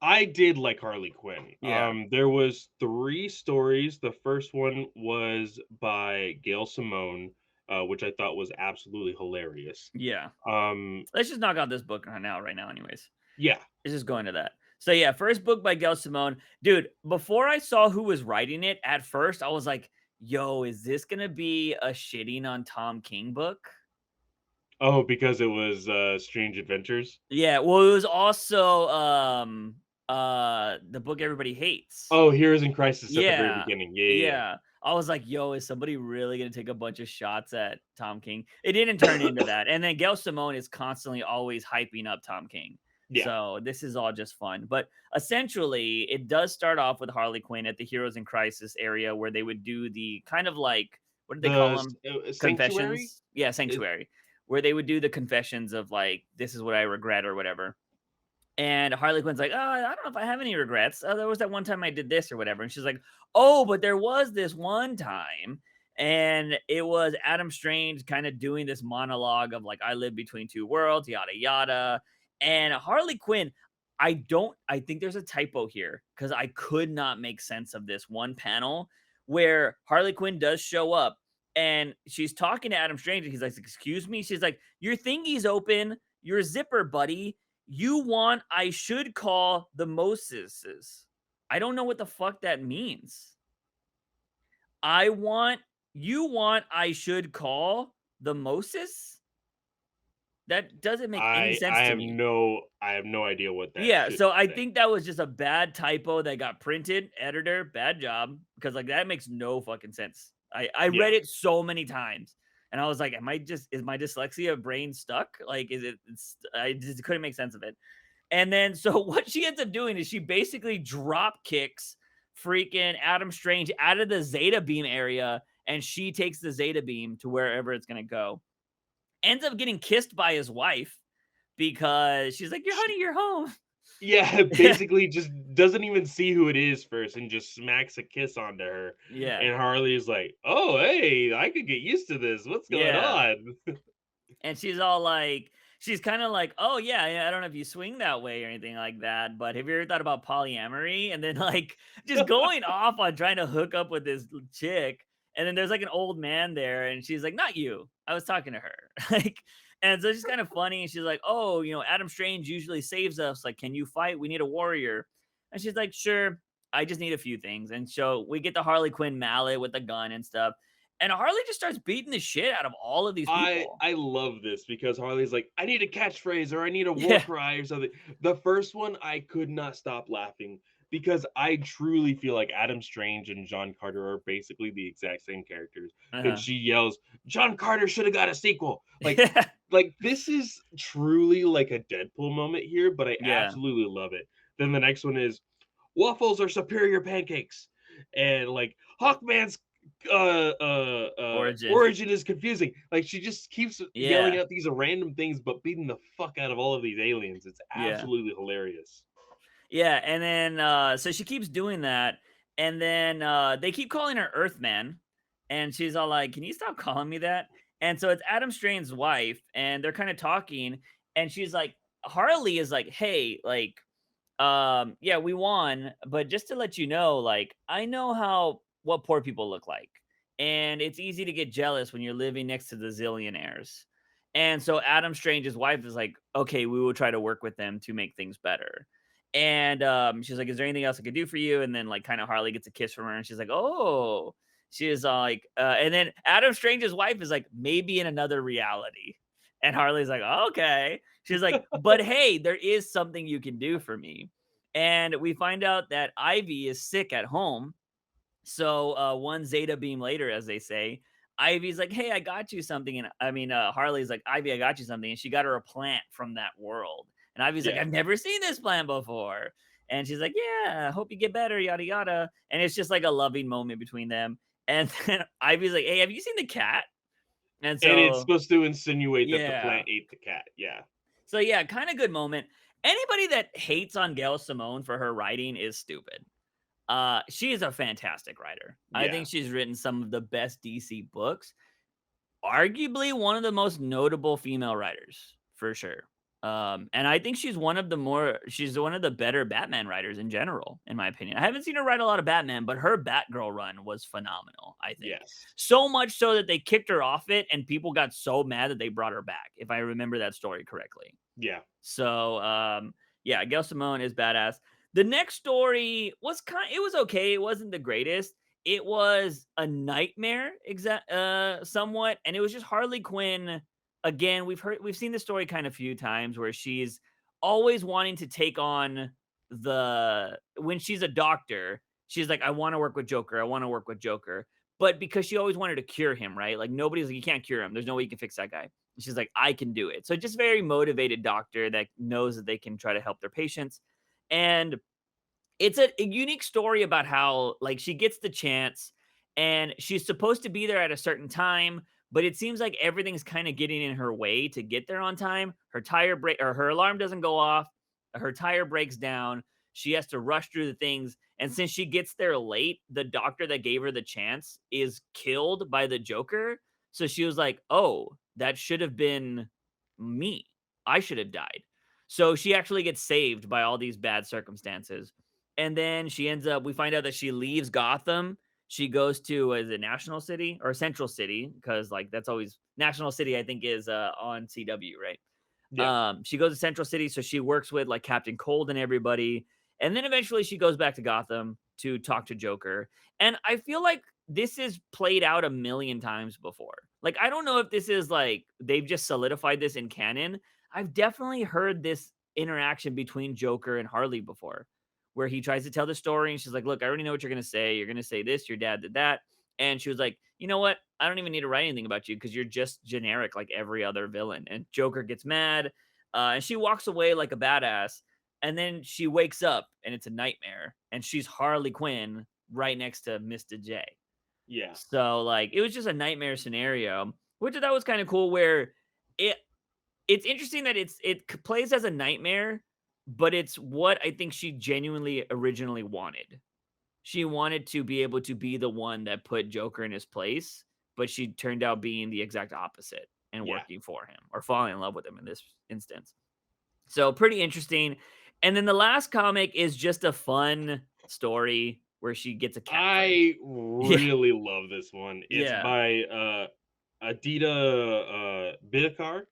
I did like Harley Quinn. Yeah. There was 3 stories. The first one was by Gail Simone, which I thought was absolutely hilarious. Yeah. Um, Let's just knock out this book right now anyways. yeah. It's just going to that. So yeah, first book by Gail Simone. Dude, before I saw who was writing it, at first I was like, yo, is this gonna be a shitting on Tom King book? Oh, because it was, Strange Adventures? Yeah, well, it was also the book everybody hates. Oh, Heroes in Crisis at the very Yeah, beginning. Yeah, yeah, yeah. I was like, "Yo, is somebody really gonna take a bunch of shots at Tom King?" It didn't turn into that, and then Gail Simone is constantly always hyping up Tom King. yeah. So, this is all just fun, but essentially, it does start off with Harley Quinn at the Heroes in Crisis area where they would do the kind of like what did they call them? Sanctuary? Confessions? Yeah, It Sanctuary, where they would do the confessions of like, "This is what I regret," or whatever. And Harley Quinn's like, "Oh, I don't know if I have any regrets. There was that one time I did this or whatever." And she's like, "Oh, but there was this one time." And it was Adam Strange kind of doing this monologue of like, I live between two worlds, yada, yada. And Harley Quinn, I think there's a typo here because I could not make sense of this one panel where Harley Quinn does show up and she's talking to Adam Strange. And he's like, "Excuse me?" She's like, "Your thingy's open, your zipper, buddy. You want I should call the Moseses." I don't know what the fuck that means. I want you want I should call the Moses? That doesn't make any sense to me. I have no idea what that Yeah, should so I say. think that was just a bad typo that got printed. Editor, bad job because like that makes no fucking sense. I read Yeah. it so many times and I was like, am I just is my dyslexia brain stuck? Like is it's I just couldn't make sense of it. And then so what she ends up doing is she basically drop kicks freaking Adam Strange out of the Zeta Beam area, and she takes the Zeta Beam to wherever it's gonna go. Ends up getting kissed by his wife because she's like, "You're honey, you're home." Yeah, basically just doesn't even see who it is first and just smacks a kiss onto her, Yeah, and Harley is like, "Oh, hey, I could get used to this. What's going yeah. on?" And she's all like, she's kind of like, "Oh yeah, I don't know if you swing that way or anything like that, but have you ever thought about polyamory?" And then like just going off on trying to hook up with this chick. And then there's like an old man there, and she's like, "Not you. I was talking to her." Like, and so she's kind of funny. And she's like, "Oh, Adam Strange usually saves us. Like, can you fight? We need a warrior." And she's like, "Sure. I just need a few things." And so we get the Harley Quinn mallet with the gun and stuff. And Harley just starts beating the shit out of all of these I people. I love this because Harley's like, "I need a catchphrase or I need a war Yeah. cry or something." The first one, I could not stop laughing because I truly feel like Adam Strange and John Carter are basically the exact same characters. And Uh-huh. she yells, "John Carter should have got a sequel." Yeah. Like this is truly like a Deadpool moment here, but I Yeah. absolutely love it. Then the next one is waffles are superior pancakes. And like Hawkman's Origin. origin is confusing. Like she just keeps yelling Yeah. out these random things, but beating the fuck out of all of these aliens. It's Yeah. absolutely hilarious. Yeah, and then so she keeps doing that, and then they keep calling her Earthman, and she's all like, "Can you stop calling me that?" And so it's Adam Strange's wife, and they're kind of talking, and she's like, Harley is like, "Hey, like, yeah, we won, but just to let you know, like, I know how what poor people look like, and it's easy to get jealous when you're living next to the zillionaires." And so Adam Strange's wife is like, "Okay, we will try to work with them to make things better." And she's like, "Is there anything else I could do for you?" And then like kind of Harley gets a kiss from her, and she's like, "Oh." She is like, and then Adam Strange's wife is like, "Maybe in another reality." And Harley's like, "Okay." She's like, "But hey, there is something you can do for me." And we find out that Ivy is sick at home. So one Zeta beam later, as they say, Ivy's like, "Hey, I got you something." And I mean, Harley's like, "Ivy, I got you something." And she got her a plant from that world. And Ivy's like, Yeah. "I've never seen this plant before." And she's like, "Yeah, hope you get better, yada yada." And it's just like a loving moment between them. And then Ivy's like, "Hey, have you seen the cat?" And And it's so, supposed to insinuate that the yeah. plant ate the cat. Yeah. So yeah, kind of good moment. Anybody that hates on Gail Simone for her writing is stupid. She is a fantastic writer. I Yeah. think she's written some of the best DC books. Arguably one of the most notable female writers, for sure. And I think she's one of the better Batman writers in general, in my opinion. I haven't seen her write a lot of Batman, but her Batgirl run was phenomenal, I think. Yes. So much so that they kicked her off it and people got so mad that they brought her back, if I remember that story correctly. Yeah. So, yeah, Gail Simone is badass. The next story was it was okay. It wasn't the greatest. It was a nightmare, somewhat, and it was just Harley Quinn. Again, we've seen the story kind of few times where she's always wanting to take on the when she's a doctor. She's like, I want to work with Joker. I want to work with Joker. But because she always wanted to cure him, right? Like nobody's like, you can't cure him. There's no way you can fix that guy. She's like, I can do it. So just very motivated doctor that knows that they can try to help their patients. And it's a unique story about how like she gets the chance and she's supposed to be there at a certain time, but it seems like everything's kind of getting in her way to get there on time. Her tire break or her alarm doesn't go off. Her tire breaks down. She has to rush through the things. And since she gets there late, the doctor that gave her the chance is killed by the Joker. So she was like, "Oh, that should have been me. I should have died." So she actually gets saved by all these bad circumstances. And then we find out that she leaves Gotham. She goes to, is it National City or Central City? Because like that's always National City, I think, is on CW, right? Yeah. She goes to Central City, so she works with like Captain Cold and everybody. And then eventually she goes back to Gotham to talk to Joker. And I feel like this is played out a million times before. Like, I don't know if this is like they've just solidified this in canon. I've definitely heard this interaction between Joker and Harley before, where he tries to tell the story and she's like, "Look, I already know what you're gonna say. You're gonna say this, your dad did that." And she was like, "You know what? I don't even need to write anything about you because you're just generic like every other villain." And Joker gets mad, and she walks away like a badass. And then she wakes up and it's a nightmare, and she's Harley Quinn right next to Mr. J. Yeah. So like it was just a nightmare scenario, which I thought was kind of cool. Where it it's interesting that plays as a nightmare, but it's what I think she genuinely originally wanted. She wanted to be able to be the one that put Joker in his place, but she turned out being the exact opposite and Yeah. working for him or falling in love with him in this instance. So pretty interesting. And then the last comic is just a fun story. where she gets a cat friend. I Yeah, really love this one. It's yeah, by, Adita, Bidikar,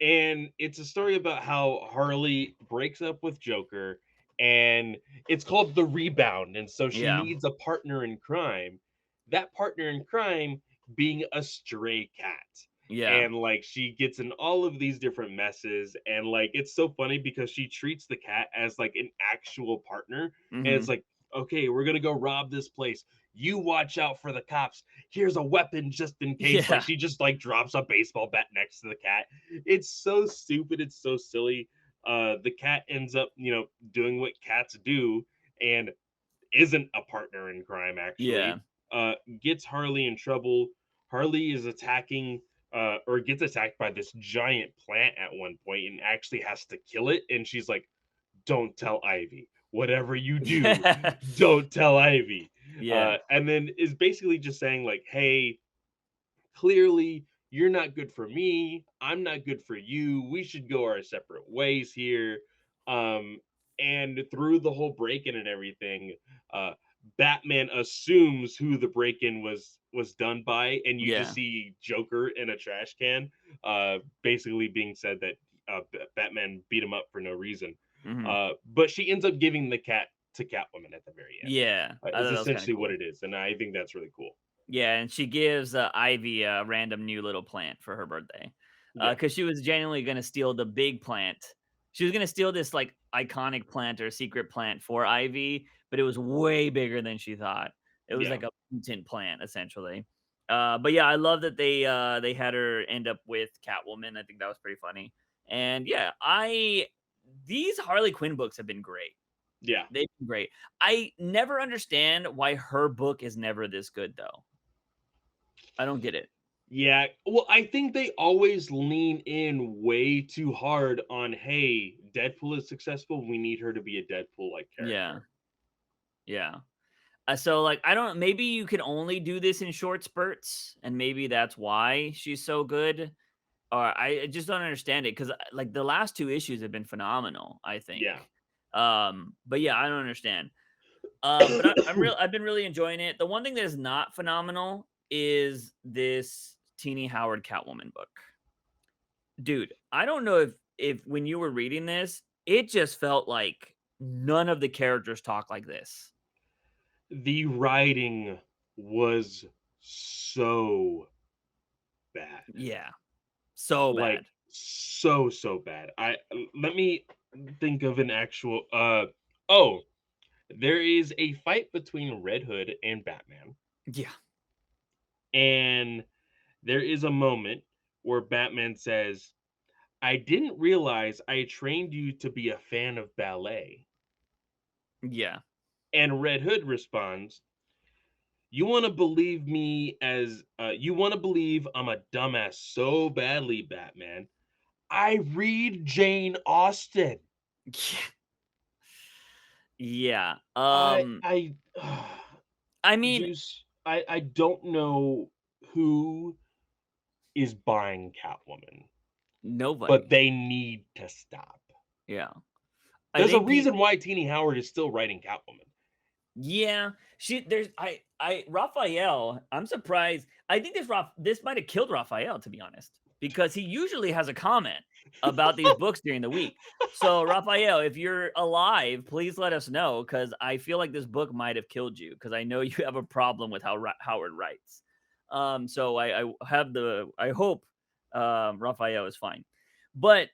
and it's a story about how Harley breaks up with Joker, and it's called The Rebound, and so she yeah, needs a partner in crime. That partner in crime being a stray cat. yeah, And like she gets in all of these different messes, and like it's so funny because she treats the cat as like an actual partner, and it's mhm, like, okay, we're gonna go rob this place. You watch out for the cops. Here's a weapon just in case. Like yeah, she just like drops a baseball bat next to the cat. It's so stupid. It's so silly. The cat ends up, doing what cats do and isn't a partner in crime, yeah, actually. Gets Harley in trouble. Harley is attacking, or gets attacked by this giant plant at one point and actually has to kill it. And she's like, don't tell Ivy. Whatever you do, yeah, don't tell Ivy. yeah, And then is basically just saying, like, hey, clearly you're not good for me, I'm not good for you, we should go our separate ways here. um and through the whole break-in and everything, uh Batman assumes who the break-in was done by, and you just yeah, see Joker in a trash can, basically being said that Batman beat him up for no reason. mhm, But she ends up giving the cat to Catwoman at the very end. yeah. I Is thought that was kinda essentially what cool. it is, and I think that's really cool. Yeah, and she gives, Ivy a random new little plant for her birthday, Yeah, because she was genuinely gonna steal the big plant. She was gonna steal this, like, iconic plant or secret plant for Ivy, but it was way bigger than she thought. It was yeah. like a mutant plant, essentially. But yeah, I love that they had her end up with Catwoman. I think that was pretty funny. And yeah, I these Harley Quinn books have been great. Yeah. They've been great. I never understand why her book is never this good, though. I don't get it. Yeah. Well, I think they always lean in way too hard on, hey, Deadpool is successful. We need her to be a Deadpool like Yeah, character. yeah. So, like, I don't maybe you can only do this in short spurts, and maybe that's why she's so good, or I just don't understand it because, like, the last 2 issues have been phenomenal, I think. Yeah. But yeah, I don't understand. But I've been really enjoying it. The one thing that is not phenomenal is this Teenie Howard Catwoman book. Dude, I don't know if when you were reading this, it just felt like none of the characters talk like this. The writing was so bad. Yeah, so Like bad. so bad. Let me think of an actual oh, there is a fight between Red Hood and Batman, Yeah. and there is a moment where Batman says, I didn't realize I trained you to be a fan of ballet. Yeah. And Red Hood responds, you want to believe me as you want to believe I'm a dumbass so badly, Batman. I read Jane Austen. Yeah. I I mean, Juice, I don't know who is buying Catwoman, but nobody. they need to stop. Yeah. I There's a think reason why Teenie Howard is still writing Catwoman. yeah, there's Raphael, I'm surprised. I think this might have killed Raphael, to be honest, because he usually has a comment about these books during the week. So Raphael, if you're alive, please let us know because I feel like this book might have killed you because I know you have a problem with how Howard writes. So I hope Raphael is fine, but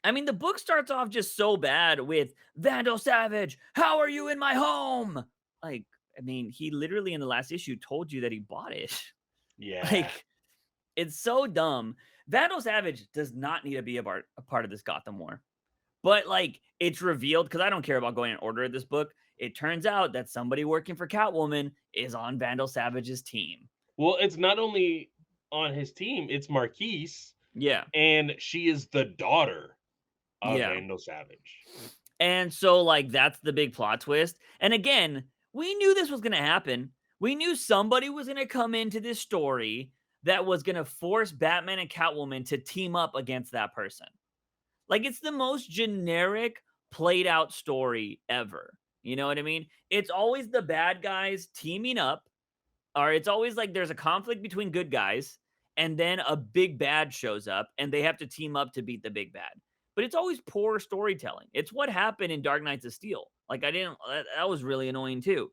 I mean, the book starts off just so bad with Vandal Savage, how are you in my home? Like, I mean, he literally in the last issue told you that he bought it. Yeah. Like, it's so dumb. Vandal Savage does not need to be a part of this Gotham War. But like, it's revealed because I don't care about going in order of this book. It turns out that somebody working for Catwoman is on Vandal Savage's team. Well, it's not only on his team, it's Marquise, Yeah. and she is the daughter of Yeah. Vandal Savage. And so, like, that's the big plot twist. And again, we knew this was going to happen. We knew somebody was going to come into this story that was going to force Batman and Catwoman to team up against that person. Like, it's the most generic, played out story ever. You know what I mean? It's always the bad guys teaming up, or it's always like there's a conflict between good guys, and then a big bad shows up, and they have to team up to beat the big bad. But it's always poor storytelling. It's what happened in Dark Knights of Steel. Like, I didn't, that was really annoying too.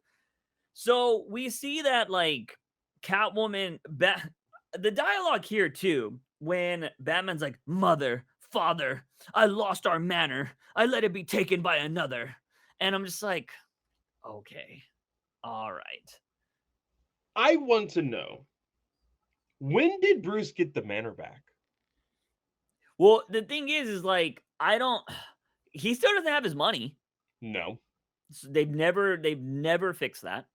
So we see that, like, the dialogue here too, when Batman's like, "Mother, father, I lost our manor. I let it be taken by another." And I'm just like, okay, all right. I want to know, when did Bruce get the manor back? Well, the thing is like, I don't, he still doesn't have his money. No. They've never fixed that.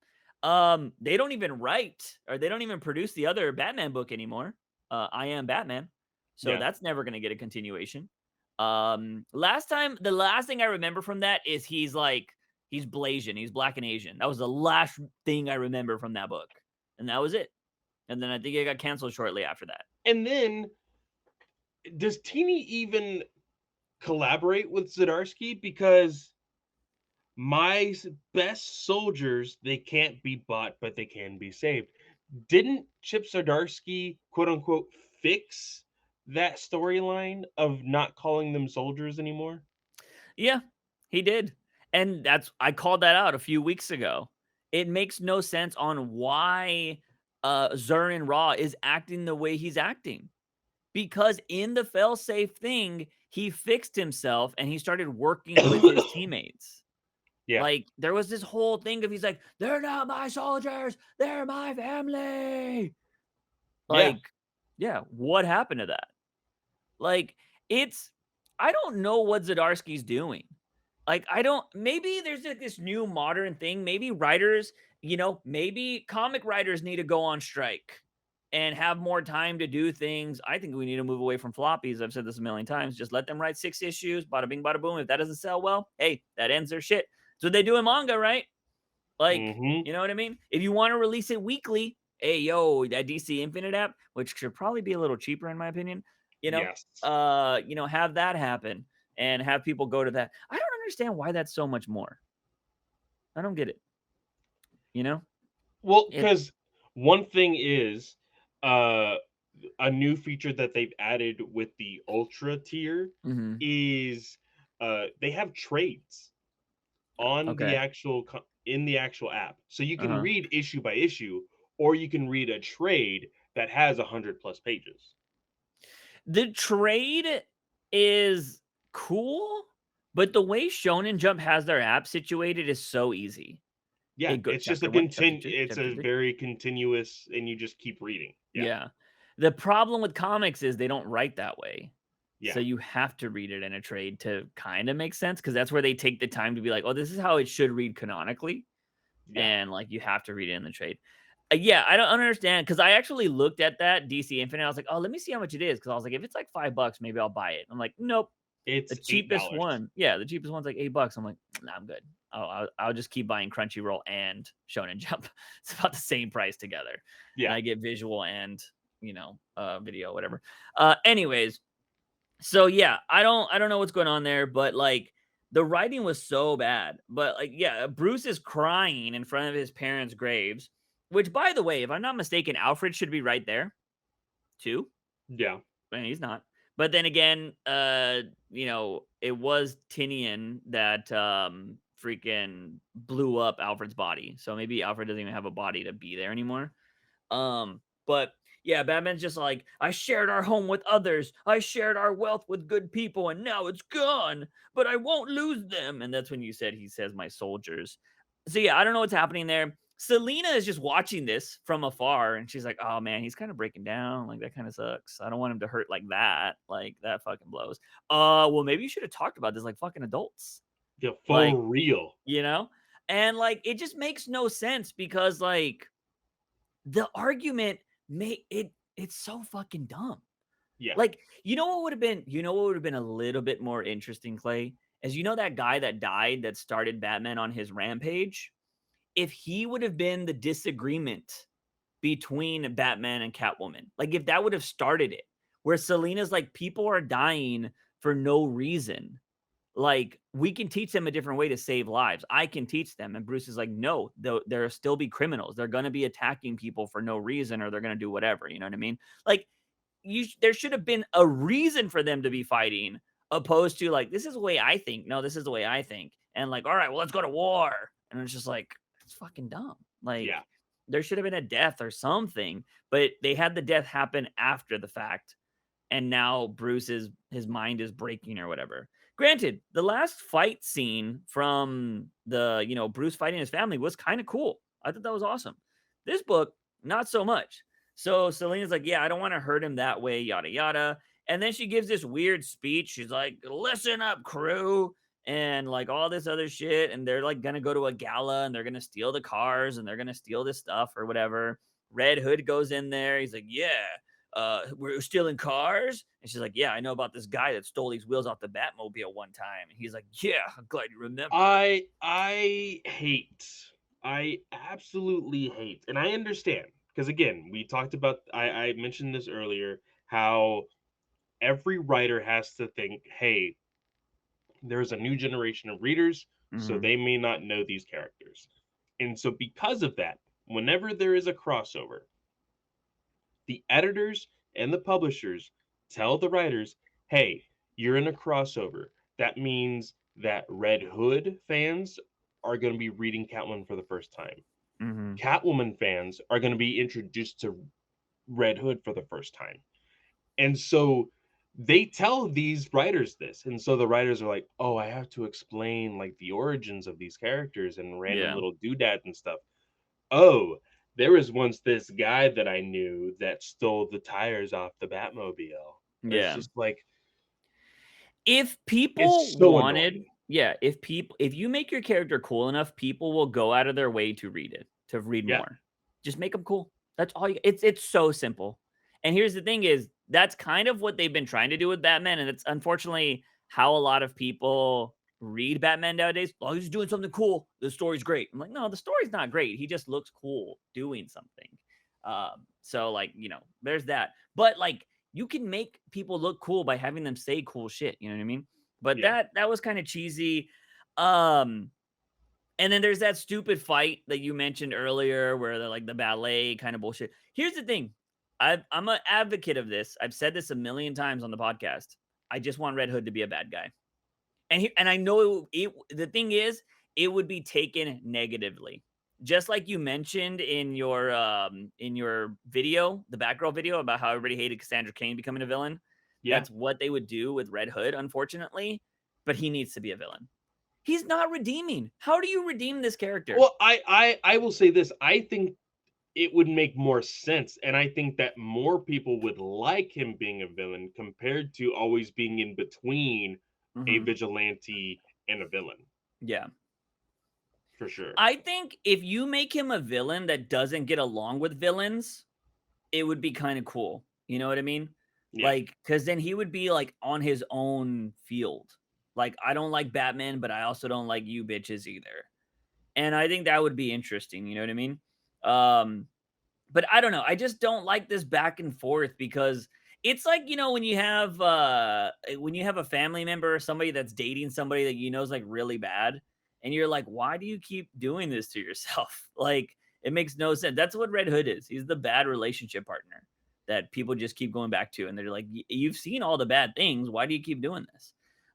They don't even write, or they don't even produce the other Batman book anymore. I Am Batman. So Yeah. that's never gonna get a continuation. The last thing I remember from that is he's Blasian, he's black and Asian. That was the last thing I remember from that book. And that was it. And then I think it got canceled shortly after that. And then, does Teeny even collaborate with Zdarsky? Because best soldiers, they can't be bought, but they can be saved. Didn't Chip Zdarsky, quote unquote, fix that storyline of not calling them soldiers anymore? Yeah, he did. And I called that out a few weeks ago. It makes no sense on why Zurin Raw is acting the way he's acting. Because in the failsafe thing, he fixed himself and he started working with his teammates. Yeah. Like, there was this whole thing of, he's like, "They're not my soldiers, they're my family." Yeah. Like, yeah, what happened to that? Like, it's I don't know what Zdarsky's doing. Like, I don't, maybe there's like this new modern thing. Maybe writers, maybe comic writers need to go on strike and have more time to do things. I think we need to move away from floppies. I've said this a million times. Just let them write 6 issues, bada bing, bada boom. If that doesn't sell well, hey, that ends their shit. So they do in manga, right? Like, Hmm. you know what I mean? If you want to release it weekly, hey, yo, that DC Infinite app, which should probably be a little cheaper in my opinion, Yes. have that happen and have people go to that. I don't understand why that's so much more. I don't get it. You know? Well, It because one thing is, uh, a new feature that they've added with the Ultra tier mhm. is, they have trades on the Okay. in the actual app, so you can Uh-huh. read issue by issue, or you can read a trade that has 100 plus pages. The trade is cool, but the way Shonen Jump has their app situated is so easy. Yeah, It go it's just a chapter 1, chapter 2, it's chapter a 3. very continuous, and you just keep reading. Yeah, Yeah. The problem with comics is they don't write that way. So yeah, you have to read it in a trade to kind of make sense, because that's where they take the time to be like, "Oh, this is how it should read canonically." yeah, And like, you have to read it in the trade. Yeah, I don't understand, because I actually looked at that DC Infinite. I was like, "Oh, let me see how much it is," because I was like, if it's like $5, maybe I'll buy it. I'm like, nope. The it's cheapest $8. one, yeah, the cheapest one's like $8. I'm like, nah, I'm good. I'll just keep buying Crunchyroll and Shonen Jump. It's about the same price together, and Yeah, I get visual and video, whatever. Anyways, so yeah, I don't know what's going on there, but like, the writing was so bad. But like, yeah, Bruce is crying in front of his parents' graves, which, by the way, if I'm not mistaken, Alfred should be right there too. yeah, And he's not. But then again, it was Tinian that freaking blew up Alfred's body. So maybe Alfred doesn't even have a body to be there anymore. But yeah, Batman's just like, "I shared our home with others. I shared our wealth with good people, and now it's gone. But I won't lose them." And that's when he says, "My soldiers." So yeah, I don't know what's happening there. Selena is just watching this from afar, and she's like, "Oh man, he's kind of breaking down. Like, that kind of sucks. I don't want him to hurt like that. Like, that fucking blows." Well, maybe you should have talked about this like fucking adults. yeah, Like, for real. you know? And like, it just makes no sense, because like, the argument it's so fucking dumb. Yeah, Like, what would have been a little bit more interesting, Clay? As that guy that died that started Batman on his rampage, if he would have been the disagreement between Batman and Catwoman. Like, if that would have started it, where Selina's like, "People are dying for no reason." Like, we can teach them a different way to save lives. I can teach them. And Bruce is like, no, there'll still be criminals. They're going to be attacking people for no reason, or they're going to do whatever. You know what I mean? Like, there should have been a reason for them to be fighting, opposed to like, this is the way I think. No, this is the way I think. And like, all right, well, let's go to war. And it's just like, it's fucking dumb. Like, Yeah. there should have been a death or something, but they had the death happen after the fact, and now Bruce's his mind is breaking or whatever. Granted, the last fight scene from the, Bruce fighting his family was kind of cool. I thought that was awesome. This book, not so much. So Selena's like, yeah, I don't want to hurt him that way, yada yada. And then she gives this weird speech. She's like, listen up, crew, and like all this other shit. And they're like gonna go to a gala and they're gonna steal the cars and they're gonna steal this stuff or whatever. Red Hood goes in there. He's like, yeah, we're stealing cars. And she's like, yeah, I know about this guy that stole these wheels off the Batmobile one time. And he's like, yeah, I'm glad you remember. I absolutely hate, and I understand because again, we talked about. I mentioned this earlier how every writer has to think, hey, there's a new generation of readers, so Hmm. they may not know these characters, and so because of that, whenever there is a crossover, the editors and the publishers tell the writers, hey, you're in a crossover. That means that Red Hood fans are going to be reading Catwoman for the first time. Hmm. Catwoman fans are going to be introduced to Red Hood for the first time. And so they tell these writers this. And so the writers are like, oh, I have to explain like the origins of these characters and random Yeah. little doodads and stuff. Oh, there was once this guy that I knew that stole the tires off the Batmobile. It's Yeah. just like If people it's so wanted, annoying. yeah, if you make your character cool enough, people will go out of their way to read it, to read Yeah. more. Just make them cool. That's all you it's so simple. And here's the thing is, that's kind of what they've been trying to do with Batman, and it's unfortunately how a lot of people read Batman nowadays. Oh, he's doing something cool. The story's great. I'm like, no, the story's not great. He just looks cool doing something. So like, there's that. But like, you can make people look cool by having them say cool shit. You know what I mean? But Yeah. that was kind of cheesy. Um, and then there's that stupid fight that you mentioned earlier where they're like the ballet kind of bullshit. Here's the thing. I'm an advocate of this. I've said this a million times on the podcast. I just want Red Hood to be a bad guy. And I know the thing is, it would be taken negatively. Just like you mentioned in your video, the Batgirl video about how everybody hated Cassandra Cain becoming a villain. Yeah. That's what they would do with Red Hood, unfortunately. But he needs to be a villain. He's not redeeming. How do you redeem this character? Well, I will say this. I think it would make more sense, and I think that more people would like him being a villain compared to always being in between a Mhm. vigilante and a villain, Yeah. for sure. I think if you make him a villain that doesn't get along with villains, it would be kinda cool. You know what I mean? Yeah. Like, because then he would be, like, on his own field. Like, I don't like Batman, but I also don't like you bitches either. And I think that would be interesting, you know what I mean? Um, but I don't know. I just don't like this back and forth because it's like, when you have a family member or somebody that's dating somebody that you know is like really bad, and you're like, why do you keep doing this to yourself? Like, it makes no sense. That's what Red Hood is. He's the bad relationship partner that people just keep going back to. And they're like, You've seen all the bad things. Why do you keep doing this?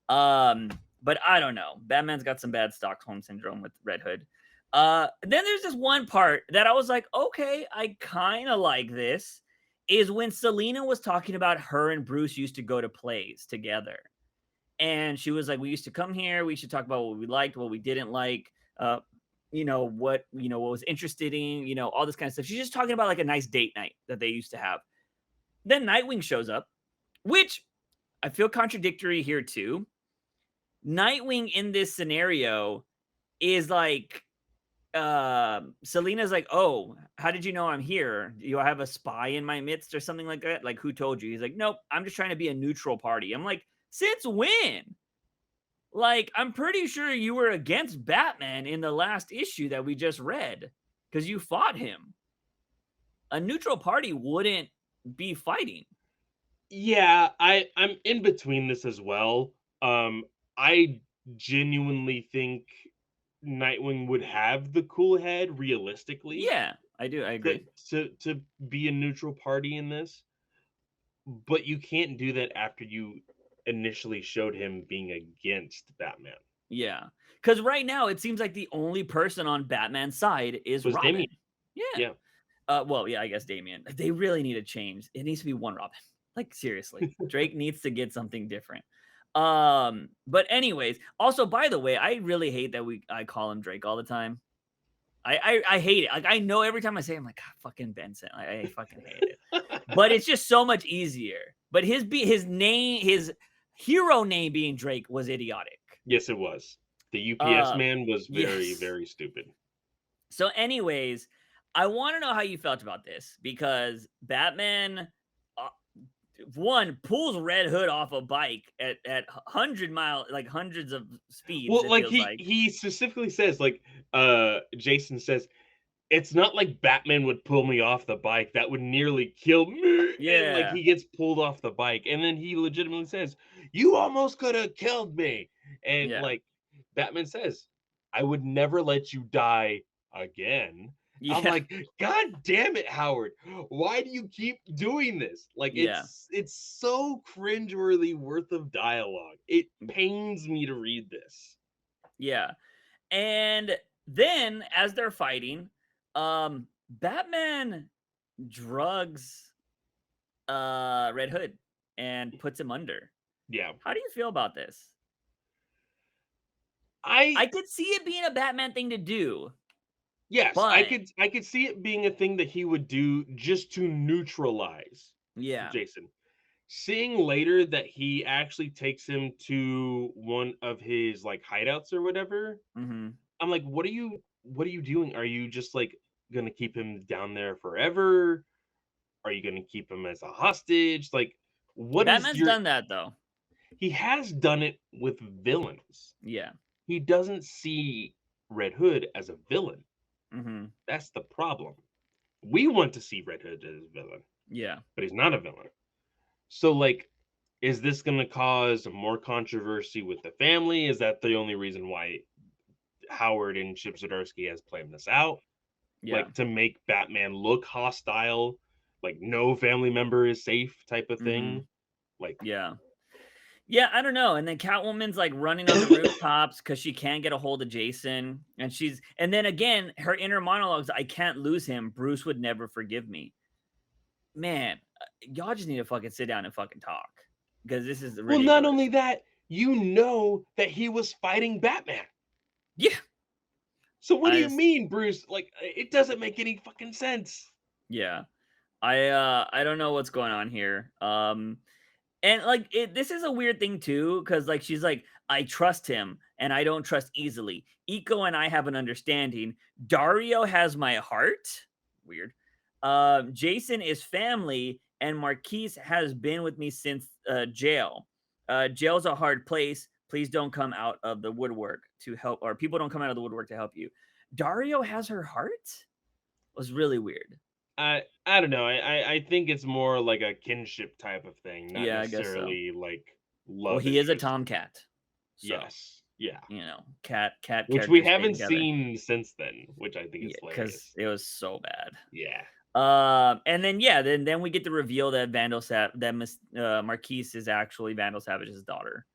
But I don't know. Batman's got some bad Stockholm syndrome with Red Hood. Then there's this one part that I was like, okay, I kind of like this. Is when Selena was talking about her and Bruce used to go to plays together. And she was like, we used to come here, we should talk about what we liked, what we didn't like, what was interested in, all this kind of stuff. She's just talking about like a nice date night that they used to have. Then Nightwing shows up, which I feel contradictory here too. Nightwing in this scenario is like, Selena's like, "Oh, how did you know I'm here? Do I have a spy in my midst or something like that? Like, who told you?" He's like, "Nope, I'm just trying to be a neutral party." I'm like, "Since when?" Like, I'm pretty sure you were against Batman in the last issue that we just read because you fought him. A neutral party wouldn't be fighting. Yeah, I'm in between this as well. I genuinely think Nightwing would have the cool head realistically Yeah, I do. I to agree. to be a neutral party in this, but you can't do that after you initially showed him being against Batman. Yeah, because right now it seems like the only person on Batman's side is Was Robin. Damian. Yeah. Yeah. Well, yeah, I guess Damian. They really need to change. It needs to be one Robin. Like seriously, Drake needs to get something different. But anyways, also by the way, I really hate that I call him Drake all the time. I hate it. Like I know every time I say it, I'm like, God, fucking Benson. I fucking hate it. But it's just so much easier. But his name, his hero name being Drake was idiotic. Yes, it was. The UPS Uh man was very, yes. very stupid. So, anyways, I want to know how you felt about this because Batman, uh, one pulls Red Hood off a bike at 100 mile, like hundreds of speeds. Well, It like feels he like, he specifically says, like, Jason says, "It's not like Batman would pull me off the bike. That would nearly kill me." And like yeah, he gets pulled off the bike, and then he legitimately says, "You almost could have killed me." And yeah, like Batman says, "I would never let you die again." I'm yeah, like, God damn it, Howard. Why do you keep doing this? Like yeah, it's so cringeworthy worth of dialogue. It pains me to read this. yeah. And then as they're fighting, Batman drugs Red Hood and puts him under. Yeah. How do you feel about this? I I could see it being a Batman thing to do, Yes, but I could see it being a thing that he would do just to neutralize yeah. Jason. Seeing later that he actually takes him to one of his like hideouts or whatever, Mhm. I'm like, what are you doing? Are you just like gonna keep him down there forever? Are you gonna keep him as a hostage? Like, what is Batman's your done that though. he has done it with villains. Yeah. He doesn't see Red Hood as a villain. Mhm. That's the problem. We want to see Red Hood as a villain, Yeah. but he's not a villain. So, like, is this going to cause more controversy with the family? Is that the only reason why Howard and Chip Zdarsky has planned this out? Yeah. Like, to make Batman look hostile, like, no family member is safe type of Mhm. thing? Like, Yeah. Yeah, I don't know, and then Catwoman's, like, running on the rooftops because she can't get a hold of Jason, and then again, her inner monologues, "I can't lose him, Bruce would never forgive me." Man, y'all just need to fucking sit down and fucking talk because this is well, not ridiculous. only that, you know that he was fighting Batman. Yeah. So what do I you just mean, Bruce? Like, it doesn't make any fucking sense. yeah. I don't know what's going on here. And like this is a weird thing too, because like she's like, I trust him and I don't trust easily. Eco and I have an understanding. Dario has my heart. Weird. Jason is family, and Marquise has been with me since jail. Jail's a hard place. Please don't come out of the woodwork to help, or people don't come out of the woodwork to help you. Dario has her heart? Was really weird. I don't know. I think it's more like a kinship type of thing, not Yeah, I guess so. necessarily like Well, love he is a interest. tomcat. So, Yes, yeah. cat Which we characters stay haven't together. seen since then, which I think is Yeah, because hilarious. it was so bad. Yeah. And then yeah, then we get the reveal that Marquise is actually Vandal Savage's daughter.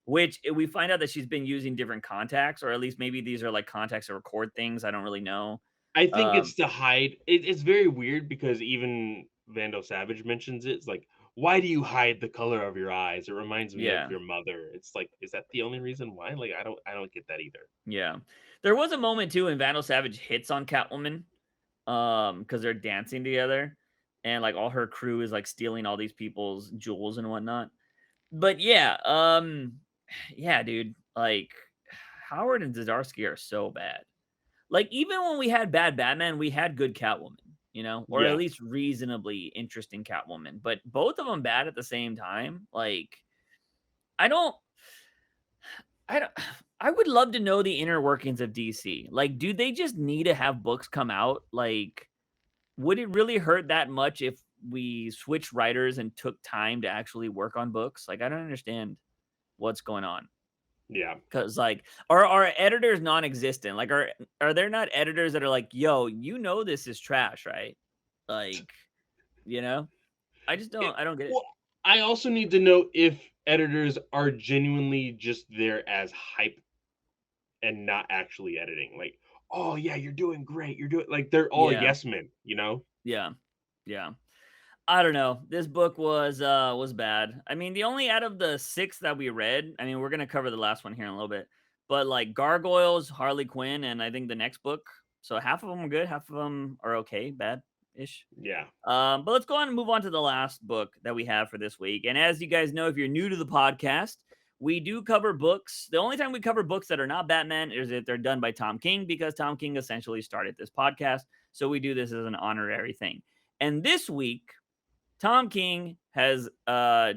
Which we find out that she's been using different contacts, or at least maybe these are like contacts to record things. I don't really know. I think Um, it's to hide it's very weird because even Vandal Savage mentions it. It's like, why do you hide the color of your eyes? It reminds me of yeah, your mother. It's like, is that the only reason why? Like, I don't get that either. yeah. There was a moment too when Vandal Savage hits on Catwoman, because they're dancing together, and like all her crew is like stealing all these people's jewels and whatnot. But yeah, yeah, dude, like Howard and Zdarsky are so bad. Like even when we had bad Batman, we had good Catwoman, or at Yeah. least reasonably interesting Catwoman. But both of them bad at the same time. Like I don't, I don't. I would love to know the inner workings of DC. Like, do they just need to have books come out? Like, would it really hurt that much if we switched writers and took time to actually work on books? Like, I don't understand what's going on. Yeah. Because like, are editors non-existent? Like, are there not editors that are like, "Yo, you know this is trash, right?" Like, you know? It I don't get it. well, I also need to know if editors are genuinely just there as hype and not actually editing. Like, "Oh, yeah, you're doing great. You're doing" like, they're all Yeah, yes men, you know? yeah, yeah. I don't know. This book was bad. I mean, the only out of the 6 that we read, I mean, we're gonna cover the last one here in a little bit, but, like, Gargoyles, Harley Quinn, and I think the next book, so half of them are good, half of them are okay, bad-ish. Yeah. But let's go on and move on to the last book that we have for this week. And as you guys know, if you're new to the podcast, we do cover books. The only time we cover books that are not Batman is if they're done by Tom King, because Tom King essentially started this podcast. So we do this as an honorary thing. And this week, Tom King has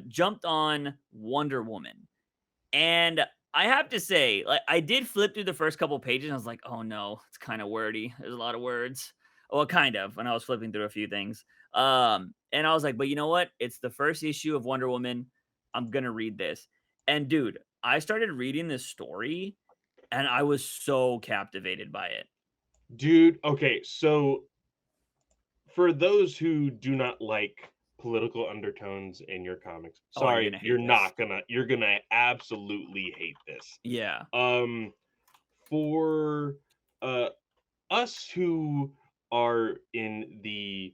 jumped on Wonder Woman. And I have to say, like, I did flip through the first couple pages and I was like, "Oh no, it's kind of wordy. There's a lot of words." Well, kind of, when I was flipping through a few things. And I was like, "But you know what? It's the first issue of Wonder Woman. I'm going to read this." And dude, I started reading this story and I was so captivated by it. Dude, okay, so for those who do not like political undertones in your comics, Oh, you're sorry, going to hate this. you're gonna absolutely hate this. Yeah. Um, for, uh, us who are in the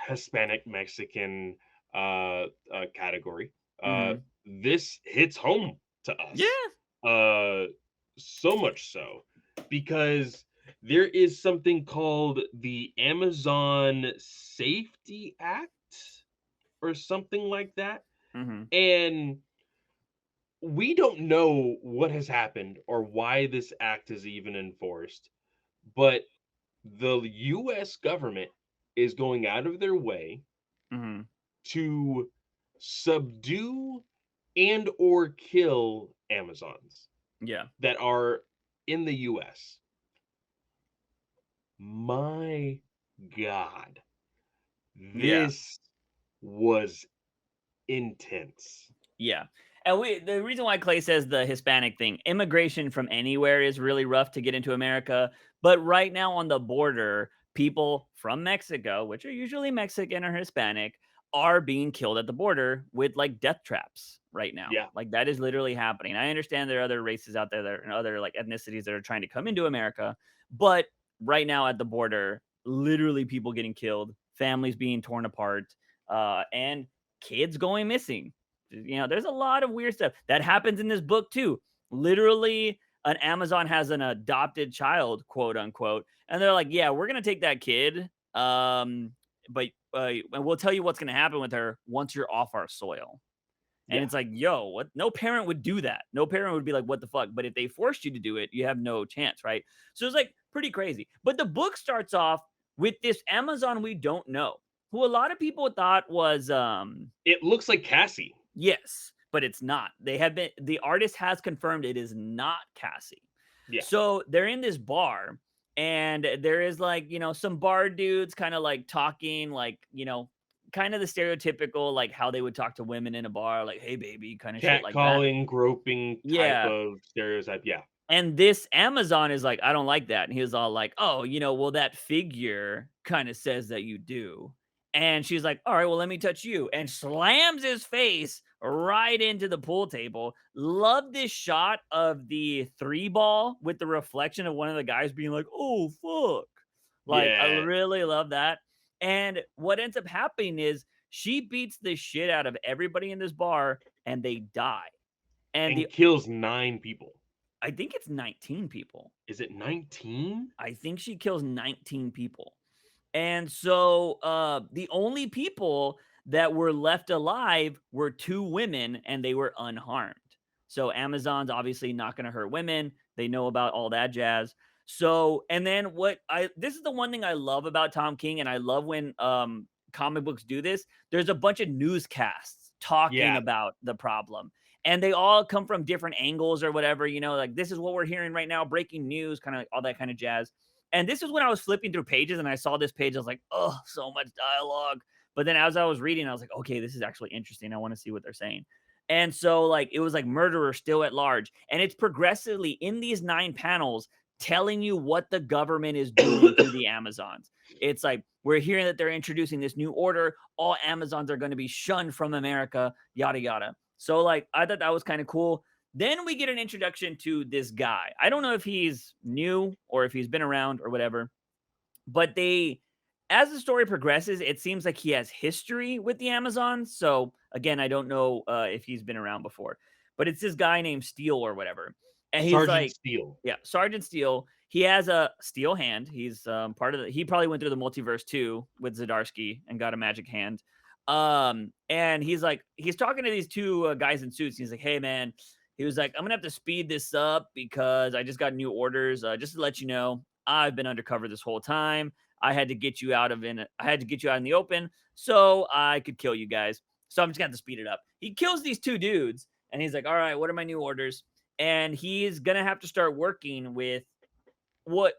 Hispanic Mexican, category, Mhm. this hits home to us. Yeah. Uh, so much so because there is something called the Amazon Safety Act or something like that, Mhm. and we don't know what has happened or why this act is even enforced, but the US government is going out of their way Mhm. to subdue and or kill Amazons Yeah. that are in the US. My God, Yeah. this was intense. Yeah. And the reason why Clay says the Hispanic thing, immigration from anywhere is really rough to get into America. But right now on the border, people from Mexico, which are usually Mexican or Hispanic, are being killed at the border with like death traps right now. Yeah, Like that is literally happening. I understand there are other races out there that and other like ethnicities that are trying to come into America, but right now at the border, literally people getting killed, families being torn apart, and kids going missing. You know, there's a lot of weird stuff that happens in this book too. Literally, an Amazon has an adopted child, quote unquote, and they're like, "Yeah, we're gonna take that kid, but and we'll tell you what's gonna happen with her once you're off our soil." And yeah. it's like, "Yo, what? No parent would do that. No parent would be like, what the fuck?" But if they forced you to do it, you have no chance, right? So it's like pretty crazy. But the book starts off with this Amazon we don't know, who a lot of people thought was It looks like Cassie. yes, but it's not. The artist has confirmed it is not Cassie. Yeah, So they're in this bar and there is like, some bar dudes kind of like talking like, kind of the stereotypical like how they would talk to women in a bar, like, "Hey baby," kind of shit like that. catcalling, groping type Yeah. of stereotype. Yeah, And this Amazon is like, "I don't like that." And he was all like, "Oh, well, that figure kind of says that you do." And she's like, "All right, well, let me touch you." And slams his face right into the pool table. Love this shot of the three ball with the reflection of one of the guys being like, "Oh, fuck." Like, I yeah, really love that. And what ends up happening is she beats the shit out of everybody in this bar and they die. And and kills 9 people. I think it's 19 people. Is it 19? I think she kills 19 people. And so the only people that were left alive were two women and they were unharmed. So Amazon's obviously not going to hurt women. They know about all that jazz. So, and then this is the one thing I love about Tom King, and I love when comic books do this. There's a bunch of newscasts talking Yeah, about the problem, and they all come from different angles or whatever, like this is what we're hearing right now, breaking news, kind of like all that kind of jazz. And this is when I was flipping through pages and I saw this page. I was like, oh, so much dialogue. But then as I was reading, I was like, okay, this is actually interesting. I want to see what they're saying. And so, like, it was like murderer still at large. And it's progressively in these 9 panels telling you what the government is doing to the Amazons. It's like, we're hearing that they're introducing this new order. All Amazons are going to be shunned from America, yada, yada. So, like, I thought that was kind of cool. Then we get an introduction to this guy. I don't know if he's new or if he's been around or whatever, but as the story progresses, it seems like he has history with the Amazons. So again, I don't know if he's been around before, but it's this guy named Steele or whatever, and he's Sergeant like, Steele. yeah, Sergeant Steele. He has a steel hand. He's part of the. He probably went through the multiverse too with Zdarsky and got a magic hand. And he's like, he's talking to these two guys in suits. He's like, hey man, he was like, I'm gonna have to speed this up because I just got new orders. Just to let you know, I've been undercover this whole time. I had to get you out in the open so I could kill you guys. So I'm just gonna have to speed it up. He kills these two dudes, and he's like, all right, what are my new orders? And he's gonna have to start working with what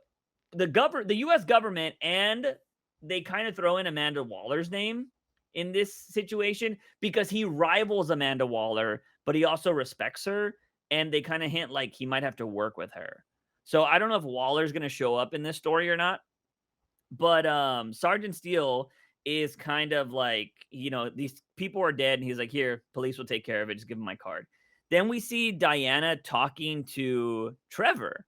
the US government, and they kind of throw in Amanda Waller's name in this situation because he rivals Amanda Waller, but he also respects her, and they kind of hint like he might have to work with her. So I don't know if Waller's going to show up in this story or not, but Sergeant Steele is kind of like, these people are dead and he's like, here, police will take care of it, just give him my card. Then we see Diana talking to Trevor,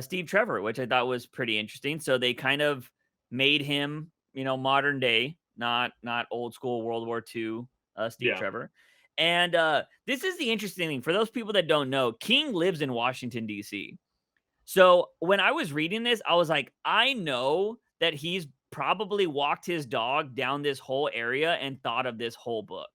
Steve Trevor, which I thought was pretty interesting. So they kind of made him, modern day, not old school World War II Steve Yeah. Trevor. And this is the interesting thing for those people that don't know. King lives in Washington D.C. So when I was reading this, I was like, I know that he's probably walked his dog down this whole area and thought of this whole book,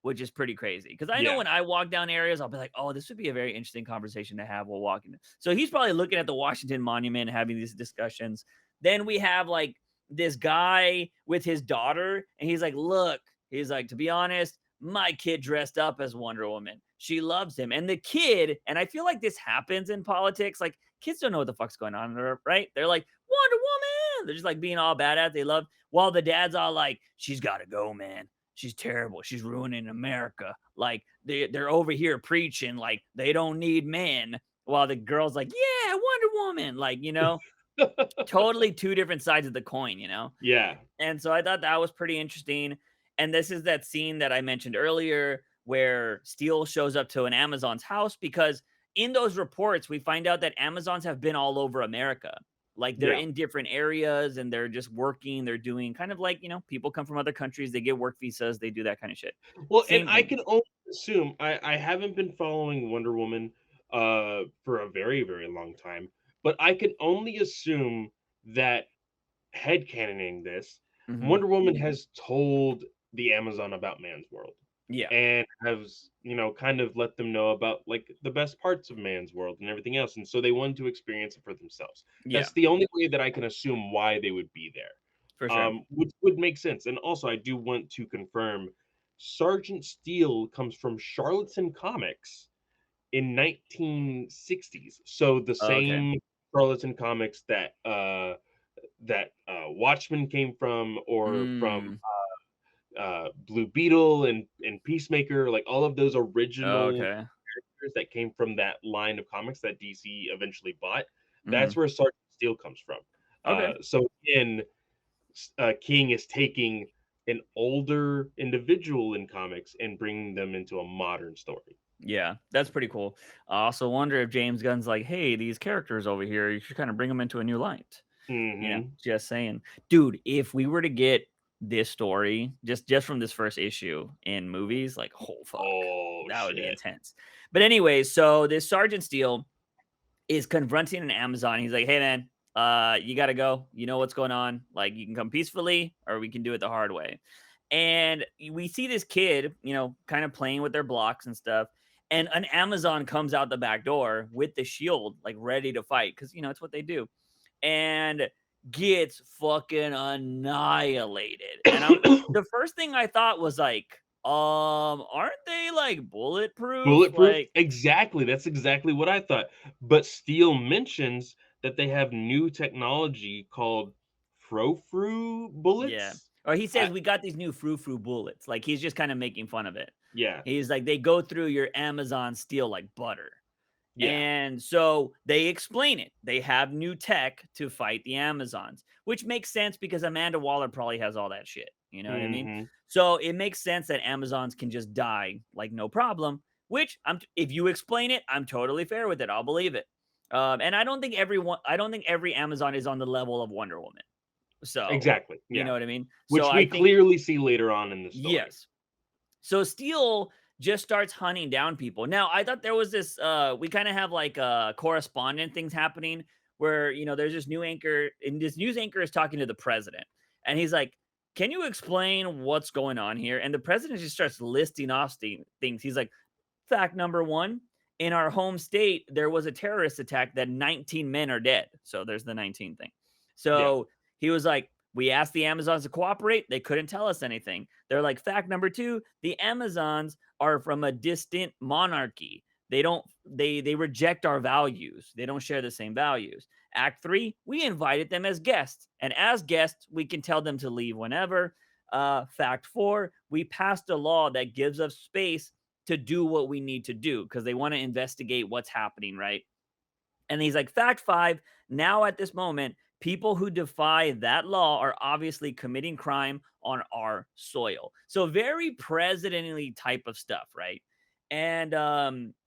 which is pretty crazy. Because I know Yeah. when I walk down areas, I'll be like, oh, this would be a very interesting conversation to have while walking. So he's probably looking at the Washington Monument and having these discussions. Then we have like this guy with his daughter, and he's like, look, he's like, to be honest, my kid dressed up as Wonder Woman. She loves him. And the kid, and I feel like this happens in politics, like kids don't know what the fuck's going on, right? They're like, Wonder Woman. They're just like being all badass. They love, while the dad's all like, she's got to go, man. She's terrible. She's ruining America. Like they're over here preaching like they don't need men, while the girl's like, yeah, Wonder Woman. Like, totally two different sides of the coin. Yeah. And so I thought that was pretty interesting. And this is that scene that I mentioned earlier where Steele shows up to an Amazon's house because in those reports, we find out that Amazons have been all over America. Like they're Yeah. in different areas and they're just working. They're doing kind of like, people come from other countries, they get work visas, they do that kind of shit. Well, and Same I thing. can only assume I haven't been following Wonder Woman for a very, very long time, but I can only assume that headcanoning this, Hmm. Wonder Woman has told the Amazon about man's world Yeah. and has, kind of let them know about like the best parts of man's world and everything else. And so they wanted to experience it for themselves. Yeah. That's the only way that I can assume why they would be there. For sure. Which would make sense. And also, I do want to confirm Sergeant Steel comes from Charlatan Comics in 1960s. So the Okay. same Charlatan Comics that Watchmen came from, or from Mm. Blue Beetle and Peacemaker, like all of those original Okay. characters that came from that line of comics that DC eventually bought. That's Hmm. where Sergeant Steel comes from. Okay. So again, King is taking an older individual in comics and bringing them into a modern story. Yeah, that's pretty cool. I also wonder if James Gunn's like, hey, these characters over here, you should kind of bring them into a new light. Hmm. Just saying. Dude, if we were to get this story just from this first issue in movies, like, oh fuck, Oh that would be shit! intense. But anyway, so this Sergeant Steele is confronting an Amazon. He's like, hey man, you gotta go. You know what's going on. Like, you can come peacefully or we can do it the hard way. And we see this kid, kind of playing with their blocks and stuff. And an Amazon comes out the back door with the shield, like ready to fight, because it's what they do, and gets fucking annihilated. And the first thing I thought was like, aren't they like bulletproof? Bulletproof? Like, Exactly. That's exactly what I thought. But Steele mentions that they have new technology called frou-frou yeah. bullets. Or he I says we got these new frou frou bullets. Like he's just kind of making fun of it. Yeah. He's like, they go through your Amazon steel like butter. Yeah. And so they explain it. They have new tech to fight the Amazons, which makes sense because Amanda Waller probably has all that shit. You know what I mean? Mhm. So it makes sense that Amazons can just die like no problem. Which if you explain it, I'm totally fair with it. I'll believe it. And I don't think every Amazon is on the level of Wonder Woman. So Exactly, you know yeah. what I mean. So Which I we think clearly see later on in the story. yes. So Steele just starts hunting down people. Now, I thought there was this we kind of have like correspondent things happening where, there's this new anchor and this news anchor is talking to the president. And he's like, "Can you explain what's going on here?" And the president just starts listing off things. He's like, "Fact number 1, in our home state, there was a terrorist attack that 19 men are dead." So there's the 19 thing. Yeah. So he was like, "We asked the Amazons to cooperate. They couldn't tell us anything." They're like, "Fact number 2, the Amazons are from a distant monarchy. They reject our values. They don't share the same values." Act 3, we invited them as guests. And as guests, we can tell them to leave whenever. Fact 4, we passed a law that gives us space to do what we need to do because they want to investigate what's happening, right? And he's like, fact 5, now at this moment, people who defy that law are obviously committing crime on our soil. So very presidentially type of stuff, right? And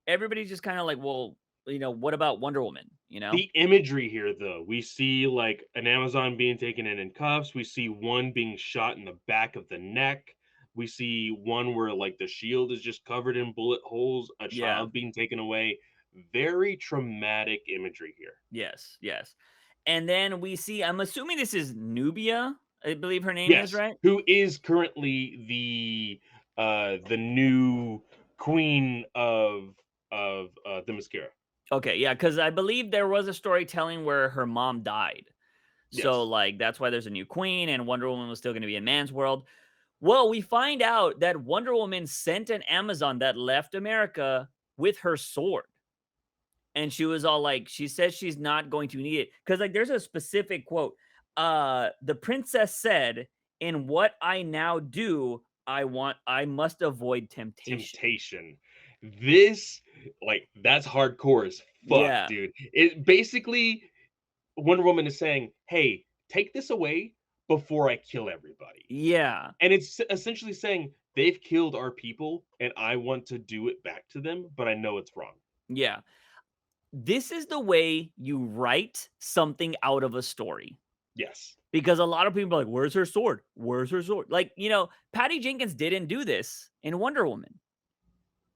everybody's just kind of like, well, what about Wonder Woman? The imagery here, though, we see, like, an Amazon being taken in cuffs, we see one being shot in the back of the neck, we see one where, like, the shield is just covered in bullet holes, a Yeah. child being taken away. Very traumatic imagery here. Yes. Yes. And then we see, I'm assuming this is Nubia, I believe her name is, Yes, right? who is currently the new queen of the Mascara. Okay, yeah, because I believe there was a storytelling where her mom died. So, Yes. like, that's why there's a new queen and Wonder Woman was still going to be in man's world. Well, we find out that Wonder Woman sent an Amazon that left America with her sword. And she was all like, she says she's not going to need it. Because, like, there's a specific quote. The princess said, "In what I now do, I must avoid temptation." Temptation. This, like, that's hardcore as fuck, Yeah. dude. It basically Wonder Woman is saying, "Hey, take this away before I kill everybody." Yeah. And it's essentially saying, "They've killed our people, and I want to do it back to them, but I know it's wrong." Yeah. This is the way you write something out of a story. Yes. Because a lot of people are like, "Where's her sword? Where's her sword?" Like, Patty Jenkins didn't do this in Wonder Woman.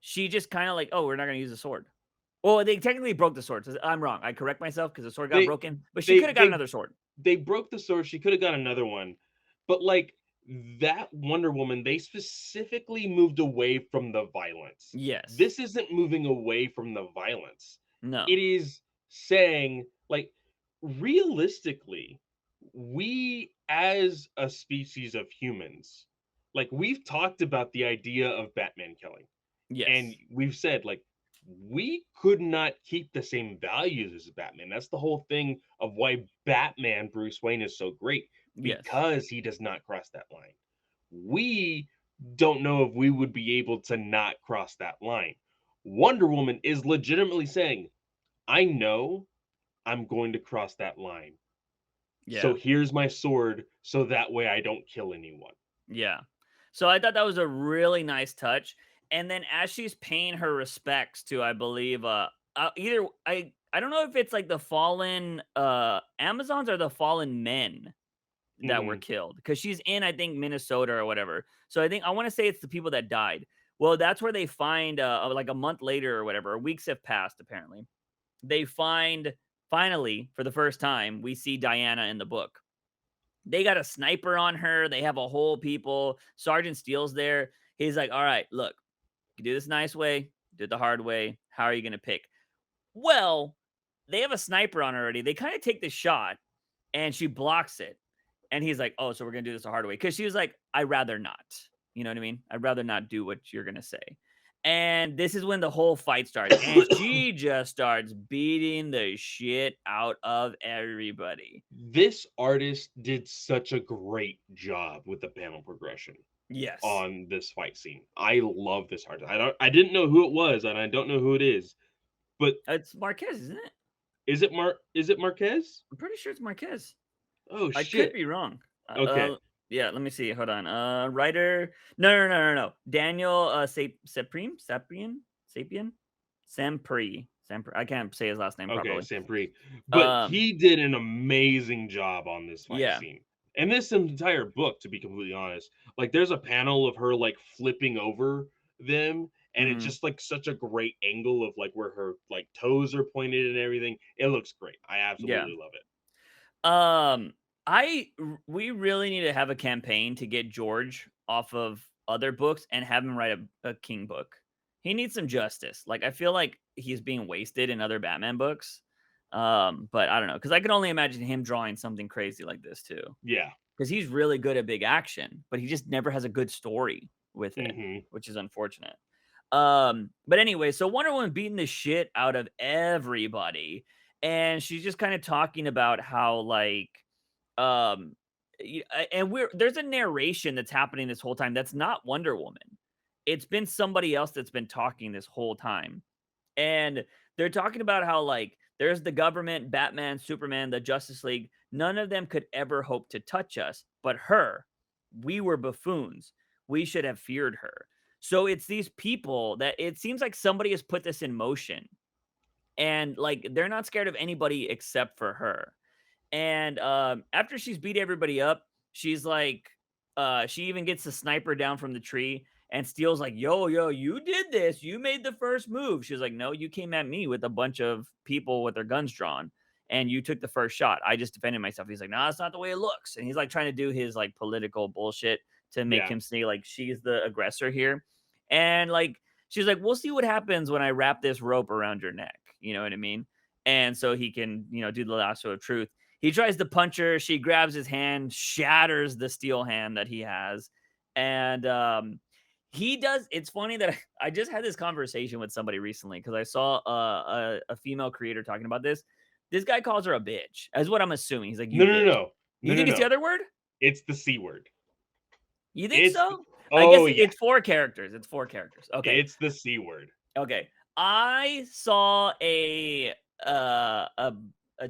She just kind of like, "Oh, we're not going to use the sword." Well, they technically broke the sword. So I'm wrong. I correct myself because the sword got They broken, but she could they have got they another sword. they broke the sword, she coulda got another one, but, like, that Wonder Woman, they specifically moved away from the violence. Yes. This isn't moving away from the violence. No. It is saying, like, realistically, we as a species of humans, like, we've talked about the idea of Batman killing. And Yes. we've said, like, we could not keep the same values as Batman. That's the whole thing of why Batman Bruce Wayne is so great, Yes. because he does not cross that line. We don't know if we would be able to not cross that line. Wonder Woman is legitimately saying, I know I'm going to cross that line. So Yeah. here's my sword so that way I don't kill anyone. Yeah. So I thought that was a really nice touch. And then as she's paying her respects to, I believe, either I don't know if it's like the fallen Amazons or the fallen men that were Mhm. killed because she's in, I think, Minnesota or whatever. So I think I want to say it's the people that died. Well, that's where they find like a month later or whatever. Weeks have passed apparently. They find finally for the first time we see Diana in the book. They got a sniper on her. They have a whole people. Sergeant Steele's there. He's like, "All right, look, you do this nice way, do it the hard way. How are you going to pick?" Well, they have a sniper on already. They kind of take the shot and she blocks it. And he's like, "Oh, so we're going to do this the hard way." Because she was like, "I'd rather not." You know what I mean? "I'd rather not do what you're going to say." And this is when the whole fight starts. And she just starts beating the shit out of everybody. This artist did such a great job with the panel progression. Yes. on this fight scene. I love this art. I didn't know who it was, and I don't know who it is, but It's Marquez, isn't it? is it Marquez? I'm pretty sure it's Marquez. Oh I could shit. be wrong. Okay. Yeah, let me see. Hold on. Writer. No, no, no, no, no. Daniel Sapien, Sampri. I can't say his last name Okay, properly. Sampri. But Um, he did an amazing job on this fight yeah. scene. And this entire book, to be completely honest, like there's a panel of her like flipping over them, and it's Mhm. just like such a great angle of like where her like toes are pointed and everything. It looks great. I Yeah. absolutely love it. Um, we really need to have a campaign to get George off of other books and have him write a King book. He needs some justice. Like I feel like he's being wasted in other Batman books. But I don't know because I can only imagine him drawing something crazy like this too. Yeah. Because he's really good at big action, but he just never has a good story with it, Hmm. which is unfortunate. But anyway, so Wonder Woman beating the shit out of everybody, and she's just kind of talking about how like um and we're there's a narration that's happening this whole time that's not Wonder Woman. It's been somebody else that's been talking this whole time. And they're talking about how like there's the government, Batman, Superman, the Justice League. None of them could ever hope to touch us, but her. We were buffoons. We should have feared her. So it's these people that it seems like somebody has put this in motion and like they're not scared of anybody except for her. And, after she's beat everybody up, she's like, she even gets the sniper down from the tree, and Steel's like, "Yo, yo, you did this. You made the first move." She's like, "No, you came at me with a bunch of people with their guns drawn, and you took the first shot. I just defended myself." He's like, "No, that's not the way it looks." And he's like trying to do his like political bullshit to make Yeah. him say like she's the aggressor here. And like she's like, "We'll see what happens when I wrap this rope around your neck." You know what I mean? And so he can, do the lasso of truth. He tries to punch her. She grabs his hand, shatters the steel hand that he has. And he does. It's funny that I just had this conversation with somebody recently because I saw a female creator talking about this. This guy calls her a bitch, as what I'm assuming. He's like, No, you no, bitch. no. You No, no, think it's the no. other word? It's the C word. You think It's the, so? I oh guess yeah. it's four characters. It's four characters. Okay. It's the C word. Okay. I saw a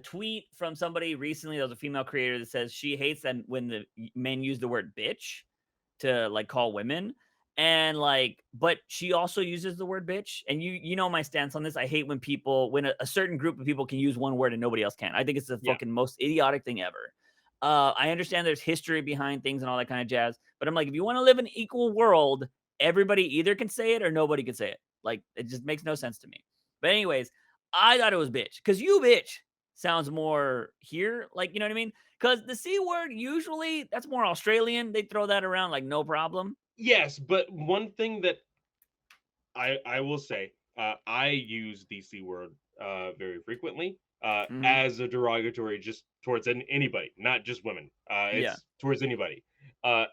tweet from somebody recently. There was a female creator that says she hates that when the men use the word bitch to like call women. And like, but she also uses the word bitch. And you know my stance on this. I hate when a certain group of people can use one word and nobody else can. I think it's the Yeah. fucking most idiotic thing ever. I understand there's history behind things and all that kind of jazz, but I'm like, if you want to live in an equal world, everybody either can say it or nobody can say it. Like, it just makes no sense to me. But anyways, I thought it was bitch because you bitch sounds more here, like you know what I mean? Because the C word usually that's more Australian. They throw that around like no problem. Yes, but one thing that I will say, I use the C word very frequently Hmm. as a derogatory just towards anybody, not just women. Yeah. It's towards anybody.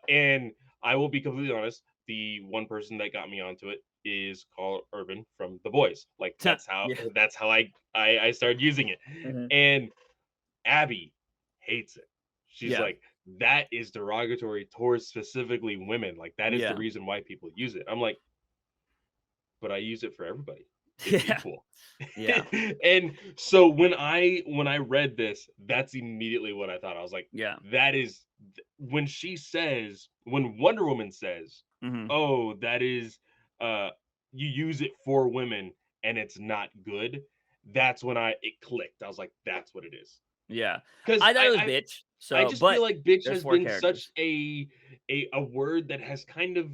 And I will be completely honest. The one person that got me onto it is called Urban from The Boys. Like Yeah. that's how I started using it. Hmm. And Abby hates it. She's Yeah. like, that is derogatory towards specifically women. Like that is the Yeah. reason why people use it. I'm like, but I use it for everybody. It's Yeah. equal. Yeah. And so when I read this, that's immediately what I thought. I was like, Yeah. that is when Wonder Woman says, Hmm. "Oh, that is uh you use it for women and it's not good." That's when it clicked. I was like, that's what it is. Yeah. Cuz I thought it was bitch. I So, just feel but like bitch there's has four been such characters. a word that has kind of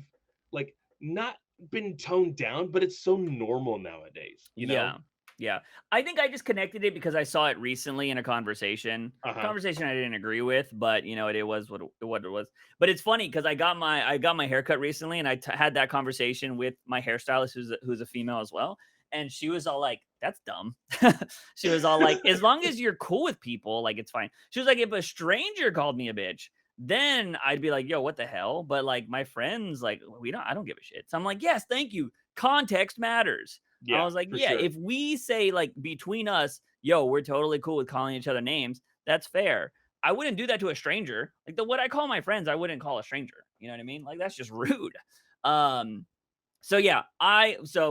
like not been toned down, but it's so normal nowadays, you know? Yeah. Yeah. I think I just connected it because I saw it recently in a conversation. Uh-huh. Conversation I didn't agree with, but it was what it was. But it's funny because I got my haircut recently, and had that conversation with my hairstylist, who's a female as well, and she was all like, "That's dumb." She was all like, "As long as you're cool with people, like it's fine." She was like, "If a stranger called me a bitch, then I'd be like, yo, what the hell?" But like my friends, like I don't give a shit. So I'm like, yes, thank you. Context matters. I Yeah, was like, for yeah, sure. if we say like between us, yo, we're totally cool with calling each other names, that's fair. I wouldn't do that to a stranger. Like what I call my friends, I wouldn't call a stranger. You know what I mean? Like that's just rude. Um, so yeah,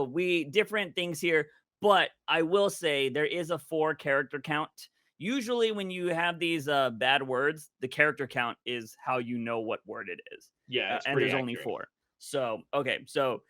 we different things here, but I will say there is a 4 character count. Usually when you have these bad words, the character count is how you know what word it is. Yeah, it's And pretty there's only accurate. 4. So, okay, so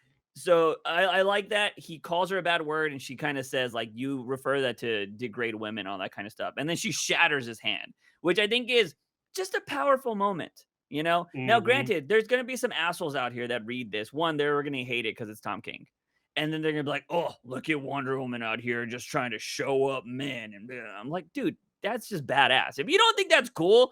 I like that he calls her a bad word and she kind of says like you refer that to degrade women, all that kind of stuff. And then she shatters his hand, which I think is just a powerful moment. Now, Mhm. granted, there's gonna be some assholes out here that read this. One, they're gonna hate it because it's Tom King, and then they're gonna be like, "Oh, look at Wonder Woman out here just trying to show up men." And I'm like, dude, that's just badass. If you don't think that's cool,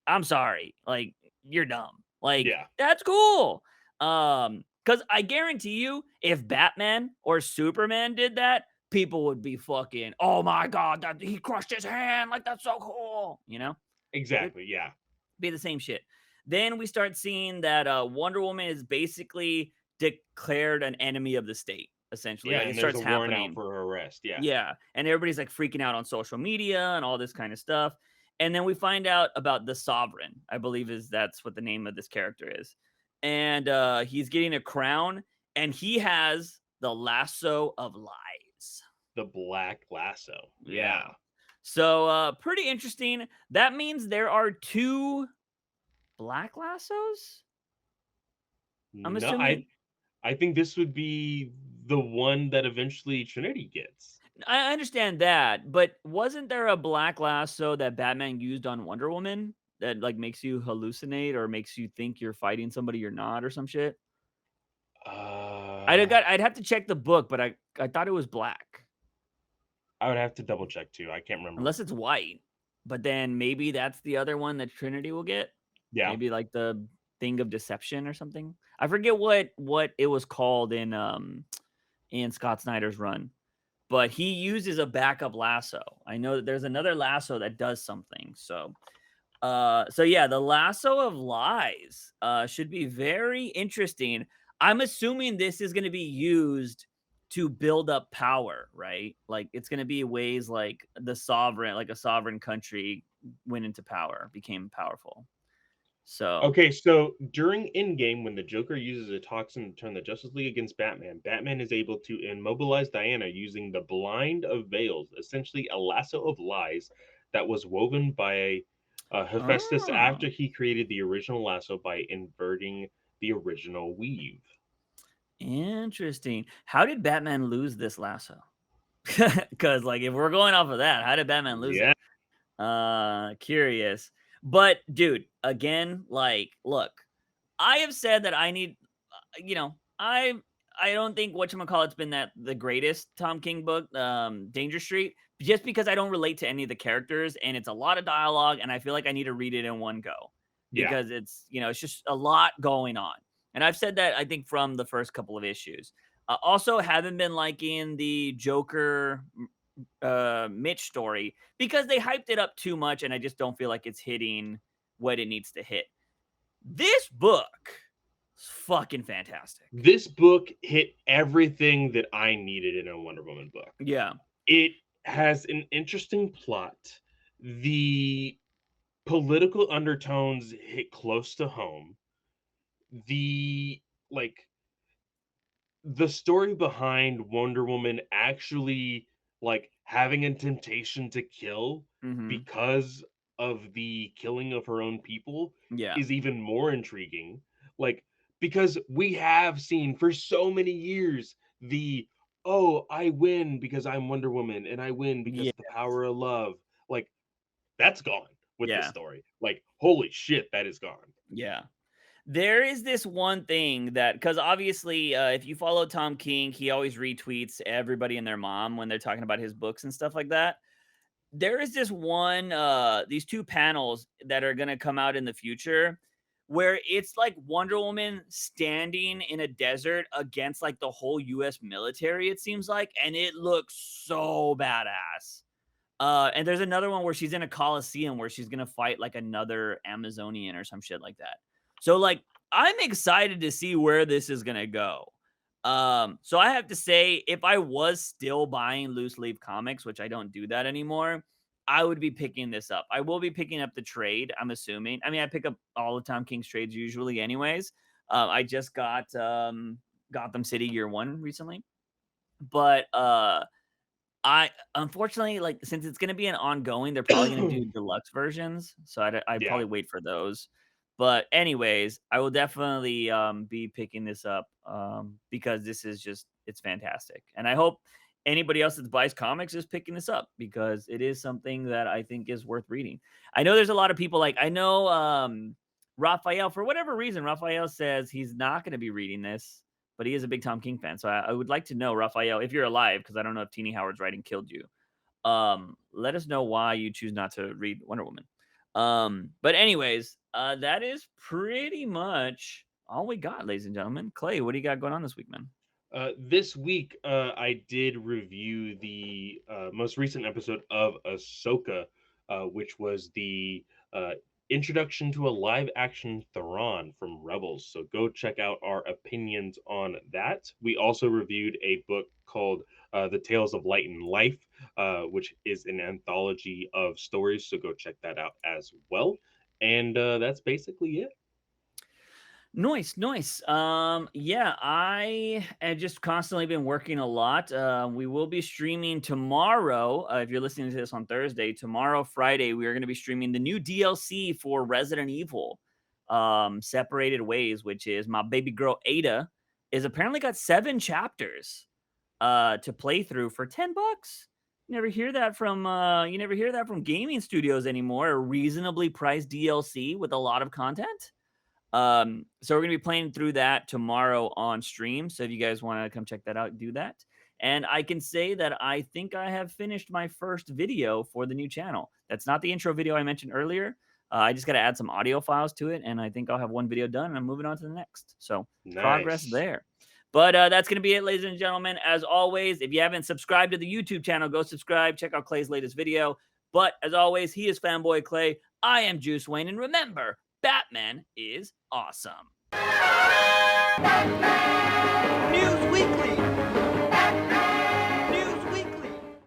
I'm sorry. Like, you're dumb. Like, Yeah, that's cool. Because I guarantee you, if Batman or Superman did that, people would be fucking, oh my god, that he crushed his hand. Like, that's so cool. It exactly, yeah. be the same shit. Then we start seeing that Wonder Woman is basically declared an enemy of the state, essentially. Yeah, Like it and there's starts a warrant out happening. for her arrest, yeah. Yeah. And everybody's like freaking out on social media and all this kind of stuff. And then we find out about the Sovereign, I believe that's what the name of this character is. And he's getting a crown and he has the lasso of lies. The Black Lasso, Yeah. yeah. So pretty interesting. That means there are 2 black lassos? I'm No, assuming. I think this would be the one that eventually Trinity gets. I understand that, but wasn't there a black lasso that Batman used on Wonder Woman that, like, makes you hallucinate or makes you think you're fighting somebody you're not or some shit? Uh, I'd have to check the book, but I thought it was black, I would have to double check too, I can't remember. unless it's white. But then maybe that's the other one that Trinity will get? Yeah, Maybe, like, the thing of deception or something? I forget what it was called in Scott Snyder's run. But he uses a backup lasso. I know that there's another lasso that does something. So yeah, the lasso of lies should be very interesting. I'm assuming this is going to be used to build up power, right? Like it's going to be ways like like a sovereign country went into power, became powerful. So, okay, so during Endgame, when the Joker uses a toxin to turn the Justice League against Batman, Batman is able to immobilize Diana using the Blind of Veils, essentially a lasso of lies that was woven by Hephaestus oh, after he created the original lasso by inverting the original weave. interesting. How did Batman lose this lasso? Because like if we're going off of that, how did Batman lose Yeah, it? Curious. But dude, again, like, look, I have said that I need, you know, I don't think whatchamacallit's been that the greatest Tom King book, Danger Street, just because I don't relate to any of the characters and it's a lot of dialogue, and I feel like I need to read it in one go yeah. because it's just a lot going on. And I've said that I think from the first couple of issues. Also, haven't been liking the Joker Mitch story because they hyped it up too much, and I just don't feel like it's hitting what it needs to hit. This book is fucking fantastic. This book hit everything that I needed in a Wonder Woman book. Yeah. It has an interesting plot. The political undertones hit close to home. The like the story behind Wonder Woman actually having a temptation to kill Mhm. because of the killing of her own people Yeah. is even more intriguing. Like because we have seen for so many years the oh, I win because I'm Wonder Woman and I win because Yeah. of the power of love. Like that's gone with this Yeah. story. Like holy shit, that is gone. Yeah. There is this one thing that because obviously, if you follow Tom King, he always retweets everybody and their mom when they're talking about his books and stuff like that. There is these 2 panels that are gonna come out in the future where it's like Wonder Woman standing in a desert against like the whole US military, it seems like, and it looks so badass. And there's another one where she's in a coliseum where she's gonna fight like another Amazonian or some shit like that. So like I'm excited to see where this is gonna go. So I have to say, if I was still buying loose leaf comics, which I don't do that anymore, I would be picking this up. I will be picking up the trade, I'm assuming. I mean, I pick up all the Tom King's trades usually anyways. I just got Gotham City Year 1 recently. But I unfortunately, like, since it's gonna be an ongoing, they're probably gonna do deluxe versions, so I'd Yeah. probably wait for those. But anyways, I will definitely, be picking this up, because this is just it's fantastic, and I hope anybody else that buys comics is picking this up because it is something that I think is worth reading. I know there's a lot of people like I know, Raphael, for whatever reason, Raphael says he's not gonna be reading this, but he is a big Tom King fan. So I would like to know, Raphael, if you're alive, because I don't know if Teeny Howard's writing killed you. Let us know why you choose not to read Wonder Woman. But anyways, that is pretty much all we got, ladies and gentlemen. Clay, what do you got going on this week, man? This week, I did review the most recent episode of Ahsoka, which was the introduction to a live action Thrawn from Rebels. So go check out our opinions on that. We also reviewed a book called The Tales of Light and Life, which is an anthology of stories. So go check that out as well. And that's basically it. Nice, nice. Yeah, I have just constantly been working a lot. We will be streaming tomorrow. If you're listening to this on Thursday, tomorrow, Friday, we are going to be streaming the new DLC for Resident Evil, Separated Ways, which is my baby girl Ada is apparently got 7 chapters to play through for $10. You never hear that from gaming studios anymore. A reasonably priced DLC with a lot of content. So we're gonna be playing through that tomorrow on stream. So if you guys want to come check that out, do that. And I can say that I think I have finished my first video for the new channel. That's not the intro video I mentioned earlier. I just got to add some audio files to it, and I think I'll have one video done, and I'm moving on to the next. So progress Nice. there. But that's going to be it, ladies and gentlemen. As always, if you haven't subscribed to the YouTube channel, go subscribe. Check out Clay's latest video. But as always, he is Fanboy Clay. I am Juice Wayne. And remember, Batman is awesome. News Weekly.